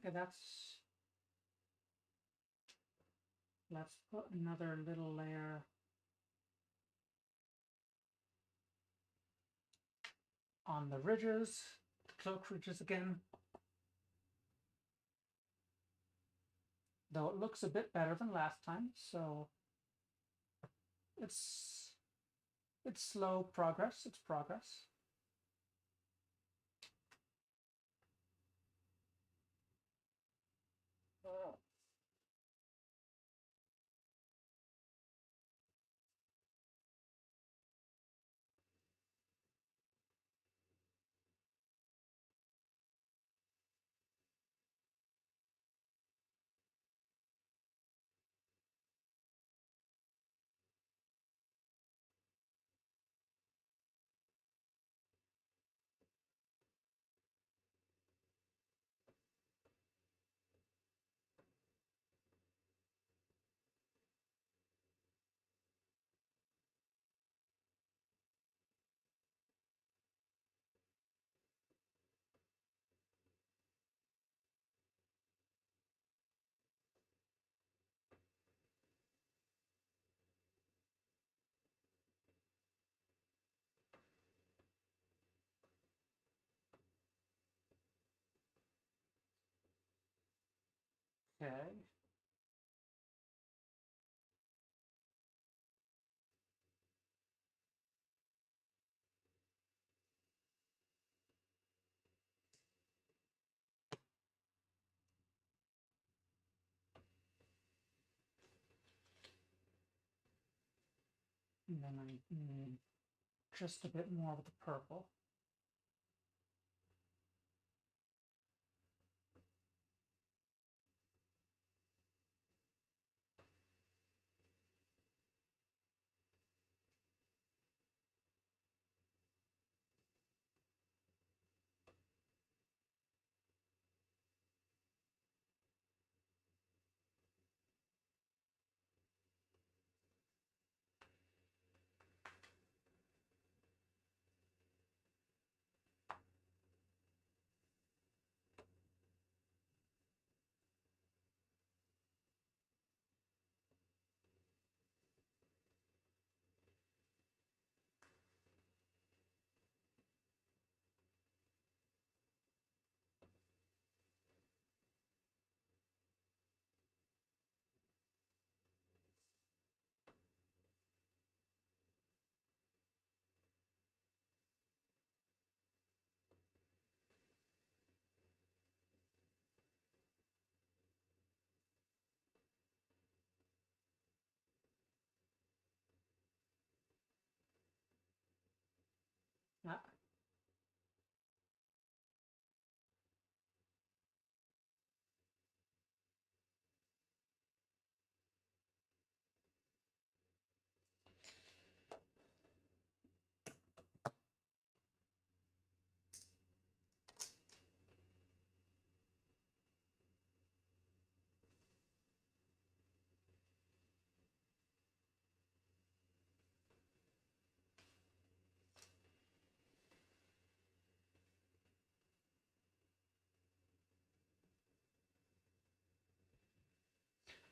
Okay, let's put another little layer on the ridges, cloak ridges again. Though it looks a bit better than last time, so it's slow progress, it's progress. Okay. And then I need just a bit more of the purple. Ah.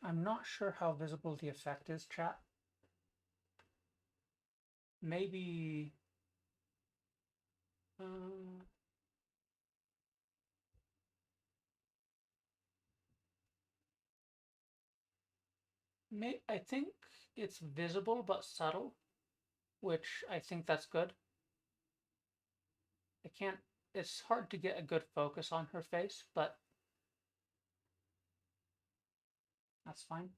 I'm not sure how visible the effect is, chat. Maybe... I think it's visible but subtle, which I think that's good. I can't... It's hard to get a good focus on her face, but that's fine.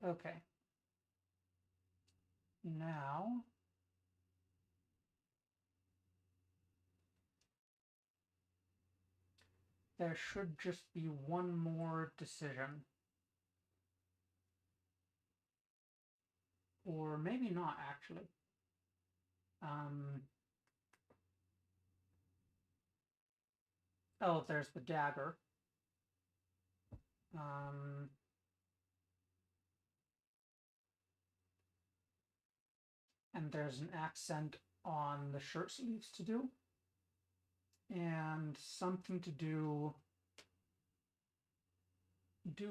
Okay. Now... there should just be one more decision. Or maybe not, actually. Oh, there's the dagger. And there's an accent on the shirt sleeves to do. And something to do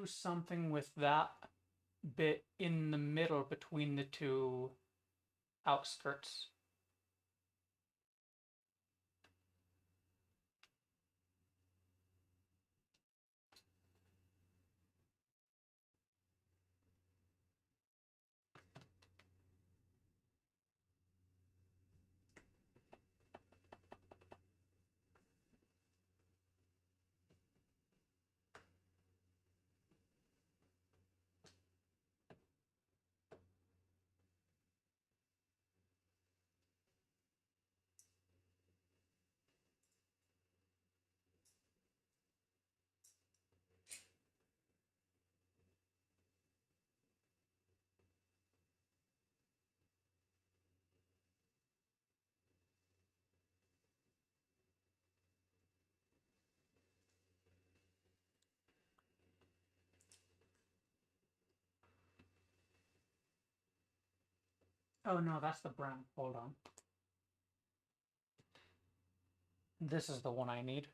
something with that bit in the middle between the two outskirts. Oh no, that's the brown. Hold on. This is the one I need.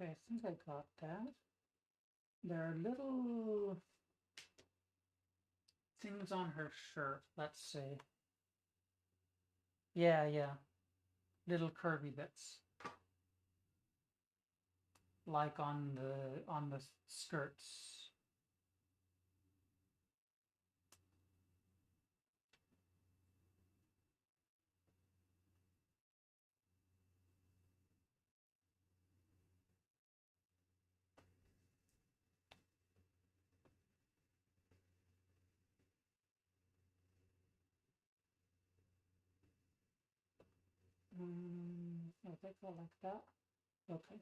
Okay, I think I got that. There are little things on her shirt, let's see. Yeah. Little curvy bits. Like on the skirts. I think I like that. Okay.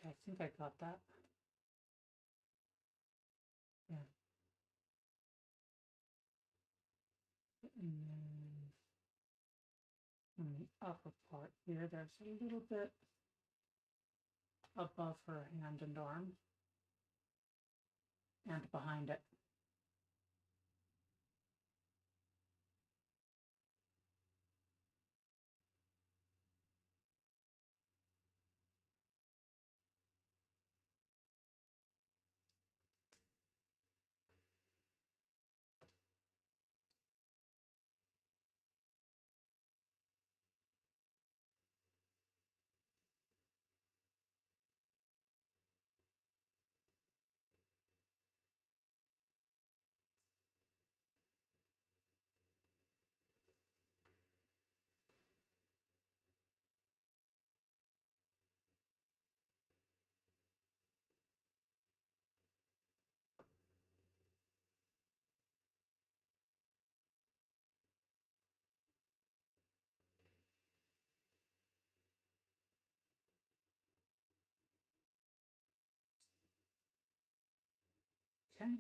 Okay, I think I got that. Yeah. And then on the upper part here, there's a little bit above her hand and arm, and behind it. Okay.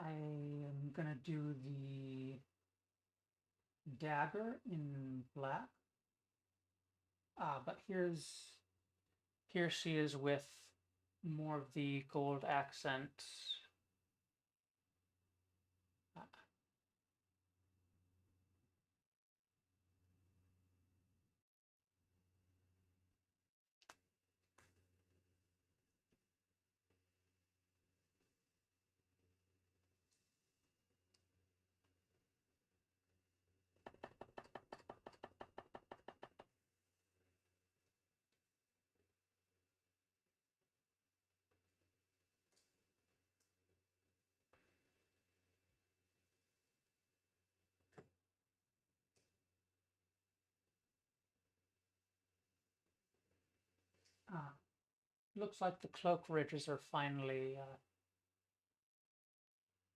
I am gonna do the dagger in black. But here she is with more of the gold accents. Looks like the cloak ridges are finally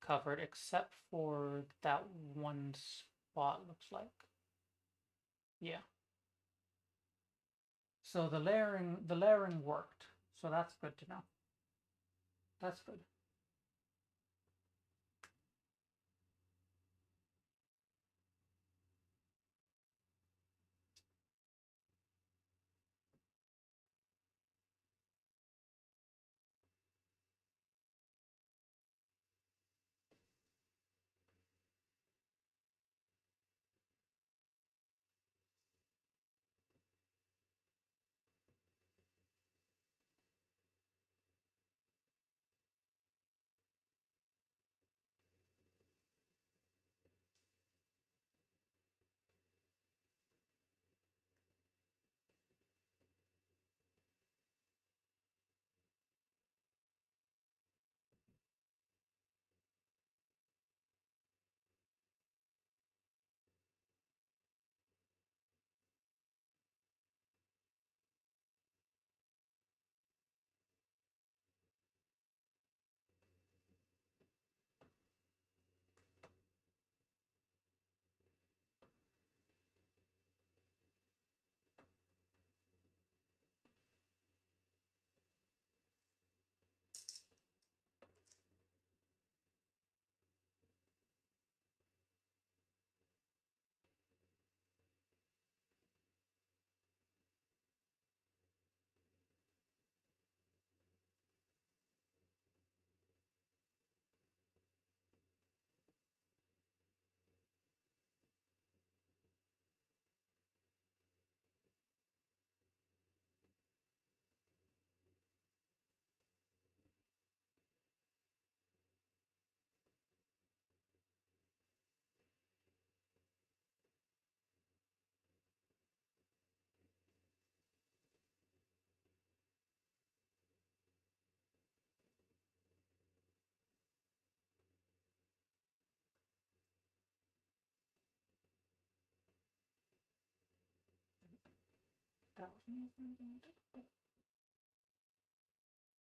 covered, except for that one spot, looks like. Yeah. So the layering worked. So that's good to know. That's good.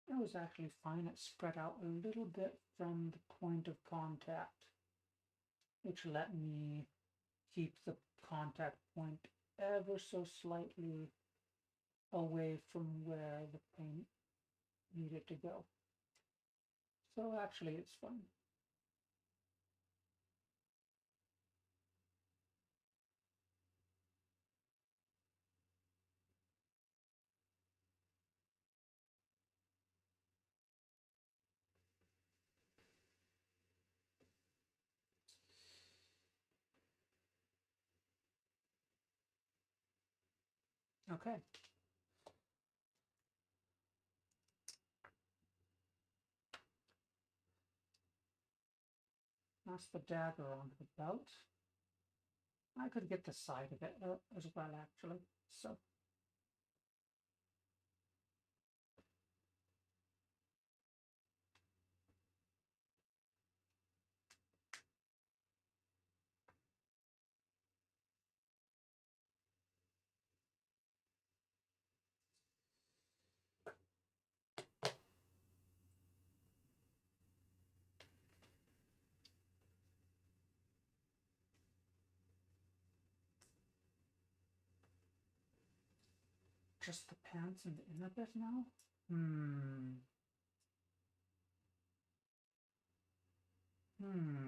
That was actually fine. It spread out a little bit from the point of contact, which let me keep the contact point ever so slightly away from where the paint needed to go. So actually it's fun. Okay. That's the dagger on the belt. I could get the side of it as well, actually. So just the pants and the inner bit now? Hmm.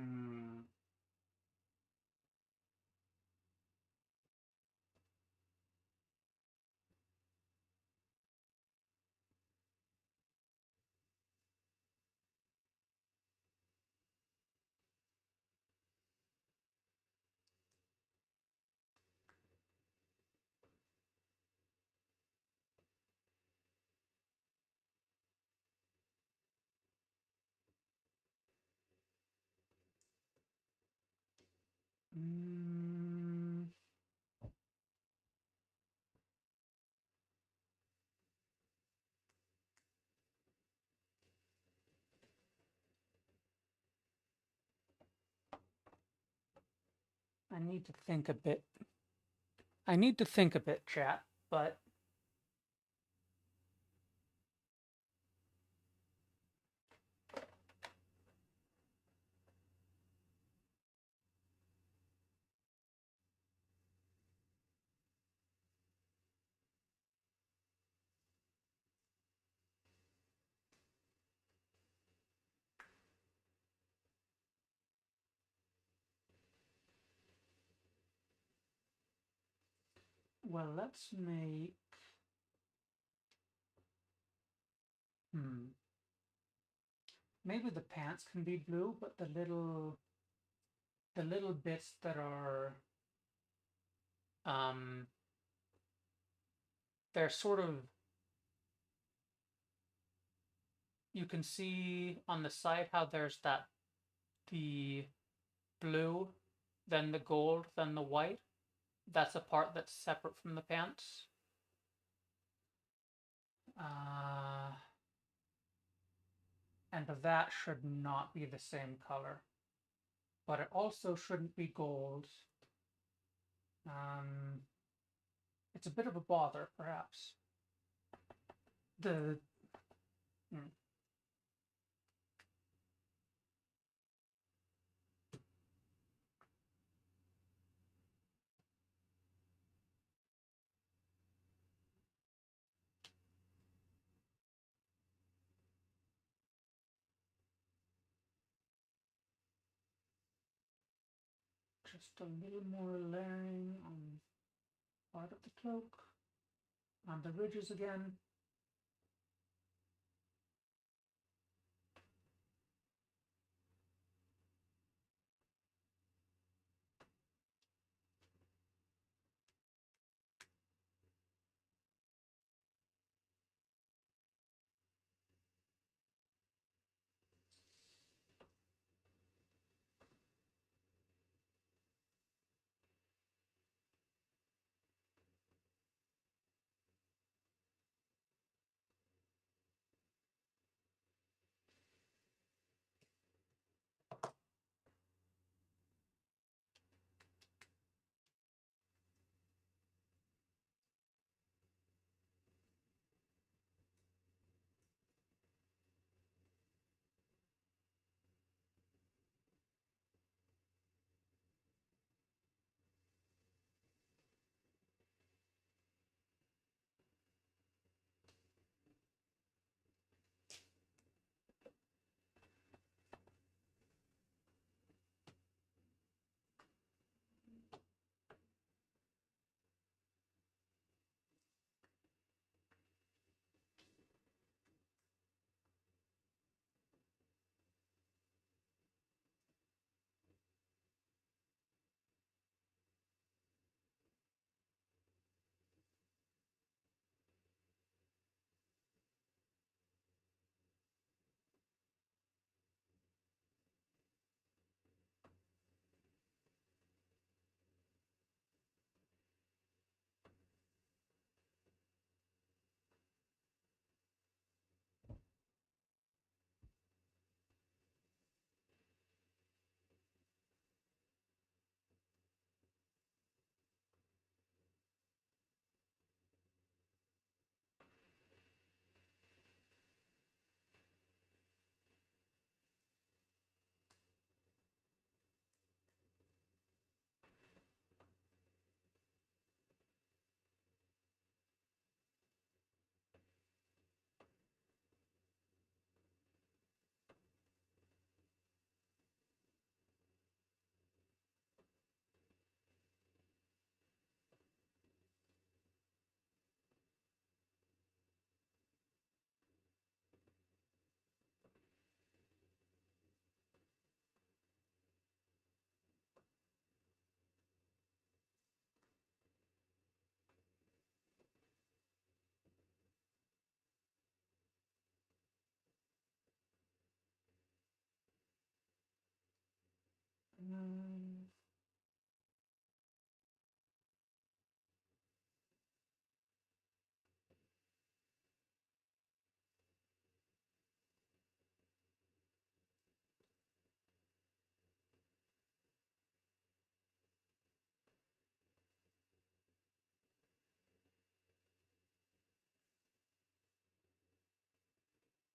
Mm, I need to think a bit. I need to think a bit, chat, but well, let's make. Hmm. Maybe the pants can be blue, but the little bits that are um they're sort of, you can see on the side how there's the blue, then the gold, then the white. That's a part that's separate from the pants. Uh, and that should not be the same color. But it also shouldn't be gold. Um, it's a bit of a bother, perhaps. The just a little more layering on part of the cloak, on the ridges again.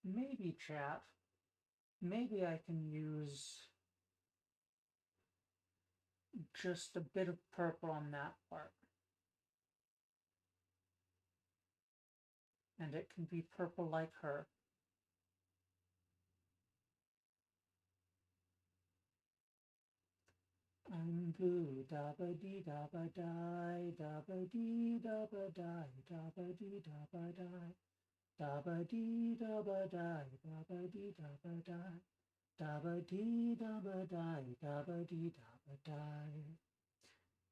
maybe chat, maybe I can use just a bit of purple on that part. And it can be purple like her. I'm blue, da ba dee da ba die, da ba dee da ba die, da ba dee da ba die, da ba dee da ba die, da ba dee da ba die, da ba dee da ba die, da ba dee da ba die.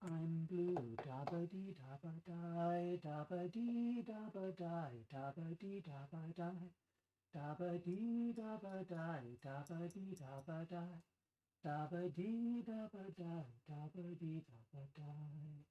I'm blue, da ba dee da ba die, da ba dee da ba die, da ba dee da ba die, da ba dee da ba die, da ba dee da ba die. Da ba dee da ba die, da ba dee da ba die.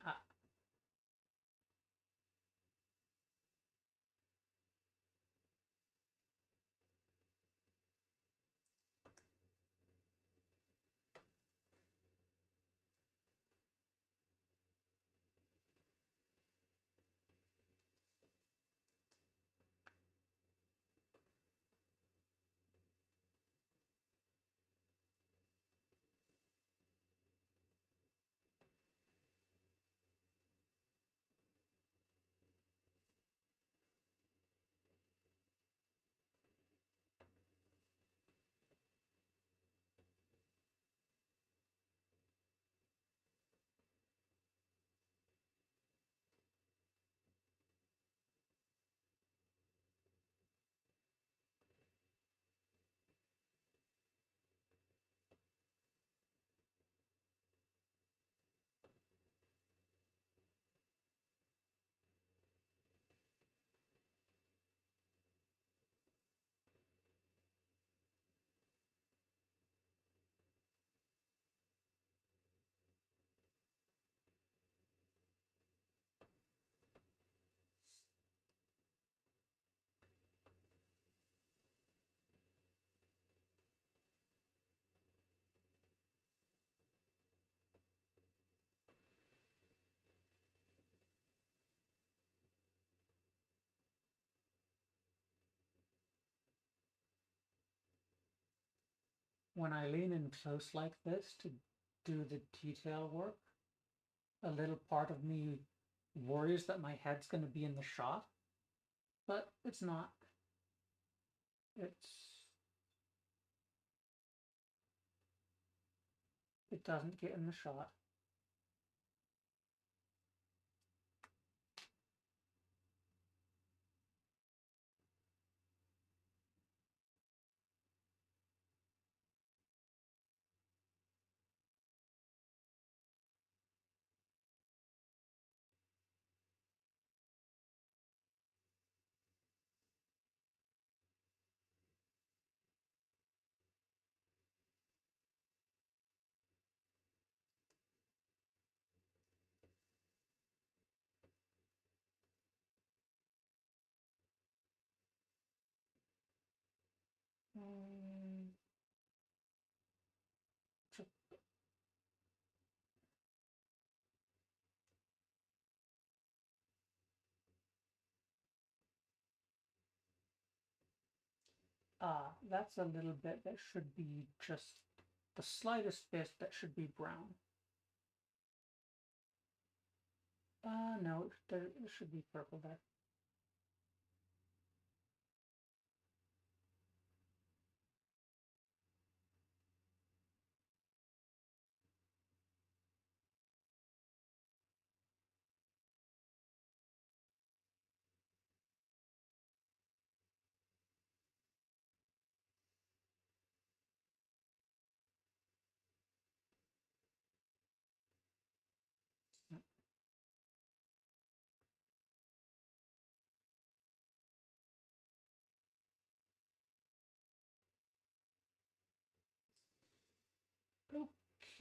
Ah, when I lean in close like this to do the detail work, a little part of me worries that my head's going to be in the shot, but it's not. It doesn't get in the shot. Mm, that's a little bit that should be just the slightest bit that should be brown. No, there should be purple there.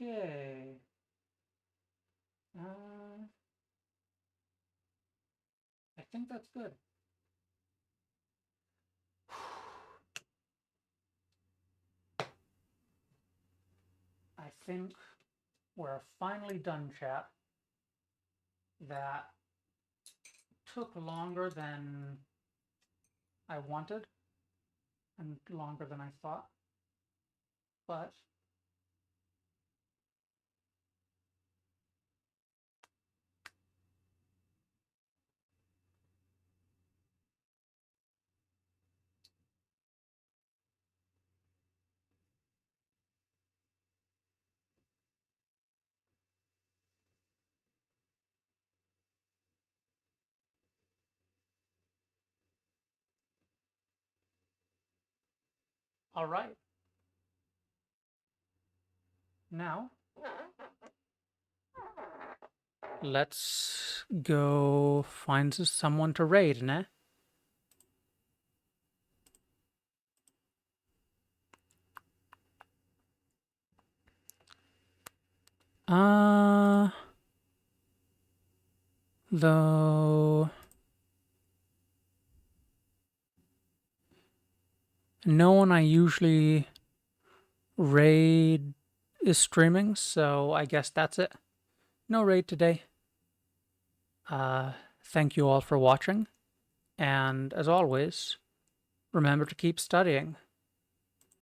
Okay. I think that's good. I think we're finally done, chat. That took longer than I wanted and longer than I thought. But all right. Now, let's go find someone to raid, ne? Though no one I usually raid is streaming, so I guess that's it. No raid today. Thank you all for watching, and as always, remember to keep studying.